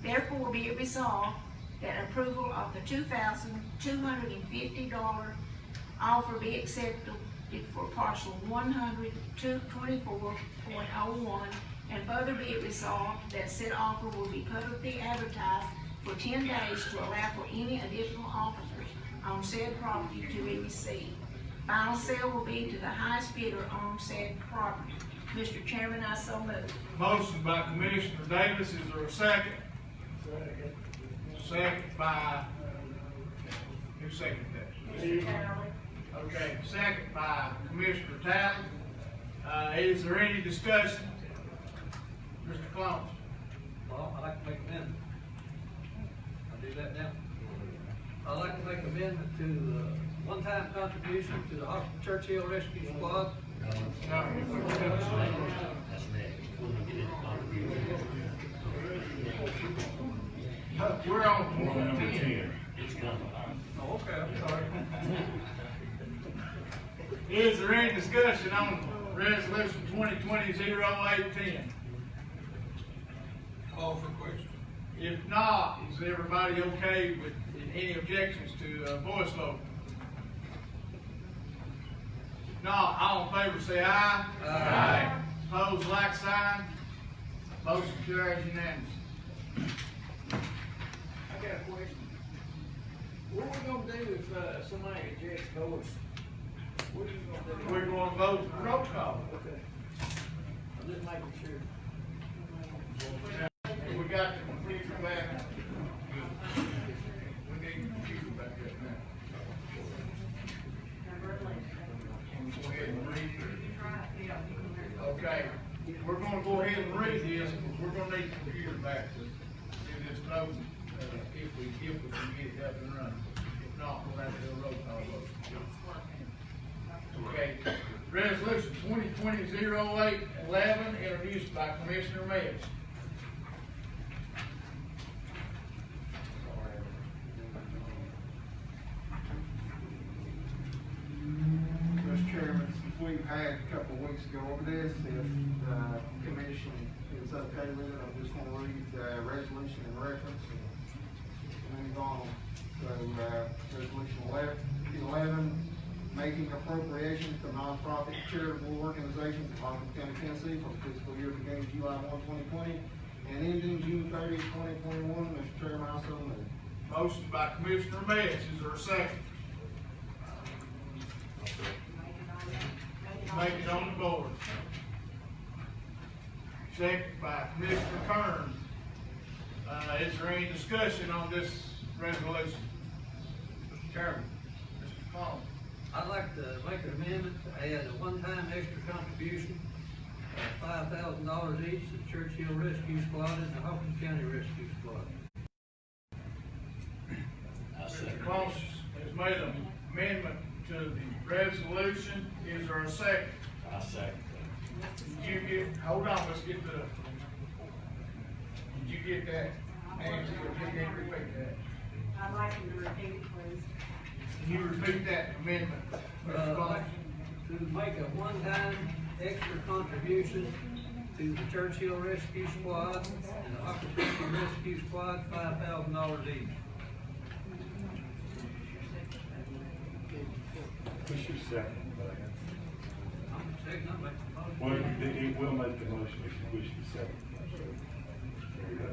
Therefore be it resolved that approval of the $2,250 offer be accepted for parcel 100-224.01, and further be it resolved that said offer will be publicly advertised for 10 days to allow for any additional officers on said property to be received. Final sale will be to the highest bidder on said property. Mr. Chairman, I so move. Motion by Commissioner Davis, is there a second? Second by, who seconded that? Mr. Talley. Okay, second by Commissioner Talley. Is there any discussion? Mr. Clones? Well, I'd like to make an amendment. I'll do that now. I'd like to make an amendment to the one-time contribution to the Churchill Rescue Squad. That's next. We'll get into contributions. We're on Number 10. It's coming. Oh, okay, I'm sorry. Is there any discussion on resolution 2020-0810? Call for question. If not, is everybody okay with any objections to voice vote? If not, all in favor say aye. Aye. Opposed, like sign. Motion carries unanimous. I got a question. What are we gonna do if, somebody objects to us? What are you gonna do? We're going to vote roll call. Okay. I'm just making sure. We got the computer back. We need the computer back up now. Go ahead and read it. Okay, we're gonna go ahead and read this, but we're gonna need the computer back to do this vote, if we can get it up and running. If not, we'll have to do a roll call vote. Okay, resolution 2020-0811, introduced by Commissioner Metz. Mr. Chairman, we've had a couple of weeks ago over this. If the commission is okay with it, I'm just going to read the resolution in reference and move on. So, resolution 11, making appropriations to nonprofit charitable organizations of Hawkins County, Tennessee for the fiscal year beginning July 1, 2020 and ending June 30, 2021. Mr. Chairman, I so move. Motion by Commissioner Metz, is there a second? Make it on the board. Second by Commissioner Kern. Is there any discussion on this resolution? Mr. Chairman. Mr. Collins. I'd like to make an amendment to add a one-time extra contribution of $5,000 each to the Churchill Rescue Squad and the Hawkins County Rescue Squad. Mr. Collins has made an amendment to the resolution. Is there a second? I second. Did you get, hold on, let's get the, did you get that? Nancy, you can't repeat that. I'd like you to repeat it, please. Can you repeat that amendment? Mr. Collins? To make a one-time extra contribution to the Churchill Rescue Squad and the Hawkins County Rescue Squad, $5,000 each. Push your second, but Second, I'll make the motion. well, it will make the motion if you push the second. There you go.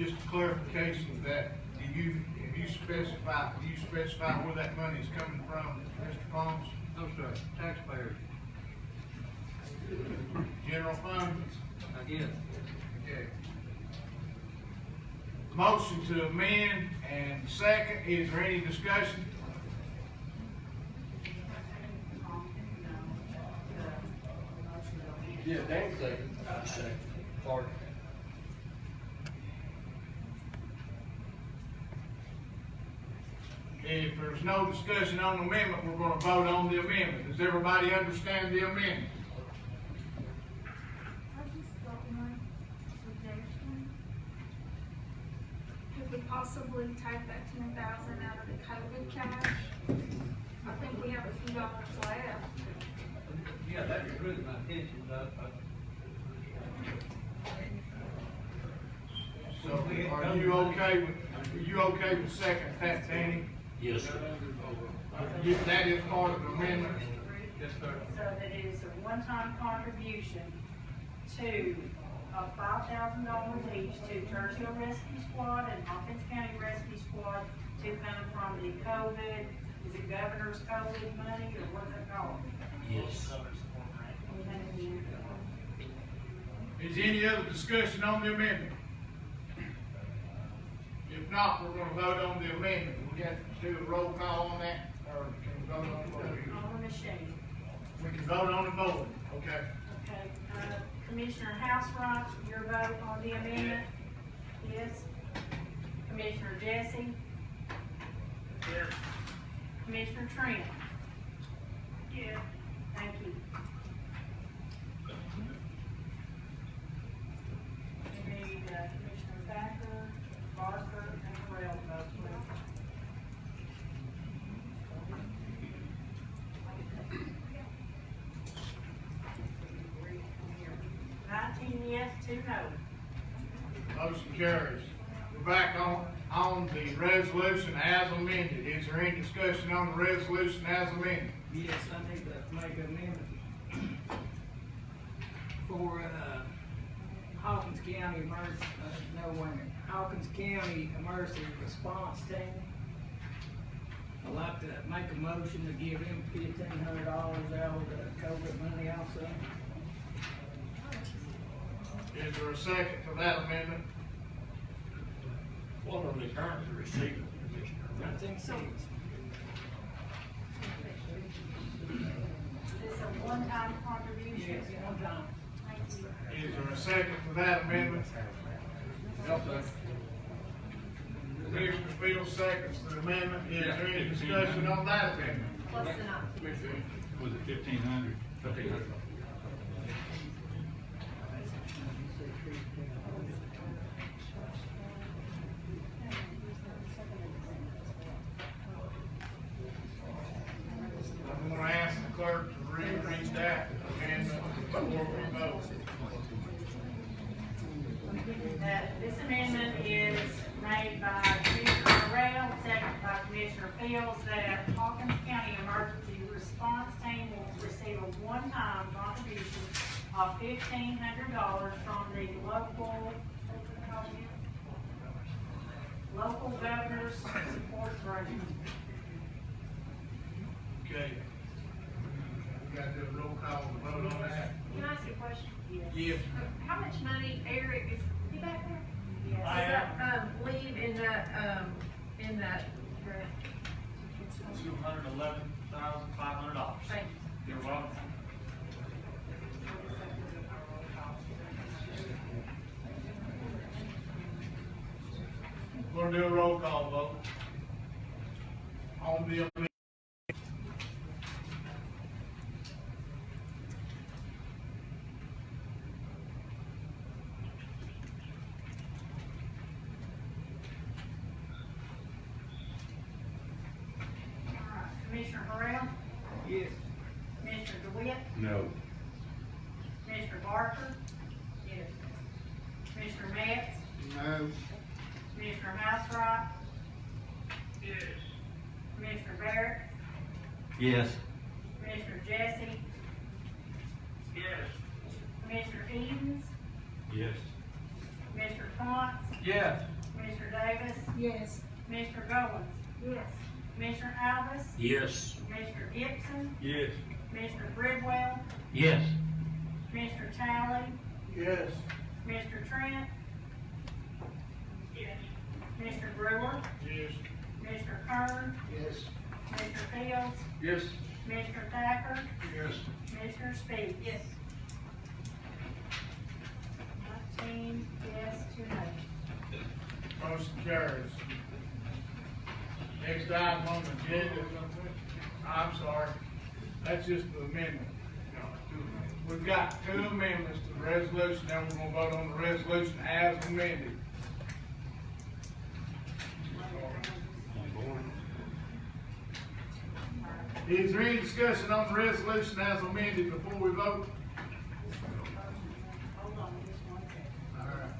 just a clarification that, do you specify where that money is coming from, Mr. Combs? No, sir, taxpayers, General fund? I guess. Okay. Motion to amend and second, is there any discussion? Yeah, Dan second. Second. Clark. If there's no discussion on the amendment, we're gonna vote on the amendment. Does everybody understand the amendment? I just got one suggestion. Could we possibly take that 10,000 out of the COVID cash? I think we have a few dollars left. Yeah, that was really my intention, So are you okay with second that, Danny? Yes, sir. That is part of the amendment? Yes, sir. So that it is a one-time contribution to, of $5,000 each to Churchill Rescue Squad and Hawkins County Rescue Squad to come from the COVID, is it governor's COVID money or what's it called? Yes. Is any other discussion on the amendment? If not, we're gonna vote on the amendment. We got to do a roll call on that, or can we vote on the board? On the machine. We can vote on the board, okay? Okay, Commissioner Housewright, your vote on the amendment? Yes. Commissioner Jesse? Yes. Commissioner Trent? Yes. Thank you. We need Commissioner Thacker, Barker, and Correll to vote, please. 19 yes, 2 no. Motion carries. We're back on the resolution as amended. Is there any discussion on the resolution as amended? Yes, I need to make an amendment for, Hawkins County Emergency, Hawkins County Emergency Response Team. I'd like to make a motion to give him $1,500 out of the COVID money also. Is there a second to that amendment? What are they currently receiving, Commissioner? 19 cents. Is this a one-time contribution? Yes, one time. Thank you. Is there a second to that amendment? Commissioner Fields seconds to the amendment. Is there any discussion on that amendment? Plus the 19. Was it 1,500? 1,500. I'm gonna ask the clerk to read that amendment before we vote. This amendment is made by Commissioner Morrell, seconded by Commissioner Fields, that Hawkins County Emergency Response Team will receive a one-time contribution of $1,500 from the local governors support grant. Okay. We gotta do a roll call to vote on that. Can I ask you a question? Yes. How much money, Eric, is he back there? Yes. Does that, leave in that grant? $211,500. Thank you. You're welcome. We're gonna do a roll call vote on the amendment. Commissioner Morrell? Yes. Commissioner DeWitt? No. Commissioner Barker? Yes. Commissioner Metz? No. Commissioner Housewright? Yes. Commissioner Barrett? Yes. Commissioner Jesse? Yes. Commissioner Edens? Yes. Commissioner Thomas? Yes. Yes. Commissioner Goins? Yes. Commissioner Alvis? Yes. Commissioner Gibson? Yes. Commissioner Bridwell? Yes. Commissioner Talley? Yes. Commissioner Trent? Yes. Commissioner Brewer? Yes. Commissioner Kern? Yes. Commissioner Fields? Yes. Commissioner Thacker? Yes. Commissioner Speed? Yes. 19 yes, 2 no. Motion carries. Next item on the agenda, I'm sorry, that's just the amendment. We've got 2 amendments to the resolution, now we're gonna vote on the resolution as amended. Is there any discussion on the resolution as amended before we vote? Hold on just 1 second. All right.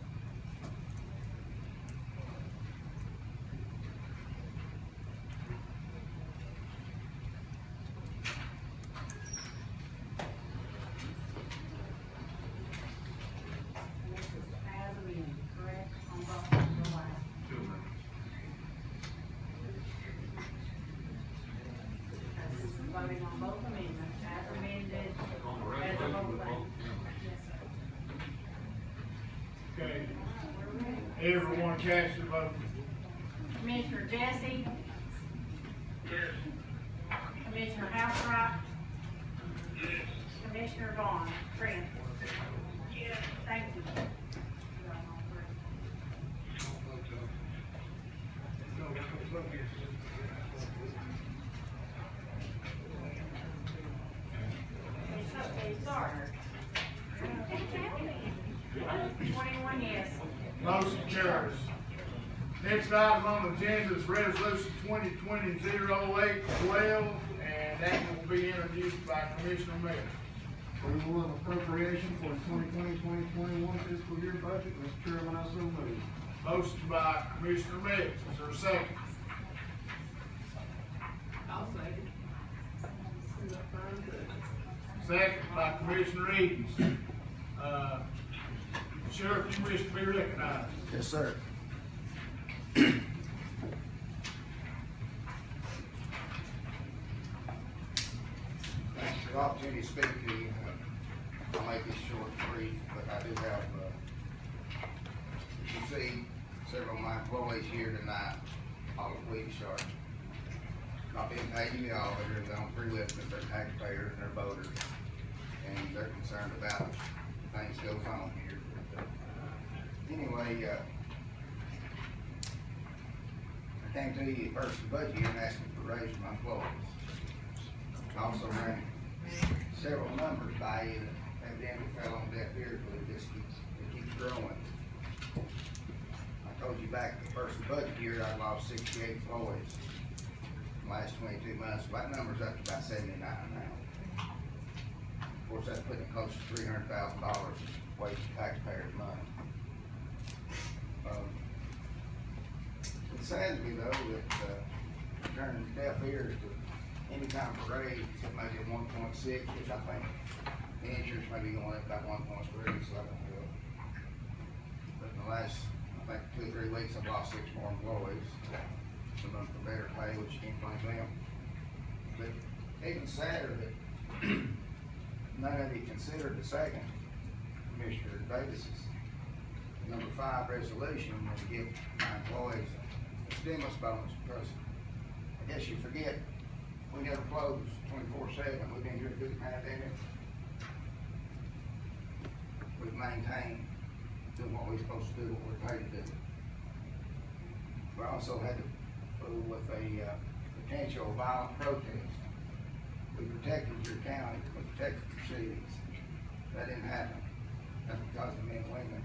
And this is as amended, correct, on both of the last. Voting on both amendments, as amended, as a whole thing. Yes, sir. Okay. Everyone cast your vote. Commissioner Jesse? Yes. Commissioner Housewright? Yes. Commissioner Vaughn? Trent? Yes. Thank you. Sorry. 21 yes. Motion carries. Next item on the agenda is resolution 2020-08-12, and that will be introduced by Commissioner Miller. Approval of appropriation for 2020-2021 fiscal year budget, Mr. Chairman, I so move. Motion by Commissioner Miller, is there a second? I'll say it. Second by Commissioner Edens. Sheriff, you wish to be recognized? Yes, sir. Thanks for the opportunity to speak to you. I'll make this short and brief, but I do have, you see several of my employees here tonight, all of week short. Not being paid any all, they're on free list because they're taxpayers and they're voters, and they're concerned about things goes on here. Anyway, I came to you first of the budget year and asked for a raise for my employees. I also ran several numbers by you that evidently fell on deaf ears, but it keeps growing. I told you back the first of the budget year, I lost 68 employees in the last 22 months. So that number's up to about 79 now. Of course, that's putting close to $300,000 waste of taxpayers' money. It saddens me though that turning deaf ears to any kind of raise, except maybe a 1.6, which I think the insurance may be going up about 1.3, so I don't know. But in the last, I think 2 or 3 weeks, I've lost 6 more employees. Some of them for better pay, which you can't blame them. But even sadder that none of you considered the second, Commissioner Davis's number 5 resolution, when to give my employees a stimulus bonus, because I guess you forget, we never closed 24/7. We've been here through the pandemic. We've maintained doing what we're supposed to do, what we're paid to do. We also had to fool with a potential violent protest. We protected your county, we protected your cities. That didn't happen. That's because the men and women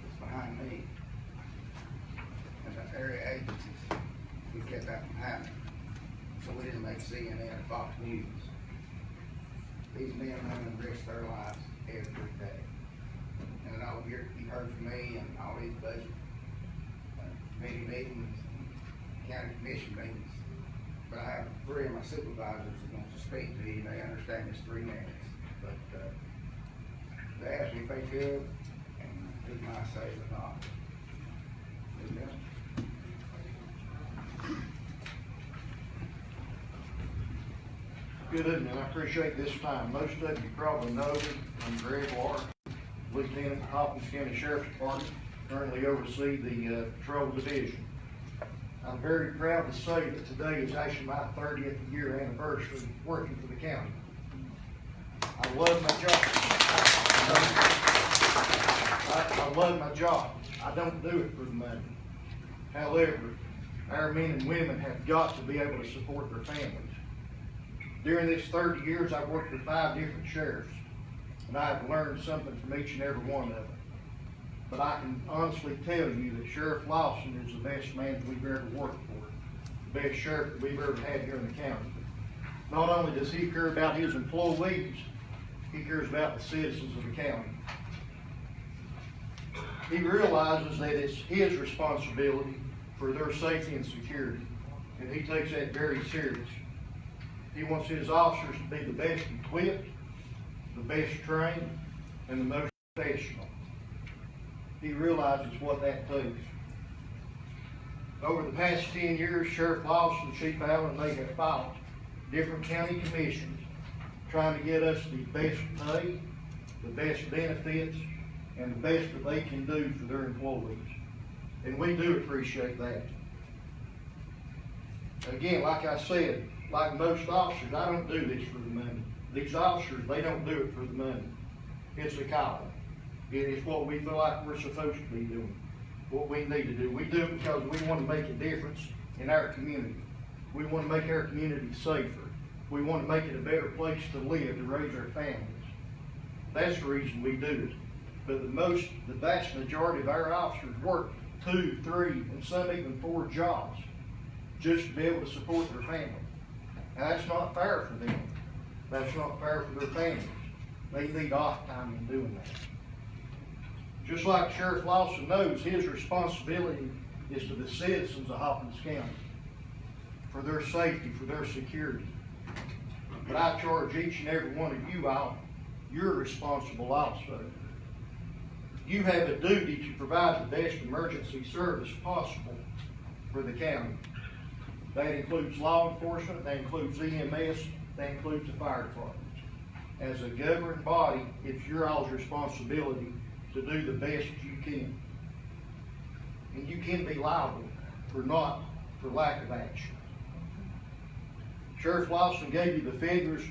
that's behind me and the area agencies, we kept that from happening. So we didn't make CNN or Fox News. These men and women risk their lives every day. And I know you heard from me and all these budget committee meetings, county commission meetings. But I have 3 of my supervisors that want to speak to you, and they understand it's 3 minutes. But they asked me if they could, and who can I say but not? Good evening, I appreciate this time. Most of you probably know me. I'm Greg Lahr, Lieutenant, Hawkins County Sheriff's Department, currently oversee the Patrol Division. I'm very proud to say that today is actually my 30th year anniversary working for the county. I love my job. I love my job. I don't do it for the money. However, our men and women have got to be able to support their families. During this 30 years, I've worked with 5 different sheriffs, and I've learned something from each and every one of them. But I can honestly tell you that Sheriff Lawson is the best man that we've ever worked for, the best sheriff that we've ever had here in the county. Not only does he care about his employees, he cares about the citizens of the county. He realizes that it's his responsibility for their safety and security, and he takes that very serious. He wants his officers to be the best equipped, the best trained, and the most professional. He realizes what that takes. Over the past 10 years, Sheriff Lawson, Chief Allen, they have fought different county commissions trying to get us the best pay, the best benefits, and the best that they can do for their employees. And we do appreciate that. Again, like I said, like most officers, I don't do this for the money. These officers, they don't do it for the money. It's a calling. It's what we feel like we're supposed to be doing, what we need to do. We do it because we want to make a difference in our community. We want to make our community safer. We want to make it a better place to live, to raise our families. That's the reason we do it. But the vast majority of our officers work 2, 3, and some even 4 jobs just to be able to support their family. And that's not fair for them. That's not fair for their families. They need off time in doing that. Just like Sheriff Lawson knows, his responsibility is to the citizens of Hawkins County, for their safety, for their security. But I charge each and every one of you all, you're responsible also. You have a duty to provide the best emergency service possible for the county. That includes law enforcement, that includes EMS, that includes the fire department. As a governing body, it's your all's responsibility to do the best you can. And you can be liable for lack of action. Sheriff Lawson gave you the figures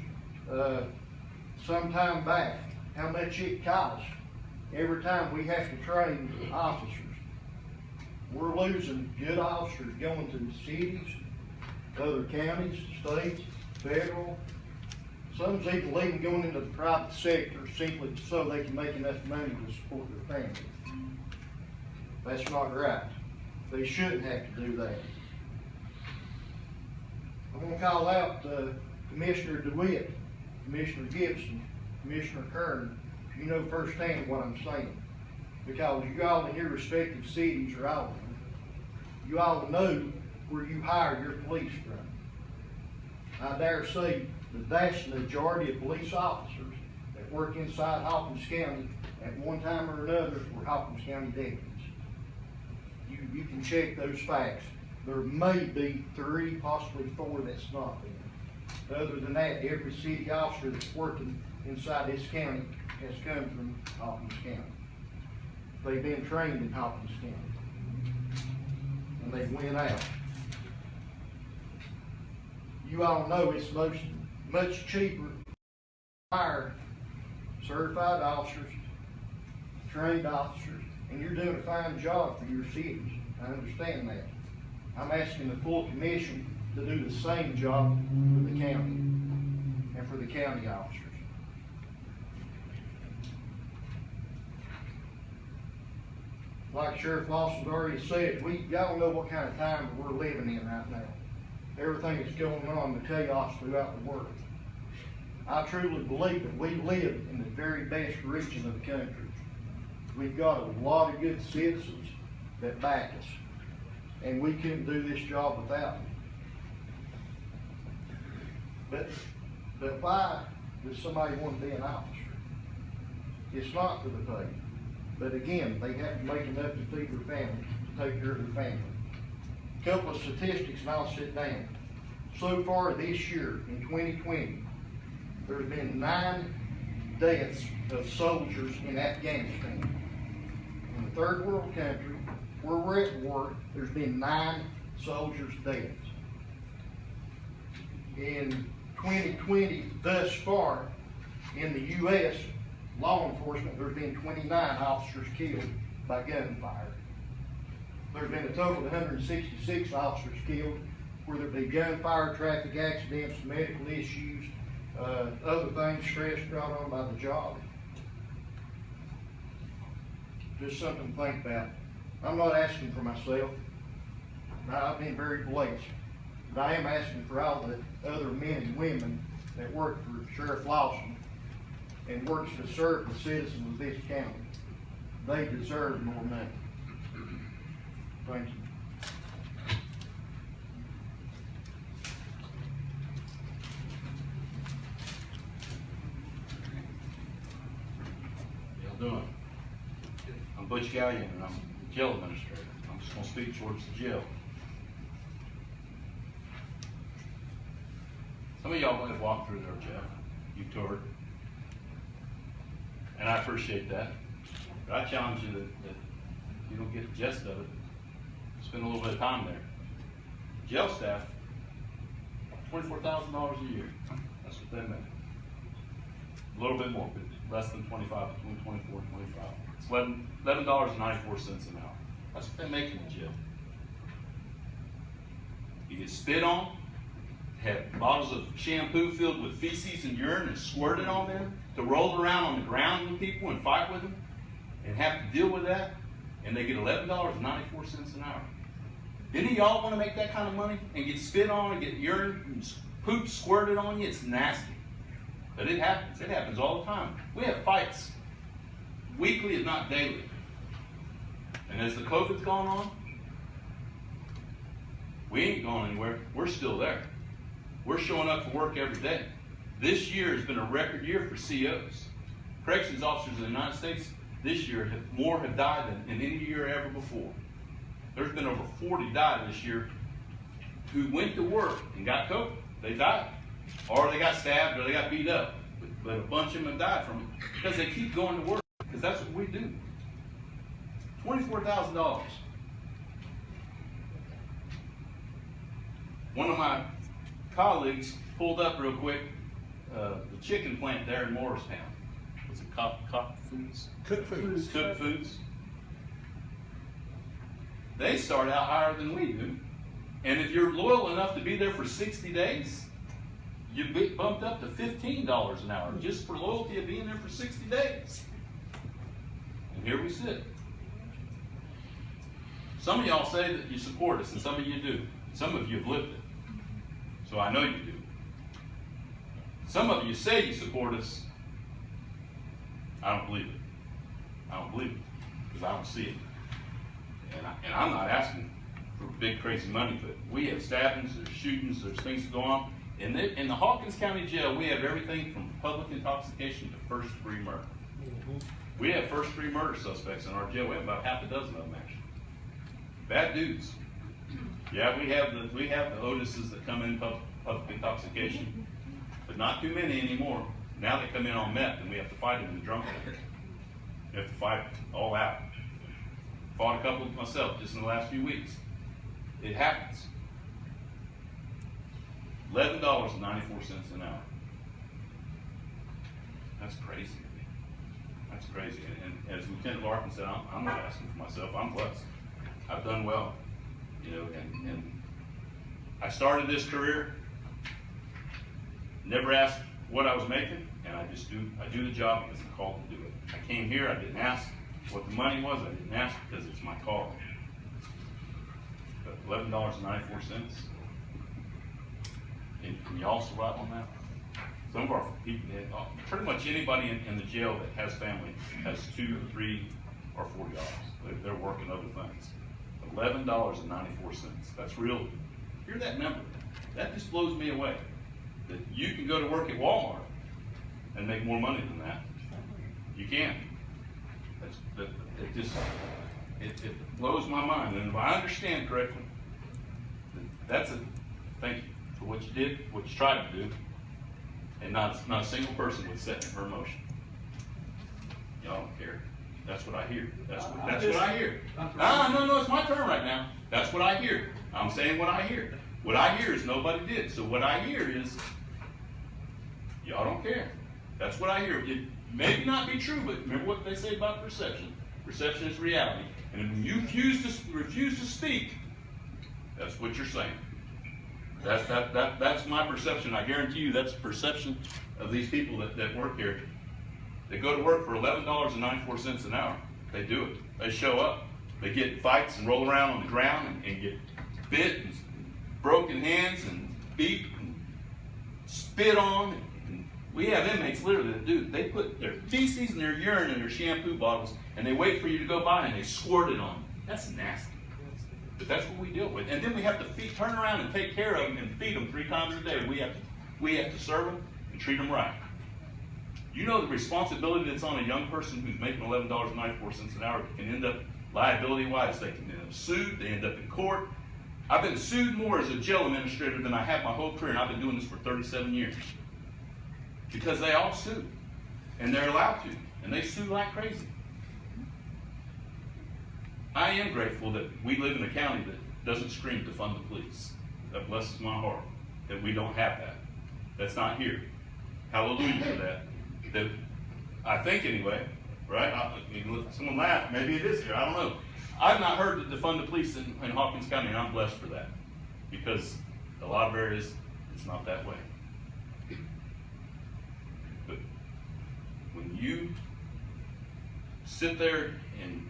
some time back, how much it costs every time we have to train officers. We're losing good officers going to cities, other counties, states, federal. Some's even going into the private sector simply so they can make enough money to support their family. That's not right. They shouldn't have to do that. I'm going to call out Commissioner DeWitt, Commissioner Gibson, Commissioner Kern. You know firsthand what I'm saying. Because you all in your respective cities are out there. You all know where you hire your police from. I dare say the vast majority of police officers that work inside Hawkins County at one time or another were Hawkins County deputies. You can check those facts. There may be 3, possibly 4 that's not been. Other than that, every city officer that's working inside this county has come from Hawkins County. They've been trained in Hawkins County. And they went out. You all know it's much cheaper to hire certified officers, trained officers, and you're doing a fine job for your cities. I understand that. I'm asking the full commission to do the same job for the county and for the county officers. Like Sheriff Lawson's already said, y'all know what kind of time we're living in right now. Everything that's going on, the chaos throughout the world. I truly believe that we live in the very best region of the country. We've got a lot of good citizens that back us, and we couldn't do this job without them. But why does somebody want to be an officer? It's not for the pay. But again, they have to make enough to feed their family, to take care of their family. A couple of statistics and I'll sit down. So far this year, in 2020, there's been 9 deaths of soldiers in Afghanistan. In a third world country, where we're at war, there's been 9 soldiers' deaths. In 2020, thus far, in the U.S., law enforcement, there's been 29 officers killed by gunfire. There's been a total of 166 officers killed, whether it be gunfire, traffic accidents, medical issues, other things, stress brought on by the job. Just something to think about. I'm not asking for myself. I've been very blessed. But I am asking for all the other men and women that work for Sheriff Lawson and works to serve the citizens of this county. They deserve more money. Thank you. How y'all doing? I'm Butch Gallion, and I'm the jail administrator. I'm just going to speak towards the jail. Some of y'all have walked through there, Jeff. You toured. And I appreciate that. But I challenge you that you don't get the gist of it. Spend a little bit of time there. Jail staff, $24,000 a year. That's what they make. A little bit more, but less than 25, between 24 and 25. It's $11.94 an hour. That's what they make in the jail. You get spit on, have bottles of shampoo filled with feces and urine and squirted on them, to roll around on the ground with people and fight with them, and have to deal with that, and they get $11.94 an hour. Any of y'all want to make that kind of money and get spit on and get urine and poop squirted on you? It's nasty. But it happens. It happens all the time. We have fights weekly, if not daily. And as the COVID's gone on, we ain't going anywhere. We're still there. We're showing up for work every day. This year has been a record year for COs. Corrections officers in the United States this year have died than in any year ever before. There's been over 40 died this year who went to work and got COVID. They died. Or they got stabbed or they got beat up. But a bunch of them have died from it because they keep going to work, because that's what we do. $24,000. One of my colleagues pulled up real quick the chicken plant there in Morristown. Was it Cook Foods? Cook Foods. Cook Foods. They start out higher than we do. And if you're loyal enough to be there for 60 days, you get bumped up to $15 an hour just for loyalty of being there for 60 days. And here we sit. Some of y'all say that you support us, and some of you do. Some of you have lived it. So I know you do. Some of you say you support us. I don't believe it. I don't believe it because I don't see it. And I'm not asking for big crazy money, but we have stabbings, there's shootings, there's things that go on. In the Hawkins County Jail, we have everything from public intoxication to first-degree murder. We have first-degree murder suspects in our jail. We have about half a dozen of them, actually. Bad dudes. Yeah, we have the Otises that come in public intoxication, but not too many anymore. Now they come in on meth, and we have to fight them in the drunk tank. We have to fight all out. Fought a couple myself just in the last few weeks. It happens. $11.94 an hour. That's crazy to me. That's crazy. And as Lieutenant Larkin said, I'm not asking for myself. I'm blessed. I've done well. You know, and I started this career, never asked what I was making, and I do the job because I'm called to do it. I came here, I didn't ask what the money was, I didn't ask because it's my call. But $11.94. And can y'all survive on that? Some of our people, pretty much anybody in the jail that has family has $2, $3, or $40. They're working other things. $11.94. That's real. Hear that number. That just blows me away. That you can go to work at Walmart and make more money than that. You can. It blows my mind. And if I understand correctly, thank you for what you did, what you tried to do. And not a single person would second her motion. Y'all don't care. That's what I hear. That's what I hear. No, it's my turn right now. That's what I hear. I'm saying what I hear. What I hear is nobody did. So what I hear is, y'all don't care. That's what I hear. It may not be true, but remember what they say about perception. Perception is reality. And when you refuse to speak, that's what you're saying. That's my perception. I guarantee you that's the perception of these people that work here. They go to work for $11.94 an hour. They do it. They show up. They get in fights and roll around on the ground and get bit and broken hands and beat and spit on. And we have inmates literally that do. They put their feces and their urine in their shampoo bottles and they wait for you to go by and they squirt it on you. That's nasty. But that's what we deal with. And then we have to turn around and take care of them and feed them 3 times a day. We have to serve them and treat them right. You know the responsibility that's on a young person who's making $11.94 an hour can end up liability-wise. They can end up sued. They end up in court. I've been sued more as a jail administrator than I have my whole career, and I've been doing this for 37 years. Because they all sue. And they're allowed to. And they sue like crazy. I am grateful that we live in a county that doesn't scream to fund the police. That blesses my heart that we don't have that. That's not here. Hallelujah for that. That I think anyway, right? Someone laughed. Maybe it is here. I don't know. I've not heard that defund the police in Hawkins County, and I'm blessed for that. Because a lot of areas, it's not that way. But when you sit there and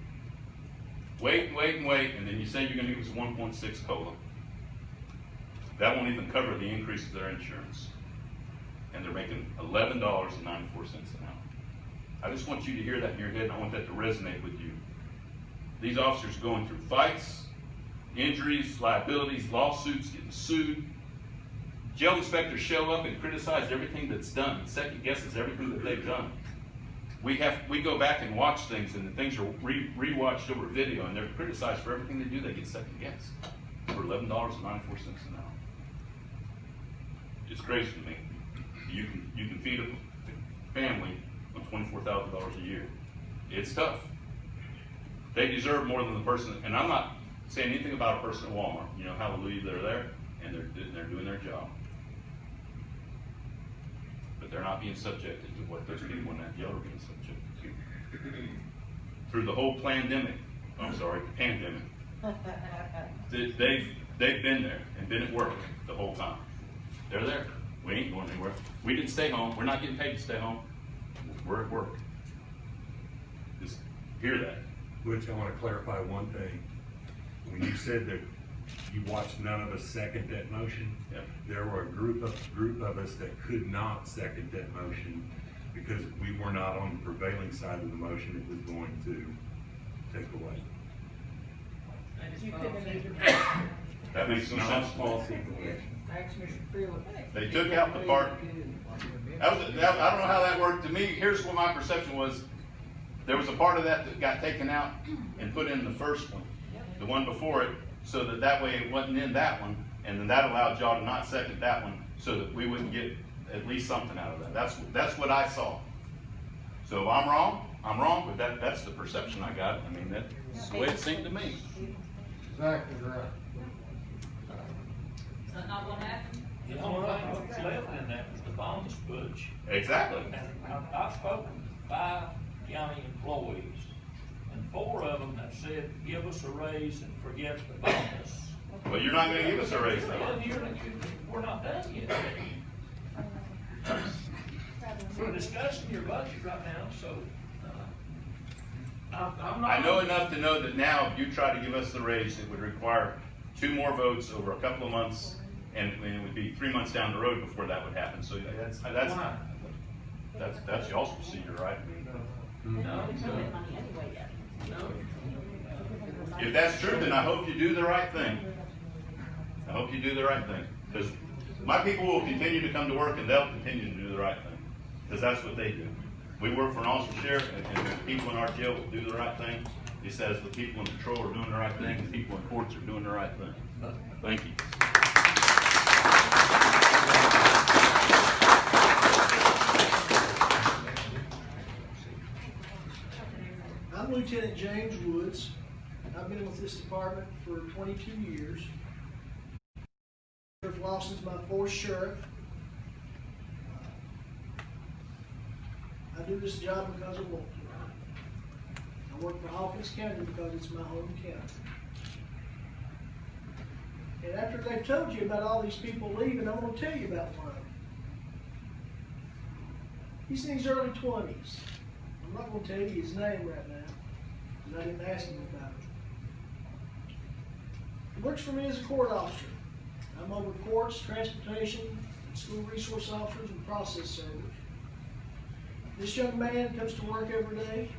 wait, and then you say you're going to give us 1.6 COLA, that won't even cover the increase of their insurance. And they're making $11.94 an hour. I just want you to hear that in your head, and I want that to resonate with you. These officers are going through fights, injuries, liabilities, lawsuits, getting sued. Jail inspectors show up and criticize everything that's done, and second guesses everything that they've done. We go back and watch things, and the things are re-watched over video, and they're criticized for everything they do. They get second guessed for $11.94 an hour. It's crazy to me. You can feed a family on $24,000 a year. It's tough. They deserve more than the person, and I'm not saying anything about a person at Walmart. You know, hallelujah, they're there, and they're doing their job. But they're not being subjected to what those people in that jail are being subjected to. Through the whole pandemic, they've been there and been at work the whole time. They're there. We ain't going anywhere. We didn't stay home. We're not getting paid to stay home. We're at work. Just hear that. Which I want to clarify one thing. When you said that you watched none of us second that motion, yep. There were a group of us that could not second that motion because we were not on the prevailing side of the motion it was going to take away. That makes no sense. Policy. They took out the part. I don't know how that worked. To me, here's what my perception was. There was a part of that got taken out and put in the first one, the one before it, so that way it wasn't in that one, and then that allowed y'all to not second that one, so that we wouldn't get at least something out of that. That's what I saw. So if I'm wrong, but that's the perception I got. I mean, that's the way it seemed to me. Exactly right. Is that not what happened? The only thing that's left in that was the bonus push. Exactly. And I've spoken to 5 county employees, and 4 of them have said, give us a raise and forget the bonus. Well, you're not going to give us a raise, though. Well, we're not done yet. We're discussing your budget right now, so I'm not. I know enough to know that now, if you try to give us the raise, it would require 2 more votes over a couple of months, and it would be 3 months down the road before that would happen. So that's y'all's procedure, right? No. If that's true, then I hope you do the right thing. I hope you do the right thing. Because my people will continue to come to work, and they'll continue to do the right thing. Because that's what they do. We work for an officer sheriff, and the people in our jail will do the right thing. He says the people in patrol are doing the right thing, and the people in courts are doing the right thing. Thank you. I'm Lieutenant James Woods. I've been with this department for 22 years. Sheriff Lawson's my fourth sheriff. I do this job because I want to. I work for Hawkins County because it's my home county. And after they've told you about all these people leaving, I'm going to tell you about one. He's in his early 20s. I'm not going to tell you his name right now, because I didn't ask him about it. He works for me as a court officer. I'm over courts, transportation, school resource officers, and process servers. This young man comes to work every day.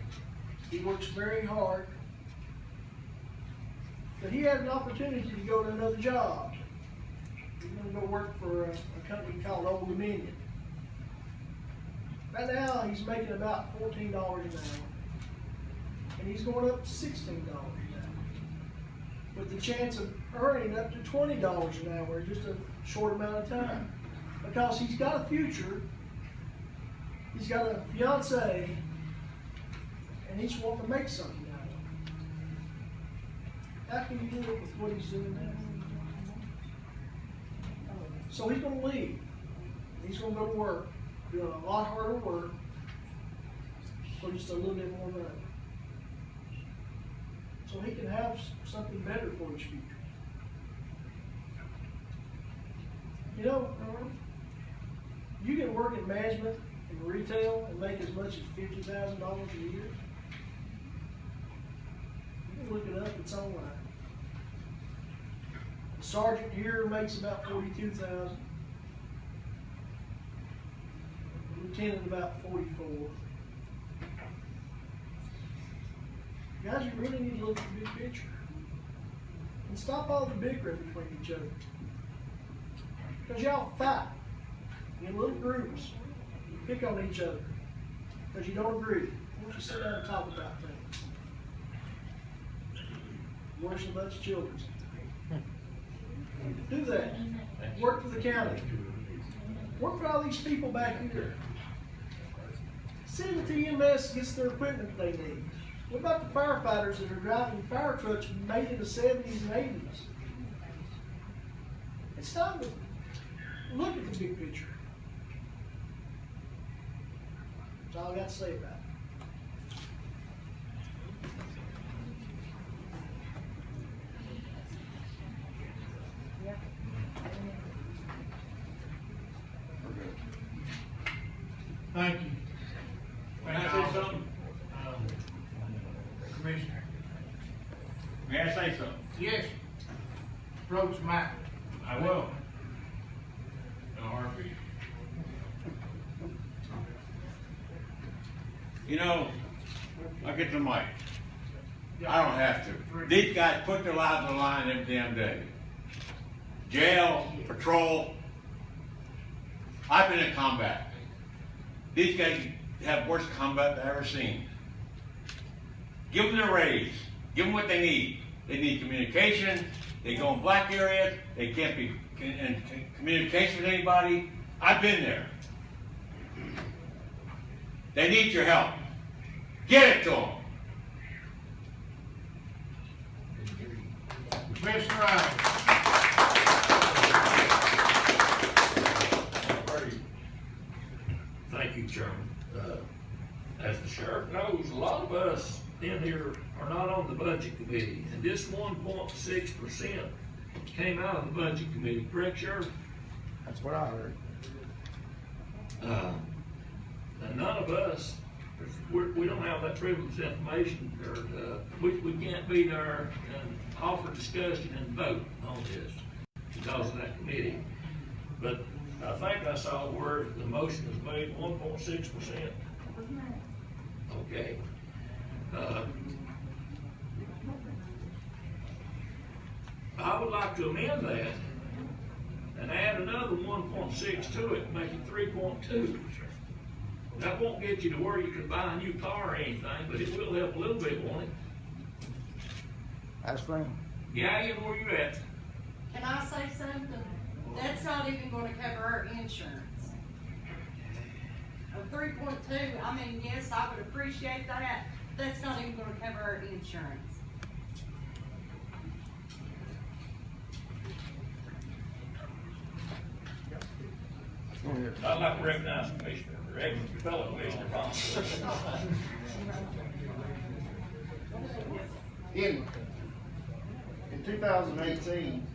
He works very hard. But he had an opportunity to go to another job. He's going to go work for a company called Old Dominion. Right now, he's making about $14 an hour. And he's going up to $16 an hour. With the chance of earning up to $20 an hour in just a short amount of time. Because he's got a future. He's got a fiance, and he's wanting to make something out of it. How can you do it with what he's doing now? So he's going to leave. He's going to go to work, doing a lot harder work, for just a little bit more money. So he can have something better for his future. You know, you can work in management in retail and make as much as $50,000 a year. You can look it up, it's online. The sergeant here makes about $42,000. The lieutenant about $44,000. Guys, you really need to look at the big picture. And stop all the bickering between each other. Because y'all fight in little groups. You pick on each other because you don't agree. Why don't you sit down and talk about things? Worse than a bunch of children. Do that. Work for the county. Work for all these people back here. See that the EMS gets their equipment they need. What about the firefighters that are driving fire trucks made in the 70s and 80s? It's time to look at the big picture. That's all I got to say about it. Thank you. May I say something? Commissioner. May I say something? Yes. Approach Matt. I will. No heartbeat. You know, I get the mic. I don't have to. These guys put their lives on the line every damn day. Jail, patrol. I've been in combat. These guys have worst combat I've ever seen. Give them their raise. Give them what they need. They need communication. They go in black areas. They can't be in communication with anybody. I've been there. They need your help. Get it to them. Commissioner Ryan. Thank you, Chairman. As the sheriff knows, a lot of us in here are not on the budget committee, and this 1.6% came out of the budget committee, correct, Sheriff? That's what I heard. And none of us, we don't have that privileged information, or we can't be there and offer discussion and vote on this because of that committee. But I think I saw where the motion was made 1.6%. Okay. I would like to amend that and add another 1.6 to it, make it 3.2. That won't get you to where you can buy a new car or anything, but it will help a little bit, won't it? That's fine. Gallion, where you at? Can I say something? That's not even gonna cover our insurance. A 3.2, I mean, yes, I would appreciate that. That's not even gonna cover our insurance. I'd like to recognize Commissioner, fellow Commissioner Ron. In 2018,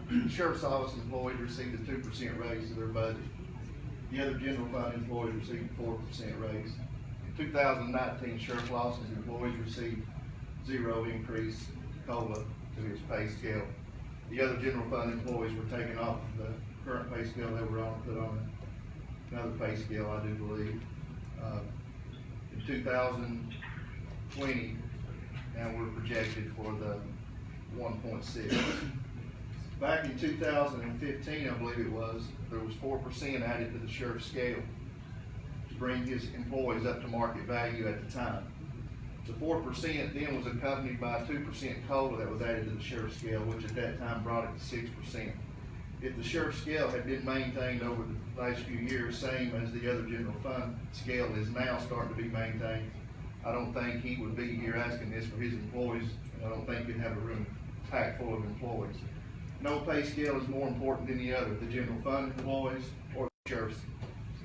the Sheriff's Office employees received a 2% raise to their budget. The other general fund employees received a 4% raise. In 2019, Sheriff's Office employees received 0 increase COLA to his pay scale. The other general fund employees were taken off of the current pay scale they were on, put on another pay scale, I do believe. In 2020, now we're projected for the 1.6. Back in 2015, I believe it was, there was 4% added to the sheriff's scale to bring his employees up to market value at the time. The 4% then was accompanied by a 2% COLA that was added to the sheriff's scale, which at that time brought it to 6%. If the sheriff's scale had been maintained over the last few years, same as the other general fund scale is now starting to be maintained, I don't think he would be here asking this for his employees, and I don't think he'd have a room packed full of employees. No pay scale is more important than the other, the general fund employees or the sheriff's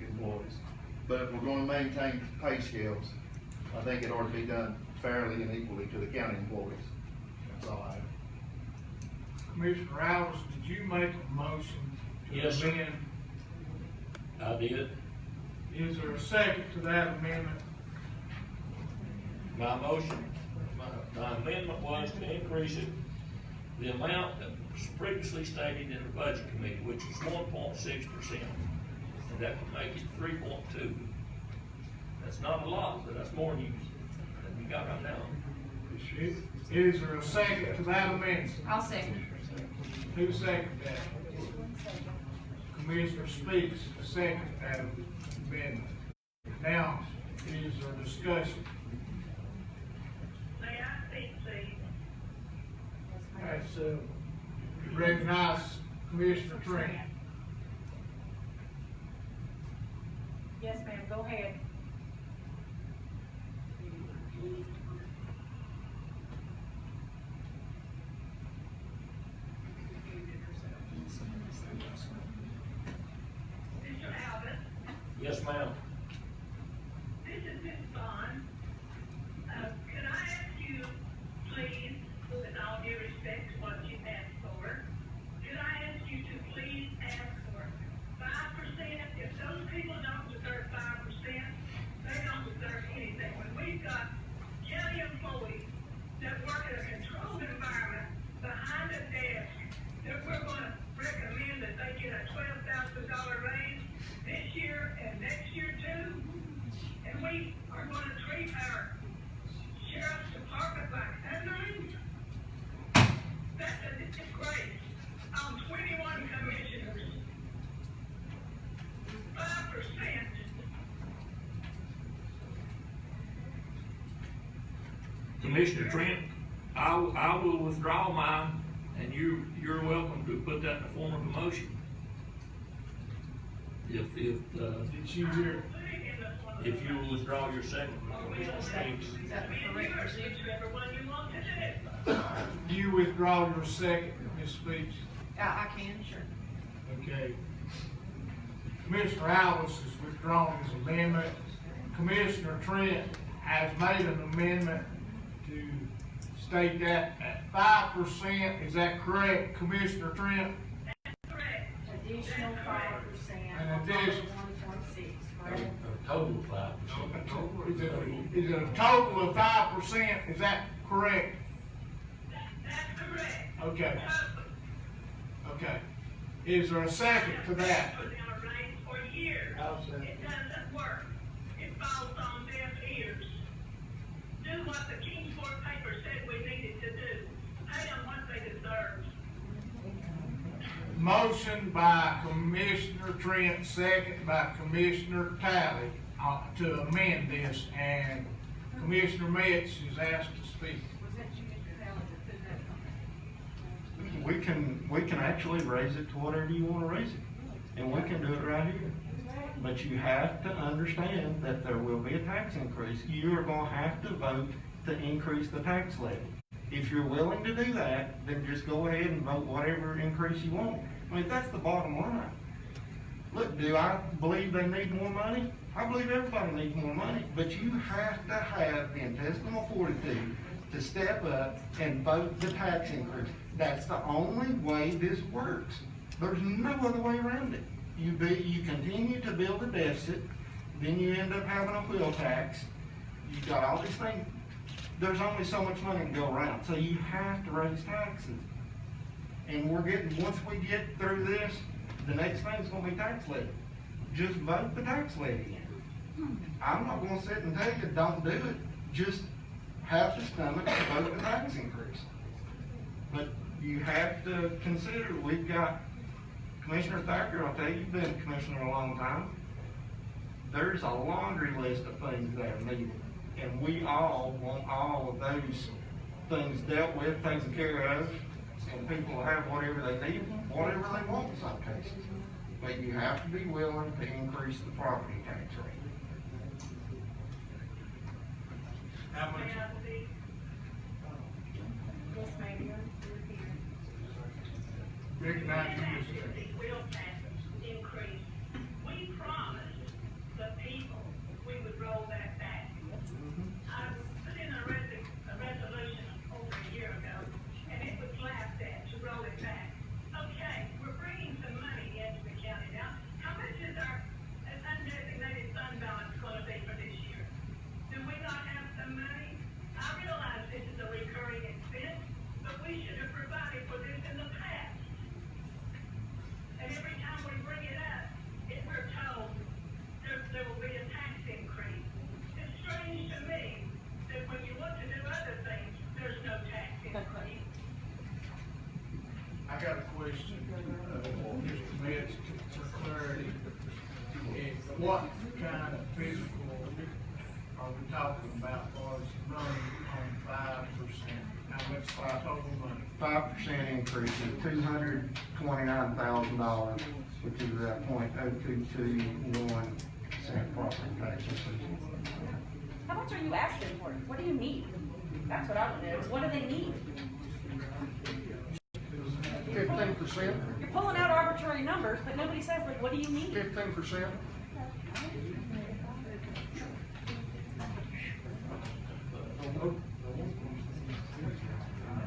employees. But if we're going to maintain pay scales, I think it ought to be done fairly and equally to the county employees. That's all I have. Commissioner Alves, did you make a motion to Yes, sir. amend? I did. Is there a second to that amendment? My motion, my amendment was to increase it, the amount that was previously stated in the budget committee, which was 1.6%. And that would make it 3.2. That's not a lot, but that's more than you got right now. Is there a second to that amendment? I'll second. Who seconded that? Commissioner Speaks, second that amendment. Now, is there discussion? May I speak, please? That's, recognize Commissioner Trent. Yes, ma'am, go ahead. Mr. Albert, Yes, ma'am. this is Ms. Bond. Could I ask you, please, with all due respect to what you asked for, could I ask you to please ask for 5%? If those people don't deserve 5%, they don't deserve anything. When we've got county employees that work in a controlled environment behind a desk, that we're gonna recommend that they get a $12,000 raise this year and next year too, and we are gonna treat our sheriff's department like headlines? That's a disgrace. 21 commissioners. 5%. Commissioner Trent, I will withdraw mine, and you're welcome to put that in the form of a motion. If Did you hear? if you will withdraw your second, Commissioner Speaks. Is that the correct procedure? Everyone you want to do. You withdraw your second, Ms. Speaks? I can, sure. Okay. Commissioner Alves has withdrawn his amendment. Commissioner Trent has made an amendment to state that at 5%. Is that correct, Commissioner Trent? Additional 5% An on top of addition. 1.6, correct? A total of 5%. Is it a total of 5%? Is that correct? That's correct. Okay. Okay. Is there a second to that? Put down a raise for years. I'll second. It doesn't work. It falls on deaf ears. Do what the Kingsport paper said we needed to do. Pay them what they deserve. Motion by Commissioner Trent, second by Commissioner Talley, to amend this, and Commissioner Metz is asked to speak. Was that you, Mr. Allen, that put that on there? We can actually raise it to whatever you wanna raise it, and we can do it right here. But you have to understand that there will be a tax increase. You are gonna have to vote to increase the tax levy. If you're willing to do that, then just go ahead and vote whatever increase you want. I mean, that's the bottom line. Look, do I believe they need more money? I believe everybody needs more money, but you have to have the intestinal fortitude to step up and vote the tax increase. That's the only way this works. There's no other way around it. You continue to build a deficit, then you end up having a wheel tax. You've got all these things. There's only so much money to go around, so you have to raise taxes. And once we get through this, the next thing's gonna be tax levy. Just vote the tax levy in. I'm not gonna sit and tell you, don't do it. Just have the stomach to vote the tax increase. But you have to consider, we've got Commissioner Thacker, I'll tell you, you've been commissioner a long time. There's a laundry list of things that are needed. And we all want all of those things dealt with, taken care of, and people have whatever they need, whatever they want in some cases. But you have to be willing to increase the property tax rate. How much? Yes, ma'am, you're here. Recognize you, Mr. Wheel tax increase. We promised the people we would roll that back. I put in a resolution over a year ago, and it was laughed at to roll it back. Okay, we're bringing some money into the county now. How much is our undesignated fund balance gonna be for this year? Do we not have some money? I realize this is a recurring expense, but we should have provided for this in the past. And every time we bring it up, we're told there will be a tax increase. It's strange to me that when you want to do other things, there's no tax increase. I got a question, Mr. Metz, for clarity. What kind of physical are we talking about for us running on 5%? How much total money? 5% increase is $229,000, which is at 0.0221 cent property tax increase. How much are you asking for? What do you need? That's what I want to know. What do they need? 15%. You're pulling out arbitrary numbers, but nobody says, like, what do you need? 15%.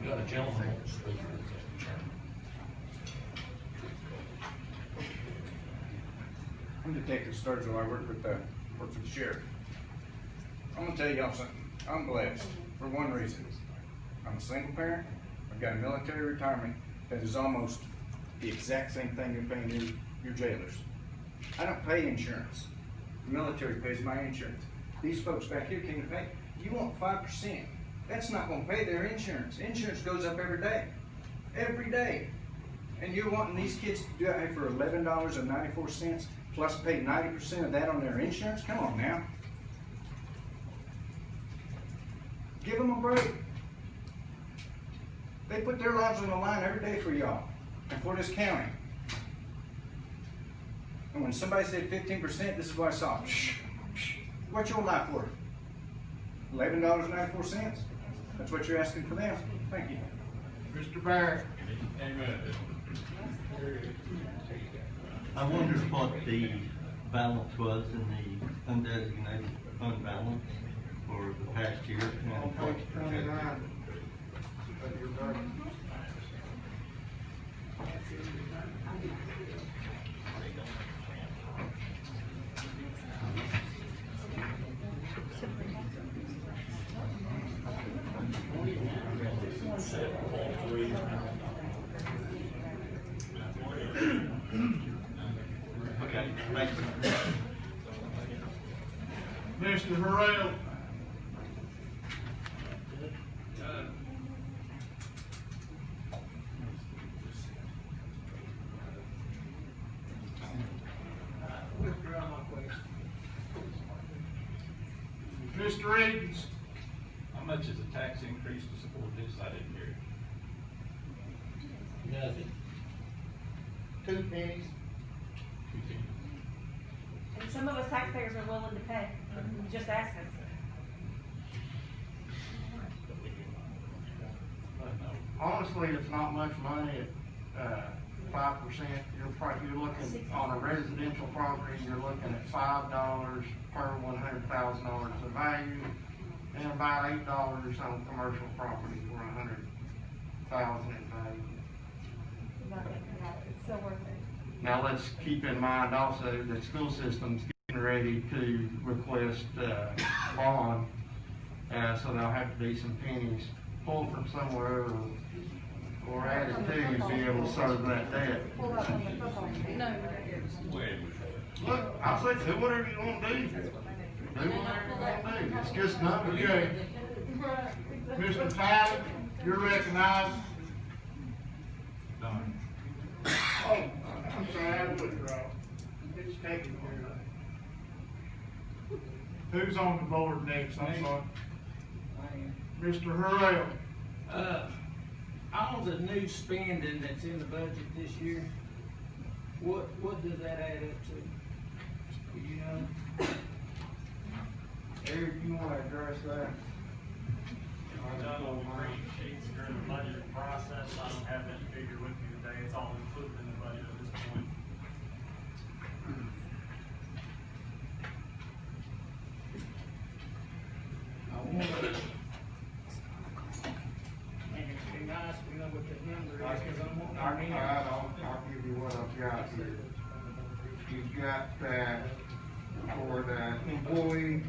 You got a gentleman. I'm Detective Sturgill. I work for the sheriff. I'm gonna tell y'all something. I'm blessed for one reason. I'm a single parent. I've got a military retirement that is almost the exact same thing you're paying your jailers. I don't pay insurance. The military pays my insurance. These folks back here can't pay. You want 5%. That's not gonna pay their insurance. Insurance goes up every day. Every day. And you're wanting these kids to do it for $11.94 plus pay 90% of that on their insurance? Come on now. Give them a break. They put their lives on the line every day for y'all and for this county. And when somebody said 15%, this is what I saw. What's your life worth? $11.94? That's what you're asking for them? Thank you. Mr. Barrett. Amen. I wonder what the balance was in the undesignated fund balance for the past year. On page 29 of your budget. Okay, thank you. Mr. Harrell. Mr. Edens. How much is the tax increase to support this? I didn't hear it. Nothing. 2 pennies. And some of us taxpayers are willing to pay. Just ask us. honestly, it's not much money at, 5%. You're looking, on a residential property, you're looking at $5 per $100,000 of value, and about $8 on commercial property for $100,000 in value. It's so worth it. Now, let's keep in mind also that school system's getting ready to request, bond, so there'll have to be some pennies pulled from somewhere or added to be able to serve that debt. Look, I say, do whatever you want to do. Do whatever you want to do. It's just numbers. Okay. Mr. Tyler, you're recognized. Oh, I'm sorry, I withdraw. It's taken care of. Who's on the board next? I'm sorry. Mr. Hurrell. All the new spending that's in the budget this year, what does that add up to? Do you know? Eric, you wanna address that? I've done all the rate sheets during the budget process. I don't have that figure with me today. It's all included in the budget at this point. I wanna, and it's be nice, we know what the number is, cause I'm wanting. I'll give you what I've got here. You've got that for the employee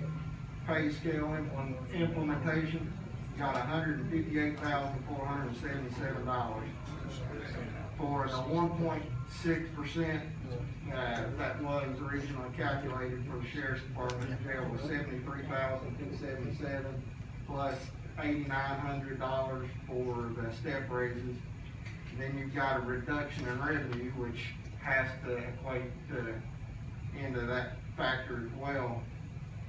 pay scale implementation, you got $158,477. For the 1.6%, that was originally calculated for the sheriff's department, jail was $73,277 plus $8,900 for the step raises. Then you've got a reduction in revenue, which has to equate into that factor as well,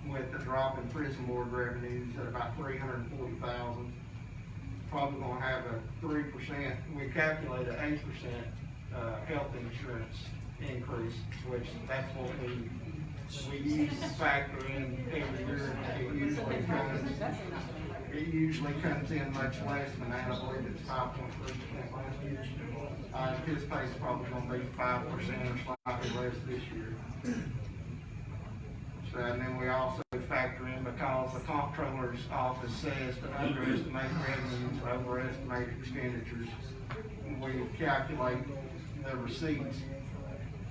with the drop in prison board revenues at about $340,000. Probably gonna have a 3%, we calculate an 8% health insurance increase, which that's what we use to factor in every year. It usually comes in much less than that. I believe it's 5.3% last year. I anticipate it's probably gonna be 5% or slightly less this year. So, and then we also factor in, because the comptroller's office says to underestimate revenues, overestimate expenditures, we calculate the receipts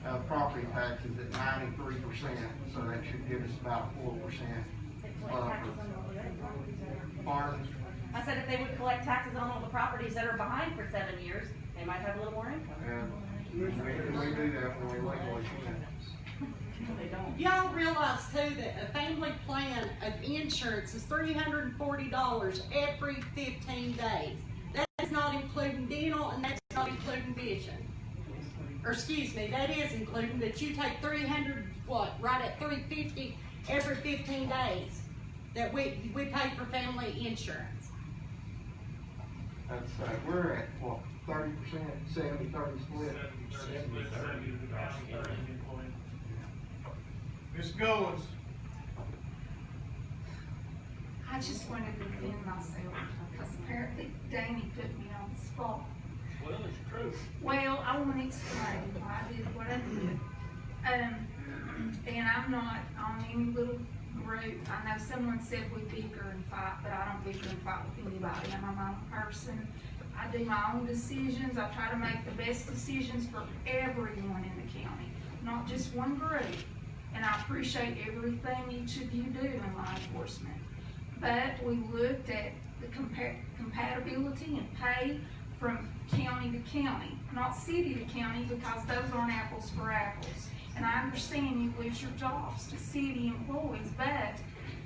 of property taxes at 93%, so that should give us about 4% buffer. Pardon? I said if they would collect taxes on all the properties that are behind for 7 years, they might have a little more income. Yeah, we do that when we legally can. They don't. Y'all realize too that a family plan of insurance is $340 every 15 days. That's not including dental, and that's not including vision. Or excuse me, that is including that you take 300, right at $350 every 15 days that we pay for family insurance. That's, we're at, what, 30%, 70-30 split? 70-30 employee. Ms. Goins. I just wanted to defend myself, because apparently Danny put me on the spot. Well, it's true. Well, I want to explain why I did what I did. And I'm not on any little group. I know someone said we bicker and fight, but I don't bicker and fight with anybody. I'm my own person. I do my own decisions. I try to make the best decisions for everyone in the county, not just one group. And I appreciate everything each of you do in law enforcement. But we looked at the compatibility and pay from county to county, not city to county, because those aren't apples for apples. And I understand you lose your jobs to city employees, but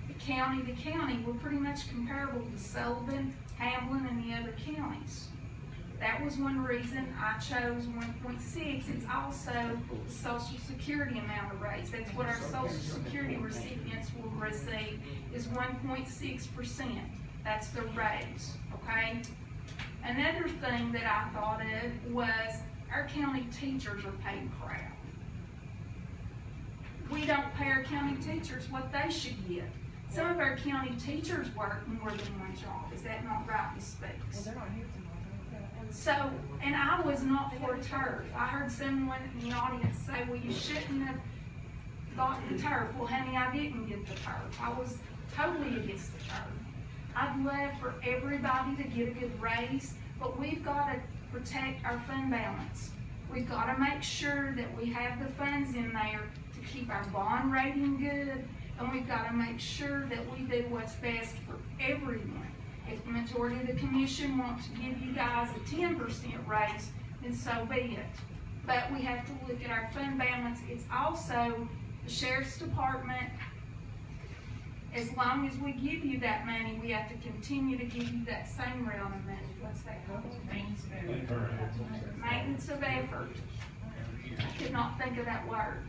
the county to county, we're pretty much comparable to Sullivan, Hamlin, and the other counties. That was one reason I chose 1.6. It's also the Social Security amount of raise. That's what our Social Security recipients will receive, is 1.6%. That's the raise, okay? Another thing that I thought of was our county teachers are paid crap. We don't pay our county teachers what they should get. Some of our county teachers work more than one job. Is that not right, Ms. Speaks? Well, they're not here tomorrow. So, and I was not for turf. I heard someone in the audience say, well, you shouldn't have got the turf. Well, honey, I didn't get the turf. I was totally against the turf. I'd love for everybody to get a good raise, but we've got to protect our fund balance. We've got to make sure that we have the funds in there to keep our bond rating good, and we've got to make sure that we do what's best for everyone. If the majority of the commission wants to give you guys a 10% raise, then so be it. But we have to look at our fund balance. It's also the sheriff's department. As long as we give you that money, we have to continue to give you that same realm of money. What's that called? Maintenance of effort. Maintenance of effort. I could not think of that word.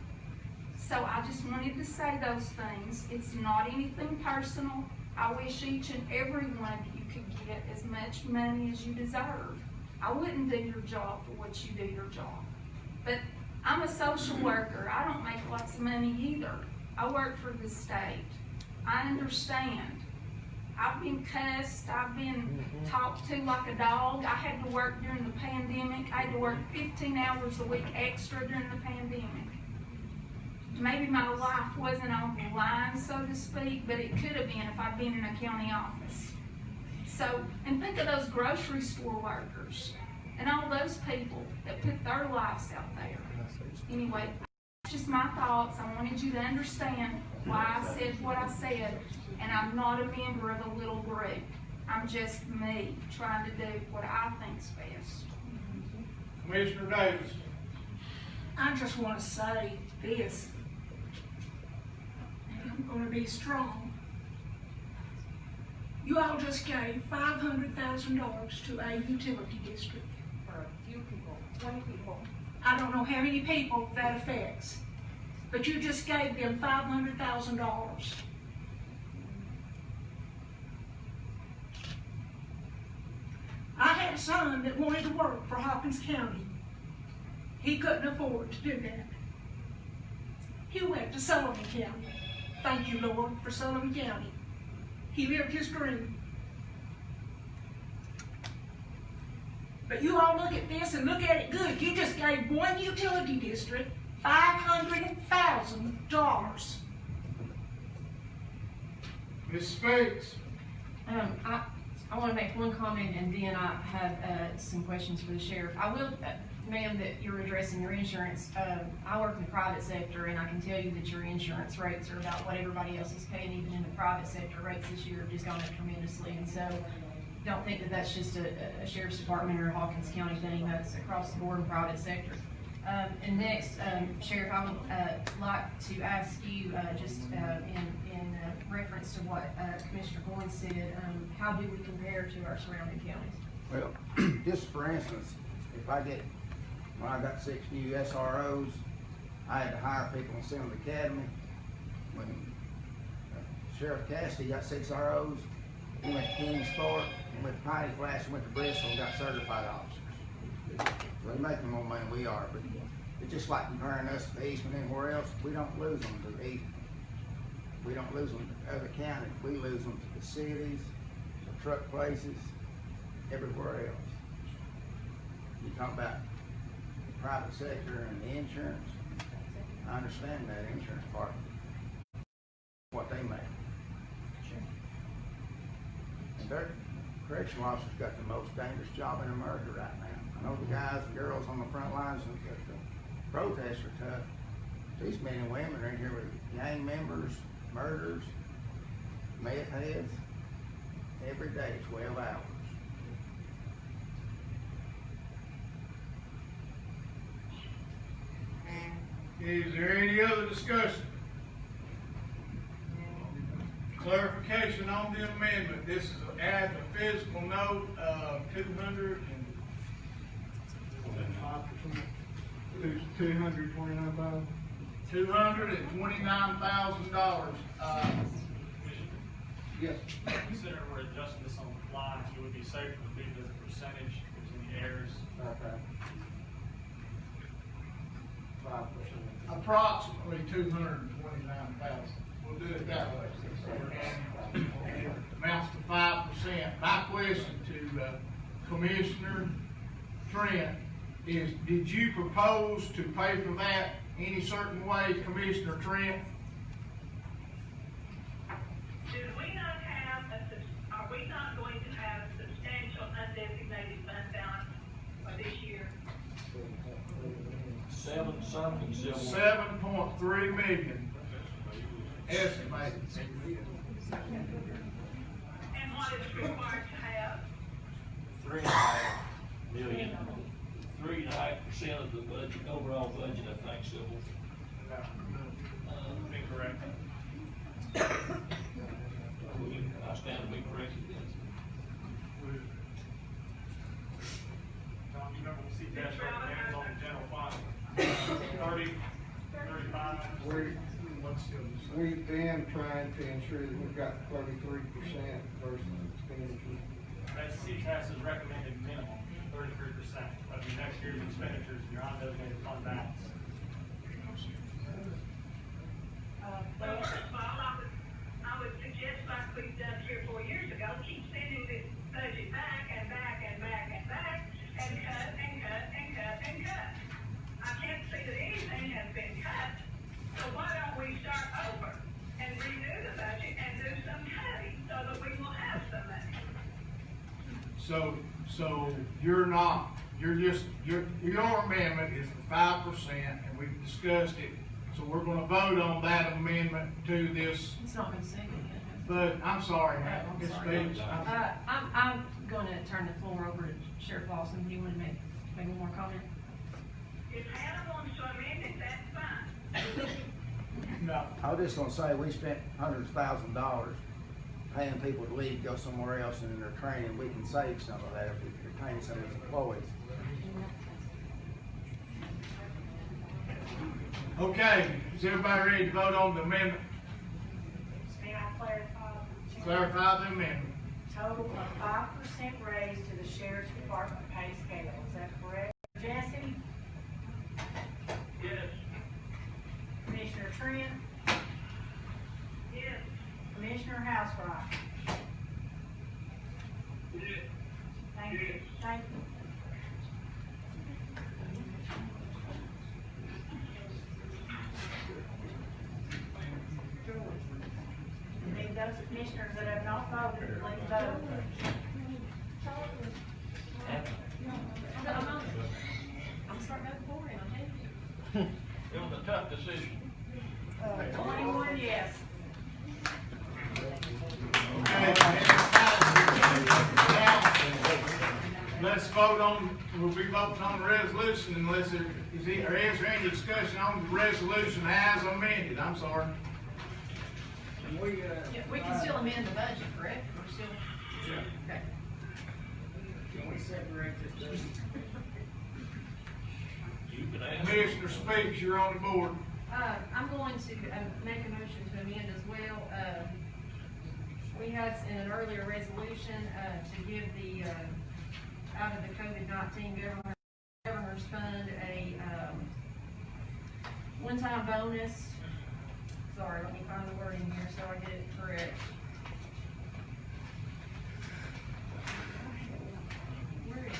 So I just wanted to say those things. It's not anything personal. I wish each and every one of you could get as much money as you deserve. I wouldn't do your job for what you do your job. But I'm a social worker. I don't make lots of money either. I work for the state. I understand. I've been cussed. I've been talked to like a dog. I had to work during the pandemic. I had to work 15 hours a week extra during the pandemic. Maybe my life wasn't on the line, so to speak, but it could have been if I'd been in a county office. So, and think of those grocery store workers and all those people that put their lives out there. Anyway, that's just my thoughts. I wanted you to understand why I said what I said, and I'm not a member of a little group. I'm just me trying to do what I think's best. Commissioner Davis. I just want to say this. I'm going to be strong. You all just gave $500,000 to a utility district. For a few people, 20 people. I don't know how many people that affects, but you just gave them $500,000. I had a son that wanted to work for Hawkins County. He couldn't afford to do that. He went to Sullivan County. Thank you, Lord, for Sullivan County. He lived his dream. But you all look at this and look at it good. You just gave one utility district $500,000. Ms. Speaks. I want to make one comment, and then I have some questions for the sheriff. I will, ma'am, that you're addressing your insurance. I work in the private sector, and I can tell you that your insurance rates are about what everybody else is paying. Even in the private sector, rates this year have just gone up tremendously, and so don't think that that's just a sheriff's department or a Hawkins County thing. That's across the board in private sector. And next, Sheriff, I would like to ask you, just in reference to what Commissioner Boyd said, how do we compare to our surrounding counties? Well, just for instance, if I get, when I got 6 new SROs, I had to hire people and send them to the academy. When Sheriff Cassidy got 6 ROs, he went to Kingsport, he went to Piney Flash, he went to Bristol and got certified officers. So they make more money than we are, but it's just like comparing us to the Eastman and anywhere else. We don't lose them to the Eastman. We don't lose them to other counties. We lose them to the cities, the truck places, everywhere else. You talk about the private sector and the insurance. I understand that insurance part, what they make. And their correctional officers got the most dangerous job in America right now. I know the guys and girls on the front lines and the protests are tough. These men and women are in here with gang members, murders, meth heads, every day, 12 hours. Is there any other discussion? Clarification on the amendment. This is to add the physical note of $229,000. Yes. Consider we're adjusting this on the fly, so it would be safer to leave it as a percentage, if there's any errors. Okay. 5%. Approximately 229,000. We'll do it that way. And it amounts to 5%. My question to Commissioner Trent, is, did you propose to pay for that any certain way, Commissioner Trent? Do we not have are we not going to have a substantial undesignated fund balance for this year? 7.3 million estimated. And what is required to have? 3.5 million. 3.5% of the budget, overall budget, I think, Civil. Incorrect. I stand to be corrected then. Tom, you remember when CPS recommends on the general fund? 30, 35. We've been trying to ensure that we've got 33% versus expenditure. That's CPS's recommended minimum, 33% of your next year's expenditures, your undesignated fund balance. Well, first of all, I would suggest like we've done 3 or 4 years ago, keep sending this budget back and back and back and back, and cut and cut and cut and cut. I can't see that anything has been cut, so why don't we start over and redo the budget and do some cutting so that we will have some money? So you're not, your amendment is for 5%, and we've discussed it. So we're gonna vote on that amendment to this, It's not been seconded. but I'm sorry, I'm Ms. sorry. Speaks. I'm gonna turn the floor over to Sheriff Lawson. Do you wanna make one more comment? If Hannah wants to amend it, that's fine. No. I was just gonna say, we spent hundreds of thousands of dollars paying people to leave, go somewhere else, and in their training, we can save some of that if we retain some of these employees. Okay, is everybody ready to vote on the amendment? May I clarify? Clarify the amendment. Total of 5% raise to the sheriff's department pay scale, is that correct? Jesse? Yes. Commissioner Trent? Yes. Commissioner Housefly? Yes. Thank you. Thank you. Need those commissioners that have not voted, please vote. I'm starting over for it, I'll take it. It was a tough decision. 21 yes. Okay, now, let's vote on, we'll be voting on the resolution unless there is there any discussion on the resolution as amended. I'm sorry. Yeah, we can still amend the budget, correct? We're still. Okay. Can we separate this budget? You can ask. Commissioner Speaks, you're on the board. I'm going to make a motion to amend as well. We had in an earlier resolution to give the, out of the COVID-19 Governor's Fund a one-time bonus. Sorry, let me find the wording here so I get it correct. Where is it?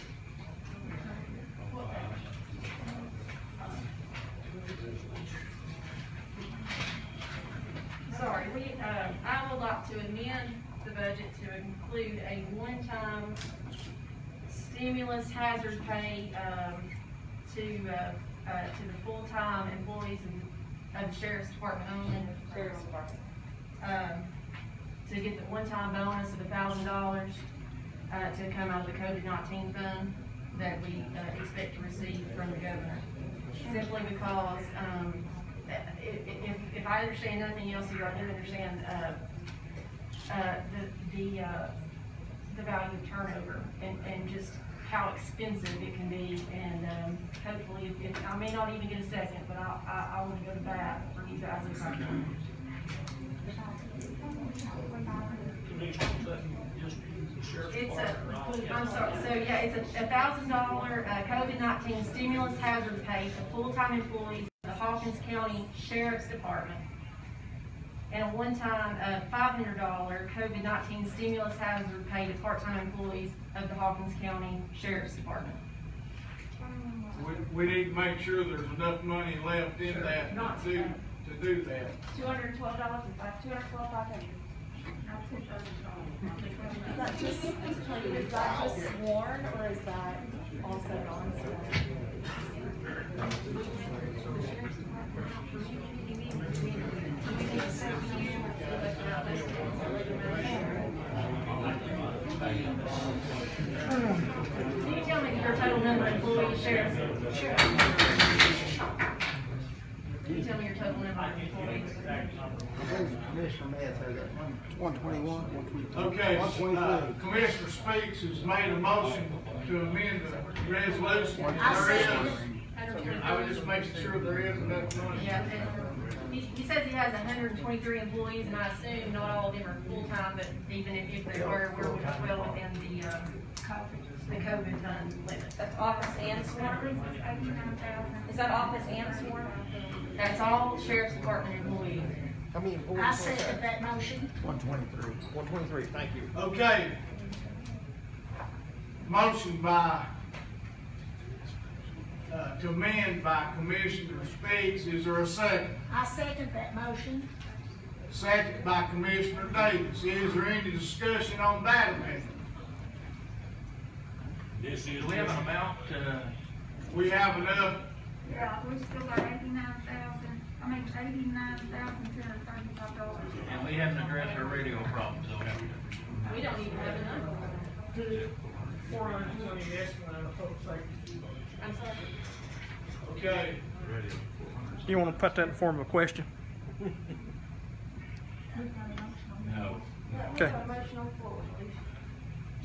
What page? Sorry, I would like to amend the budget to include a one-time stimulus hazard pay, to the full-time employees of the Sheriff's Department only. Sheriff's Department. To get the one-time bonus of $1,000, to come out of the COVID-19 fund that we, expect to receive from the governor. Simply because, if I understand nothing else, you do understand, the value of turnover and just how expensive it can be, and, hopefully, I may not even get a second, but I want to go to bat for you guys if I can. It's I'm sorry, so yeah, it's a $1,000, COVID-19 stimulus hazard pay to full-time employees of the Hawkins County Sheriff's Department, and a one-time, $500 COVID-19 stimulus hazard pay to part-time employees of the Hawkins County Sheriff's Department. We need to make sure there's enough money left in that to do that. $212 and $212,500. Is that just sworn or is that also non-sworn? Can you tell me your total number of employees, Sheriff? Sure. Can you tell me your total number of employees? Commissioner Math has that number. 121, 122. Okay, Commissioner Speaks has made a motion to amend the resolution. There is. I was just making sure there is enough money. Yeah, and he says he has 123 employees, and I assume not all of them are full-time, but even if they were, we're well within the COVID limit. That's office and sworn? Is that office and sworn? That's all Sheriff's Department employees. How many employees? I second that motion. 123. 123, thank you. Okay. Motion by, to amend by Commissioner Speaks. Is there a second? I second that motion. Second by Commissioner Davis. Is there any discussion on that amendment? This is. Do we have an amount, We have enough. Yeah, we still got $89,235. and we haven't addressed our radio problems, so have we? We don't even have enough. $420 estimate on public safety. I'm sorry. Okay. You want to put that in form of a question? No. Okay.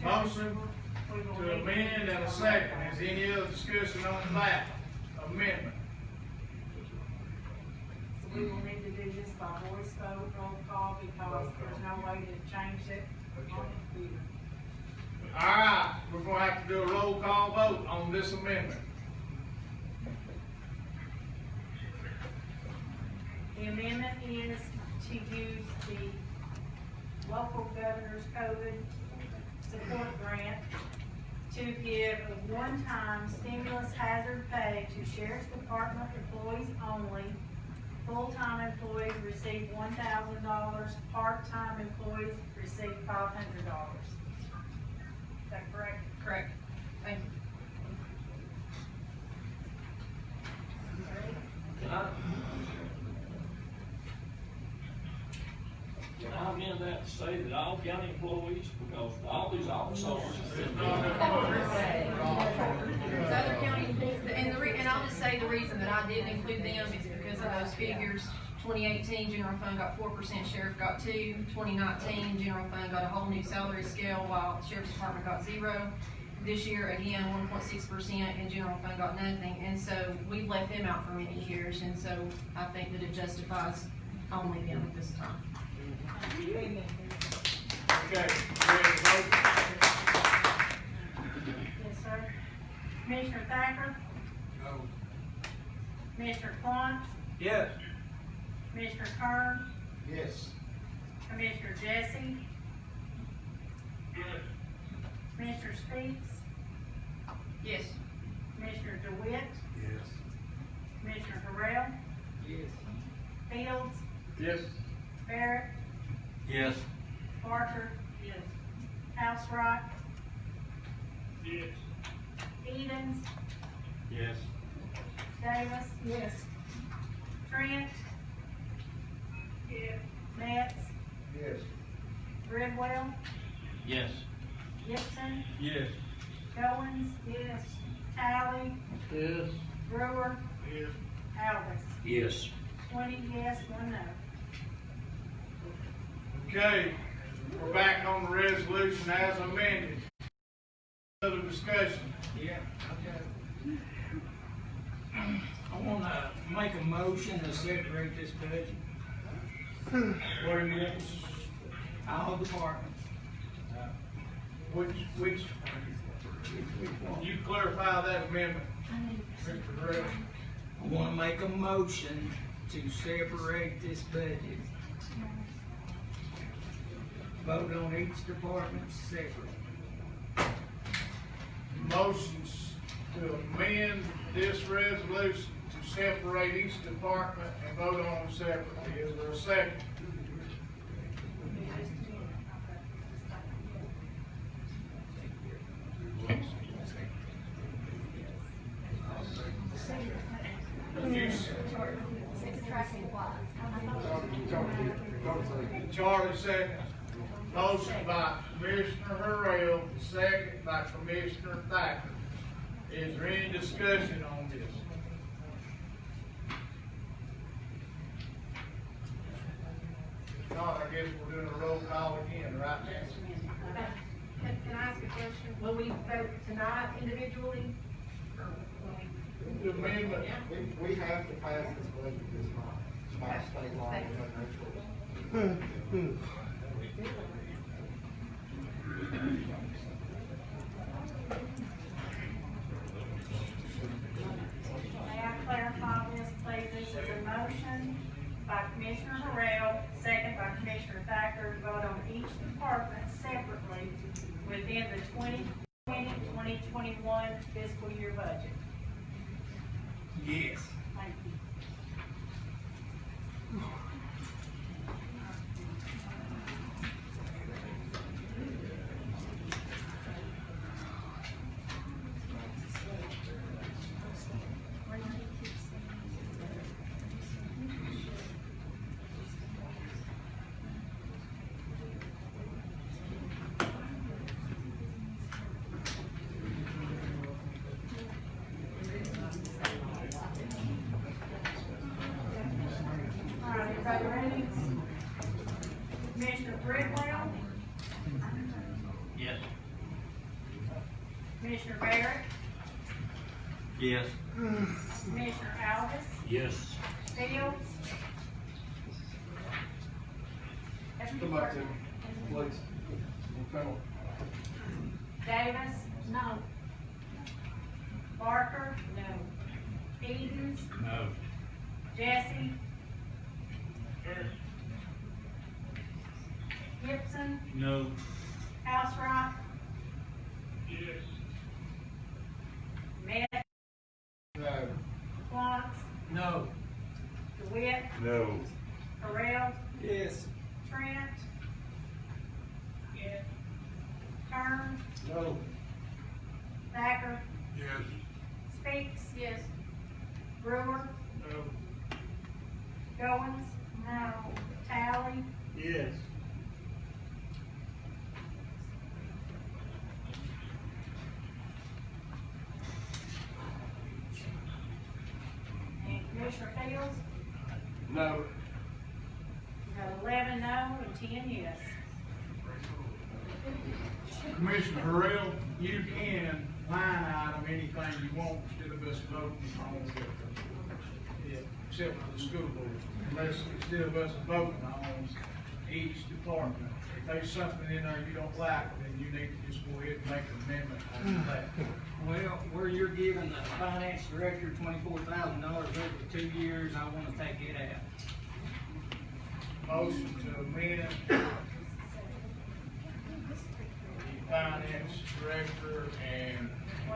Motion to amend and a second. Is any other discussion on that amendment? So we will need to do this by voice vote, roll call, because there's no way to change it on the computer. All right, we're gonna have to do a roll call vote on this amendment. The amendment is to use the local governor's COVID support grant to give a one-time stimulus hazard pay to Sheriff's Department employees only. Full-time employees receive $1,000, part-time employees receive $500. Is that correct? Correct. Thank you. Can I amend that to say that all county employees, because all these officers. Other county, and I'll just say the reason that I didn't include them is because of those figures. 2018, general fund got 4%, sheriff got 2%. 2019, general fund got a whole new salary scale, while sheriff's department got 0%. This year, again, 1.6%, and general fund got nothing. And so we've left them out for many years, and so I think that it justifies only them at this time. Okay, ready to vote? Yes, sir. Commissioner Thacker? No. Commissioner Quant? Yes. Commissioner Kern? Yes. Commissioner Jesse? Yes. Commissioner Speaks? Yes. Commissioner DeWitt? Yes. Commissioner Harrell? Yes. Fields? Yes. Barrett? Yes. Parker? Yes. Housewright? Yes. Edens? Yes. Davis? Yes. Trent? Yes. Metz? Yes. Bridwell? Yes. Gibson? Yes. Goins? Yes. Talley? Yes. Brewer? Yes. Alvis? Yes. 20 yes, 1 no. Okay, we're back on the resolution as amended. Other discussion? Yeah, okay. I wanna make a motion to separate this budget. What do you want? All departments. Which Which one? you clarify that amendment, Mr. Harrell? I wanna make a motion to separate this budget. Vote on each department separate. Motions to amend this resolution to separate each department and vote on them separately. Is there a second? Charlie seconds. Motion by Commissioner Harrell, second by Commissioner Thacker. Is there any discussion on this? If not, I guess we're doing a roll call again, right? Can I ask a question? Will we vote tonight individually? The amendment. We have to pass this budget this month, by state law, we have no choice. May I clarify this, please? This is a motion by Commissioner Harrell, second by Commissioner Thacker, to vote on each department separately within the 2020-2021 fiscal year budget. Yes. Thank you. All right, everybody ready? Commissioner Bridwell, Yes. Commissioner Barrett, Yes. Commissioner Alvis, Yes. Fields. Come back to me, please. Davis? No. Barker? No. Edens? No. Jesse? Gibson? No. Housewright? Yes. Met? No. Watts? No. DeWitt? No. Harrell? Yes. Trent? Yes. Kern? No. Thacker? Yes. Speaks? Yes. Brewer? No. Goins? No. Tally? Yes. And Commissioner Fields? No. We got 11 no and 10 yes. Commissioner Harrell, you can line item anything you want instead of us voting on it, except for the school board, unless instead of us voting on each department. If there's something in there you don't like, then you need to just go ahead and make an amendment on that. Well, where you're giving the finance director $24,000 over 2 years, I wanna take it out. Motion to amend the finance director, and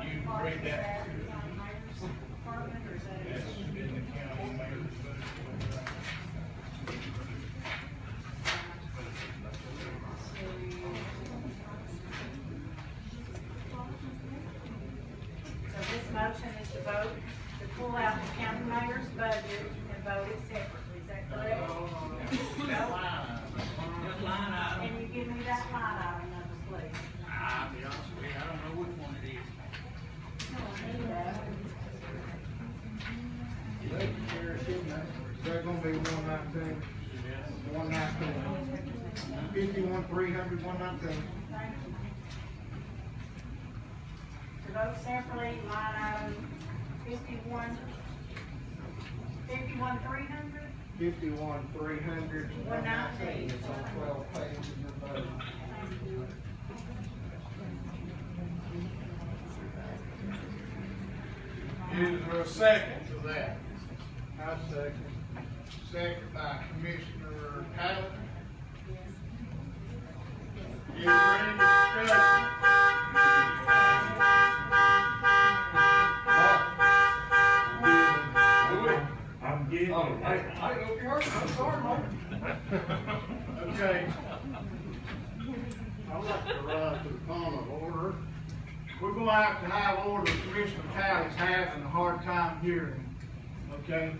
you read that. That's in the county mayor's budget. So this motion is to vote, to pull out the county mayor's budget and vote it separately, is that correct? That line item. Can you give me that line item number, please? I'll be honest with you, I don't know which one it is. Is that gonna be 119? 119. 51,300, 119. To vote separately, line item 51,300? 51,300, 119. It's on 12 pages of your budget. Is there a second to that? I second. Second by Commissioner Taylor. Is there any discussion? gonna have to have order. Commissioner Talley's having a hard time hearing, okay?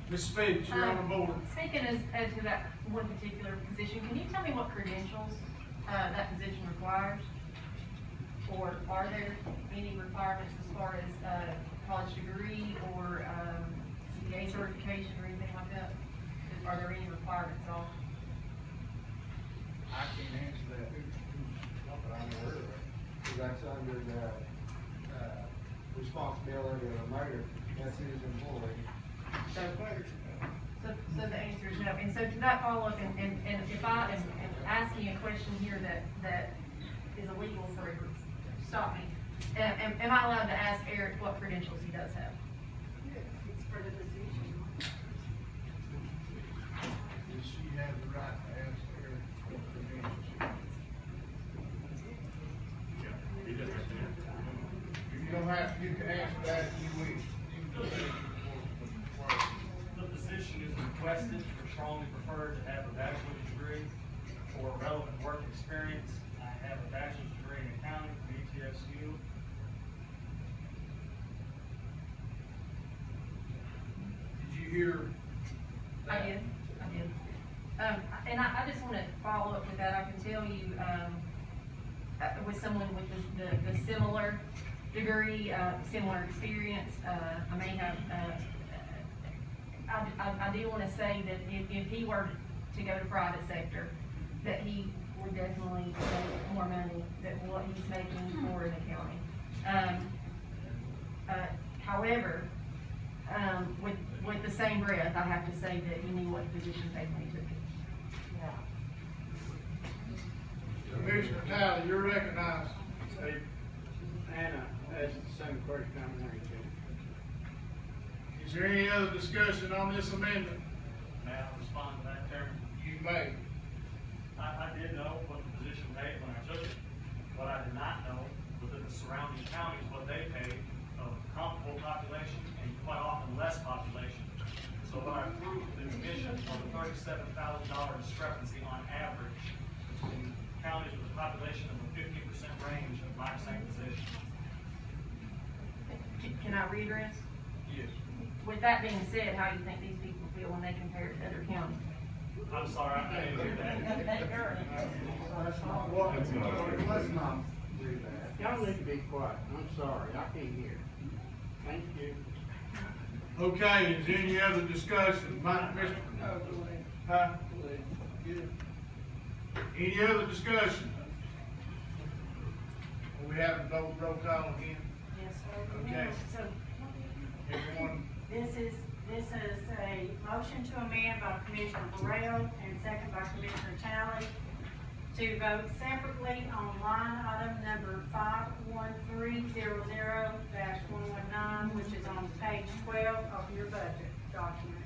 Ms. Speaks, you're on the board. Speaking as to that one particular position, can you tell me what credentials, that position requires? Or are there any requirements as far as, college degree or, CPA certification or anything like that? Are there any requirements at all? I can't answer that. Not that I'm aware of. Because that's under the, responsibility of the mayor. That's his employee. So the answer is no. And so to that follow up, and if I am asking a question here that is illegal for, stop me. Am I allowed to ask Eric what credentials he does have? It's for the position. She has the right to ask Eric what credentials she has. He does right there. You don't have, you can answer that if you wish. The position is requested or strongly preferred to have a bachelor's degree or relevant work experience. I have a bachelor's degree in accounting from ETSU. Did you hear? I did. And I just want to follow up with that. I can tell you, with someone with the similar degree, similar experience, I may have, I do want to say that if he were to go to private sector, that he would definitely make more money than what he's making for an accounting. However, with the same breath, I have to say that he knew what position paid when he took it. Commissioner Talley, you're recognized. Anna, that's the same question I'm going to. Is there any other discussion on this amendment? May I respond to that, Chairman? You may. I did know what the position paid when I took it. What I did not know was that the surrounding counties, what they paid, of comparable population and quite often less population. So what I proved to the commission was a $37,000 discrepancy on average between counties with a population of the 50% range of my same position. Can I readdress? Yes. With that being said, how do you think these people feel when they compare it to other counties? I'm sorry, I didn't hear that. Let's not do that. Y'all need to be quiet. I'm sorry, I can't hear. Thank you. Okay, is there any other discussion? Mr. Huh? Any other discussion? We have a roll call again. Yes, sir. Okay. So, Everyone, this is a motion to amend by Commissioner Burrell and second by Commissioner Talley to vote separately on line item number 51300-119, which is on page 12 of your budget document.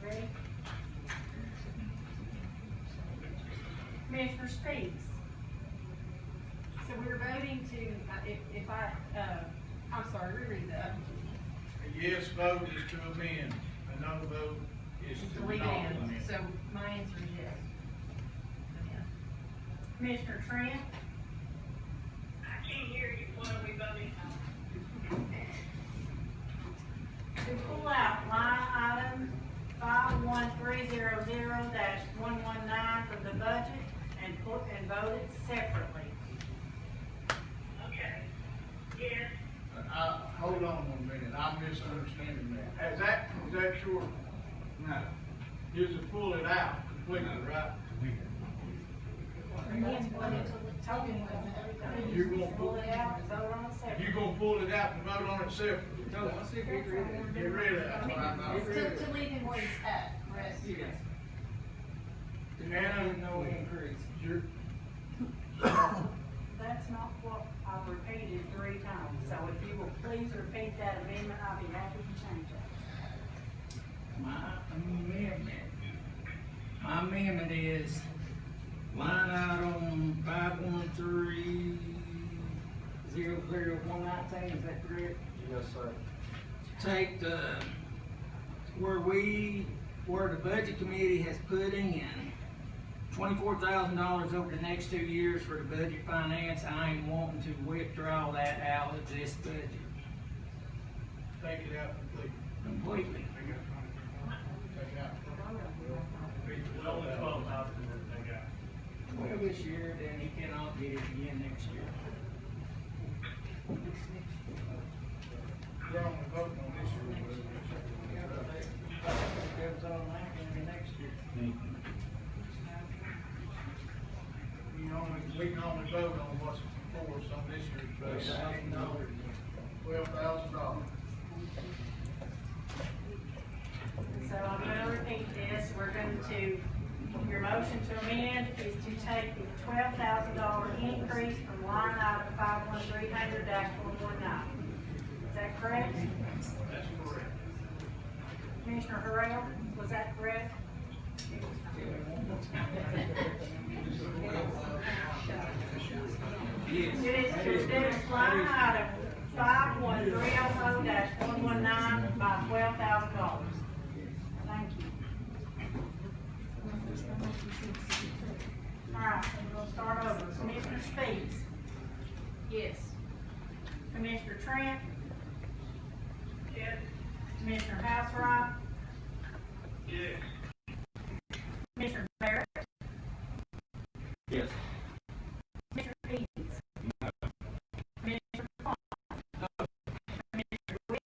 Ready? Commissioner Speaks. So we're voting to, I'm sorry, reread that. a yes vote is to amend, a no vote is to To leave not it in, amend. so my answer is yes. Yeah. Commissioner Trent? I can't hear you. What are we voting on? To pull out line item 51300-119 from the budget and vote it separately. Okay. Yes. Hold on 1 minute, I'm misunderstanding that. Is that your? No. Is to pull it out completely, right? You're gonna Pull it out and vote on it separately. You gonna pull it out and vote on it separately? No, I think we agree. Get rid of it. To leave him where he's at, correct? Yes. Anna, No increase. you're, That's not what I've repeated 3 times, so if you will please repeat that amendment, I'll be happy to change it. My amendment is line item 51300-119, is that correct? Yes, sir. Take where the budget committee has put in $24,000 over the next 2 years for the budget finance. I ain't wanting to withdraw that out of this budget Take it out completely. completely. Take it out. There's only 12,000 that they got. 12 this year, then he cannot get it again next year. You're only voting on this year. Goes on like in the next year. We can only vote on what's before us on this year's budget. $12,000. So I'm gonna repeat this, we're going to, your motion to amend is to take the $12,000 increase from line item 51300-119. Is that correct? That's correct. Commissioner Harrell, was that correct? It is to reduce line item 51300-119 by $12,000. Thank you. All right, we'll start over. Commissioner Speeds? Yes. Commissioner Trent? Yes. Commissioner Housewright? Yes. Commissioner Barrett? Yes. Commissioner Eads? No. Commissioner Font? No. Commissioner Witt?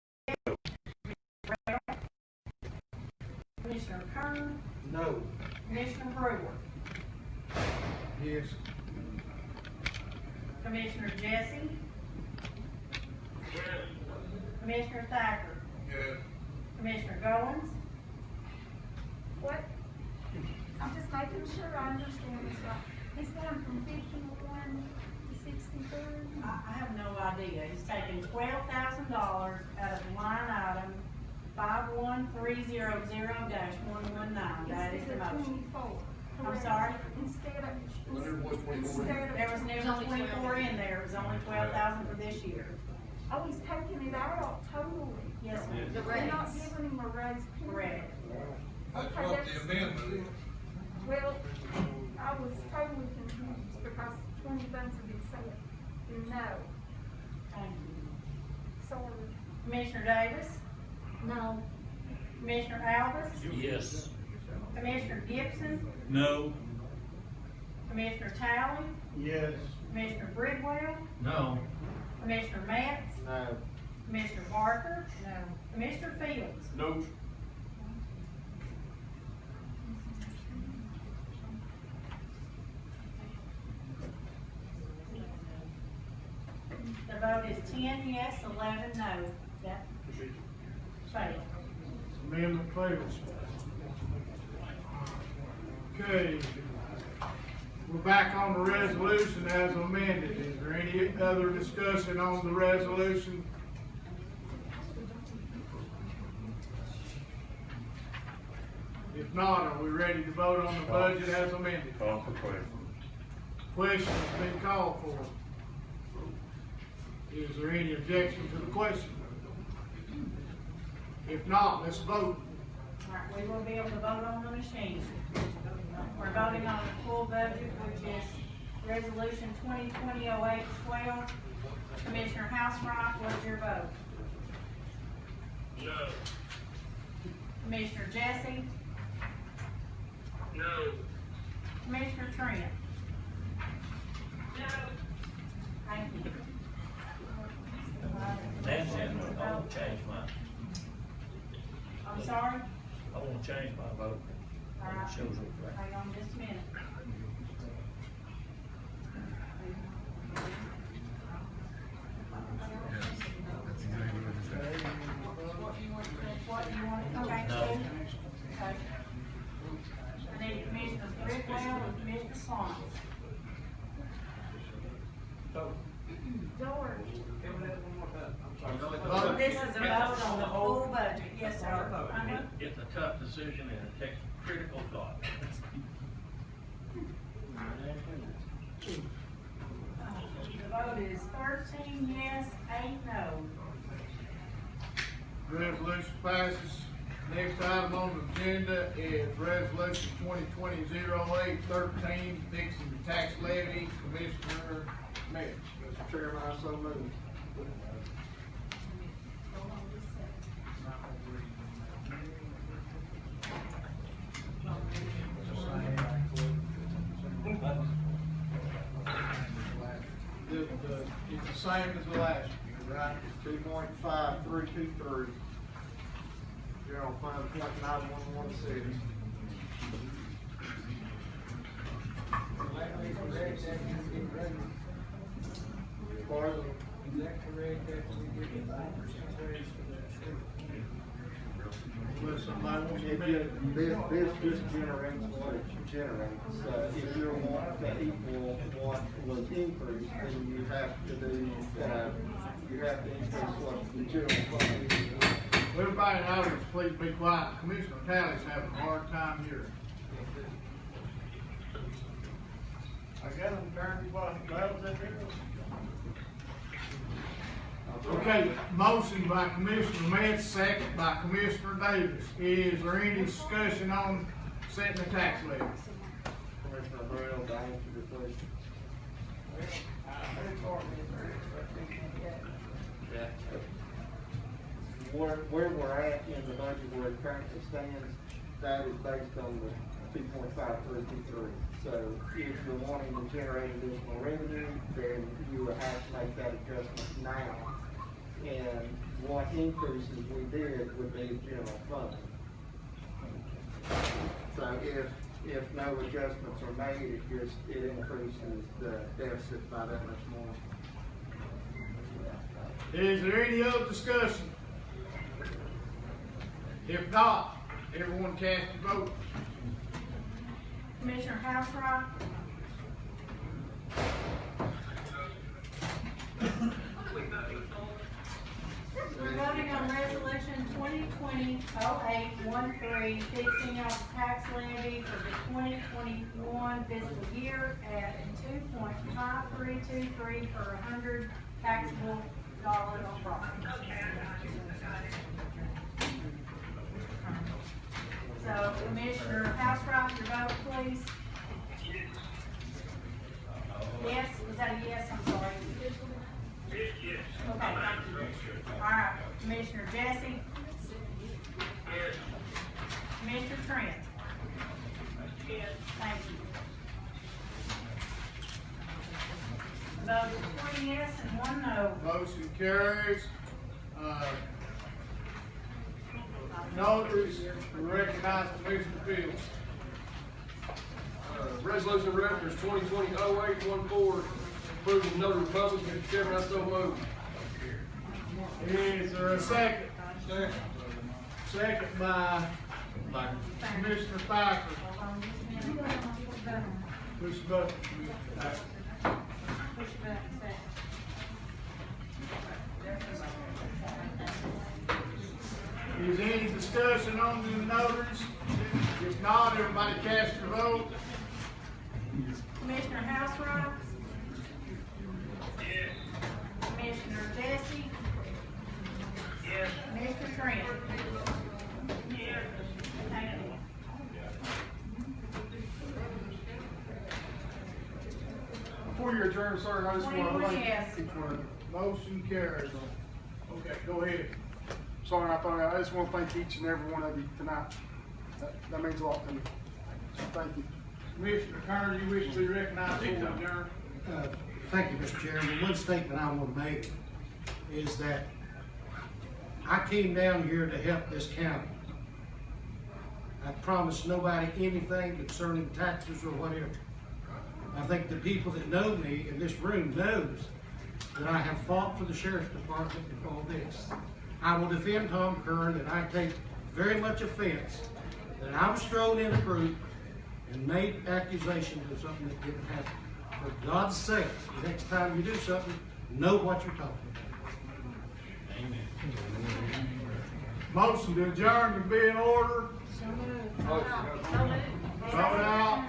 Commissioner Kern? No. Commissioner Brewer? Yes. Commissioner Jesse? Yes. Commissioner Thacker? Yes. Commissioner Goins? What? I'm just making sure I understand this right. He's going from 51 to 63? I have no idea. He's taking $12,000 out of line item 51300-119. That is the motion. 24. I'm sorry? Instead of. There was never 24 in there. It was only 12,000 for this year. Oh, he's taking it out totally. Yes, ma'am. They're not giving him a raise. Correct. That's what the amendment is. Well, I was totally confused because 20 months of it said, no. Thank you. Sorry. Commissioner Davis? No. Commissioner Alvis? Yes. Commissioner Gibson? No. Commissioner Talley? Yes. Commissioner Bridwell? No. Commissioner Matz? No. Commissioner Barker? No. Commissioner Fields? Nope. The vote is 10 yes, 11 no. That failed. Amendment fails. Okay. We're back on the resolution as amended. Is there any other discussion on the resolution? If not, are we ready to vote on the budget as amended? Call for question. Question has been called for. Is there any objection to the question? If not, let's vote. All right, we will be able to vote on the machine. We're voting on the full budget, which is resolution 2020-08-12. Commissioner Housewright, what's your vote? No. Commissioner Jesse? No. Commissioner Trent? No. Thank you. That's it. I want to change I'm sorry? I want to change my vote. All right. It shows up right. Hang on just a minute. What do you want to come back to? No. Okay. I need Commissioner Bridwell and Commissioner Font. George. This is a vote on the full budget. Yes, sir. Uh-huh. It's a tough decision and it takes critical thought. The vote is 13 yes, 8 no. Resolution passes. Next item on the agenda is It's resolution 2020-08-13, fixing the tax levy, Commissioner Mitch. Mr. Chairman, I so move. It's the same as the last year, right? 2.5323. General fund .9116. Pardon? Is that correct, that we get a 5% raise for that? Well, somebody wants to make. This generates what it generates. If you're wanting to equal what was increased, then you have to do, you have to increase what the general fund is. Everybody in the audience, please be quiet. Commissioner Talley's having a hard time hearing. I got him turned while he loves that here. Okay, motion by Commissioner Metz, second by Commissioner Davis. Is there any discussion on setting the tax levy? Commissioner Burrell, to answer the question. Where we're at in the budget where it currently stands, that is based on the 2.5323. So if you're wanting to generate additional revenue, then you would have to make that adjustment now. And what increases we did would be general fund. So if no adjustments are made, it increases the deficit by that much more. Is there any other discussion? If not, everyone cast your vote. Commissioner Housebrook, we're voting on resolution 2020-08-13, fixing up tax levy for the 2021 fiscal year at 2.5323 per 100 taxable dollars on property. So Commissioner Housebrook, your vote please. Yes, was that a yes? I'm sorry. Yes. Okay, thank you. All right, Commissioner Jesse. Yes. Commissioner Trent. Yes. Thank you. Vote 20 yes and 1 no. Motion carries. Notaries, we recognize Commissioner Fields. Resolution reference 2020-08-14, approving notary public. Mr. Chairman, I so move. Is there a second? Second by Commissioner Thacker. Push the button. Push it back. Is there any discussion on the notaries? If not, everybody cast your vote. Commissioner Housebrook. Yes. Commissioner Jesse. Yes. Mr. Trent. Yes. Thank you. Before you adjourn, sir, I just want to 21 thank yes. each one of you. Motion carries. Okay, go ahead. Sorry, I just want to thank each and every one of you tonight. That means a lot to me. So thank you. Commissioner Carter, you wish to be recognized for adjourn? Thank you, Mr. Chairman. One statement I want to make is that I came down here to help this county. I promised nobody anything concerning taxes or whatever. I think the people that know me in this room knows that I have fought for the sheriff's department and all this. I will defend Tom Kern, and I take very much offense that I was thrown in a group and made accusations of something that didn't happen. For God's sake, the next time you do something, know what you're talking about. Amen. Motion to adjourn to be in order. Vote out.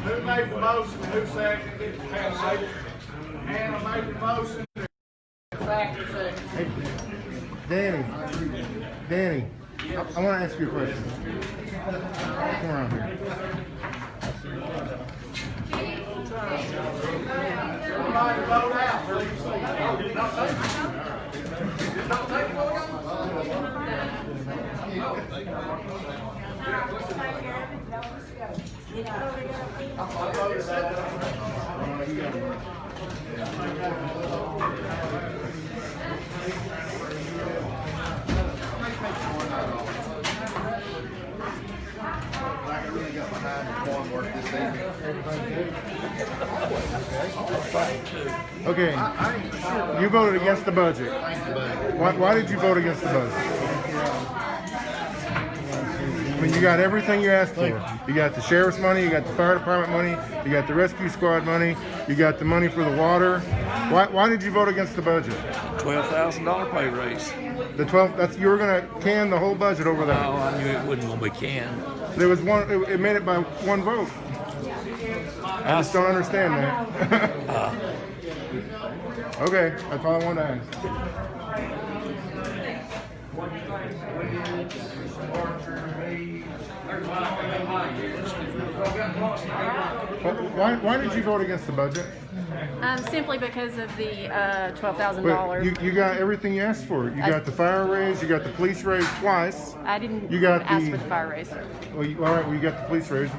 Who made the motion? Who seconded it? Hannah made the motion. Thacker seconded. Danny, I want to ask you a question. Come around here. Everybody vote out, please. Okay, you voted against the budget. Why did you vote against the budget? I mean, you got everything you asked for. You got the sheriff's money, you got the fire department money, you got the rescue squad money, you got the money for the water. Why did you vote against the budget? $12,000 pay raise. The 12, that's, you were gonna can the whole budget over that. Oh, I knew it wouldn't gonna be canned. There was one, it made it by one vote. I just don't understand that. Okay, that's all I wanted to ask. Why did you vote against the budget? Simply because of the $12,000. But you got everything you asked for. You got the fire raise, you got the police raise twice. I didn't You got ask the- for the fire raise. Well, all right, well, you got the police raise.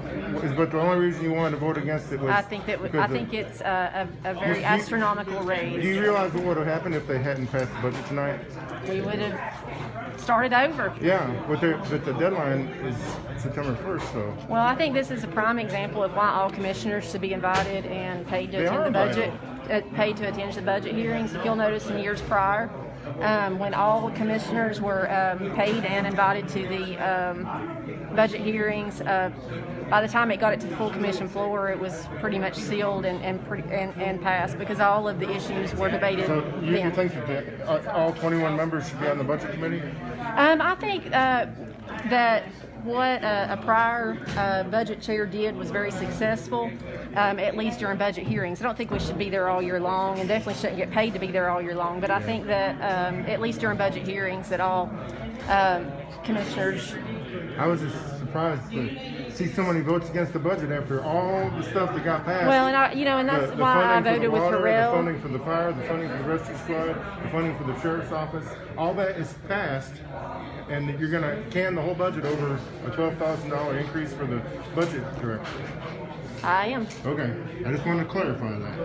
But the only reason you wanted to vote against it was I think it's a very astronomical raise. Do you realize what would have happened if they hadn't passed the budget tonight? We would have started over. Yeah, but the deadline is September 1st, so. Well, I think this is a prime example of why all commissioners should be invited and paid to They attend are the budget, paid to attend the budget hearings. If you'll notice in years prior, when all commissioners were paid and invited to the budget hearings, by the time it got it to the full commission floor, it was pretty much sealed and passed because all of the issues were debated So you then. think that all 21 members should be on the budget committee? I think that what a prior budget chair did was very successful, at least during budget hearings. I don't think we should be there all year long, and definitely shouldn't get paid to be there all year long. But I think that at least during budget hearings, that all commissioners. I was just surprised to see so many votes against the budget after all the stuff that got passed. Well, and that's The why I funding for voted the with water, Terrell. The funding for the fire, the funding for the rescue squad, the funding for the sheriff's office, all that is passed, and you're going to can the whole budget over a $12,000 increase for the budget director. I am. Okay, I just wanted to clarify that.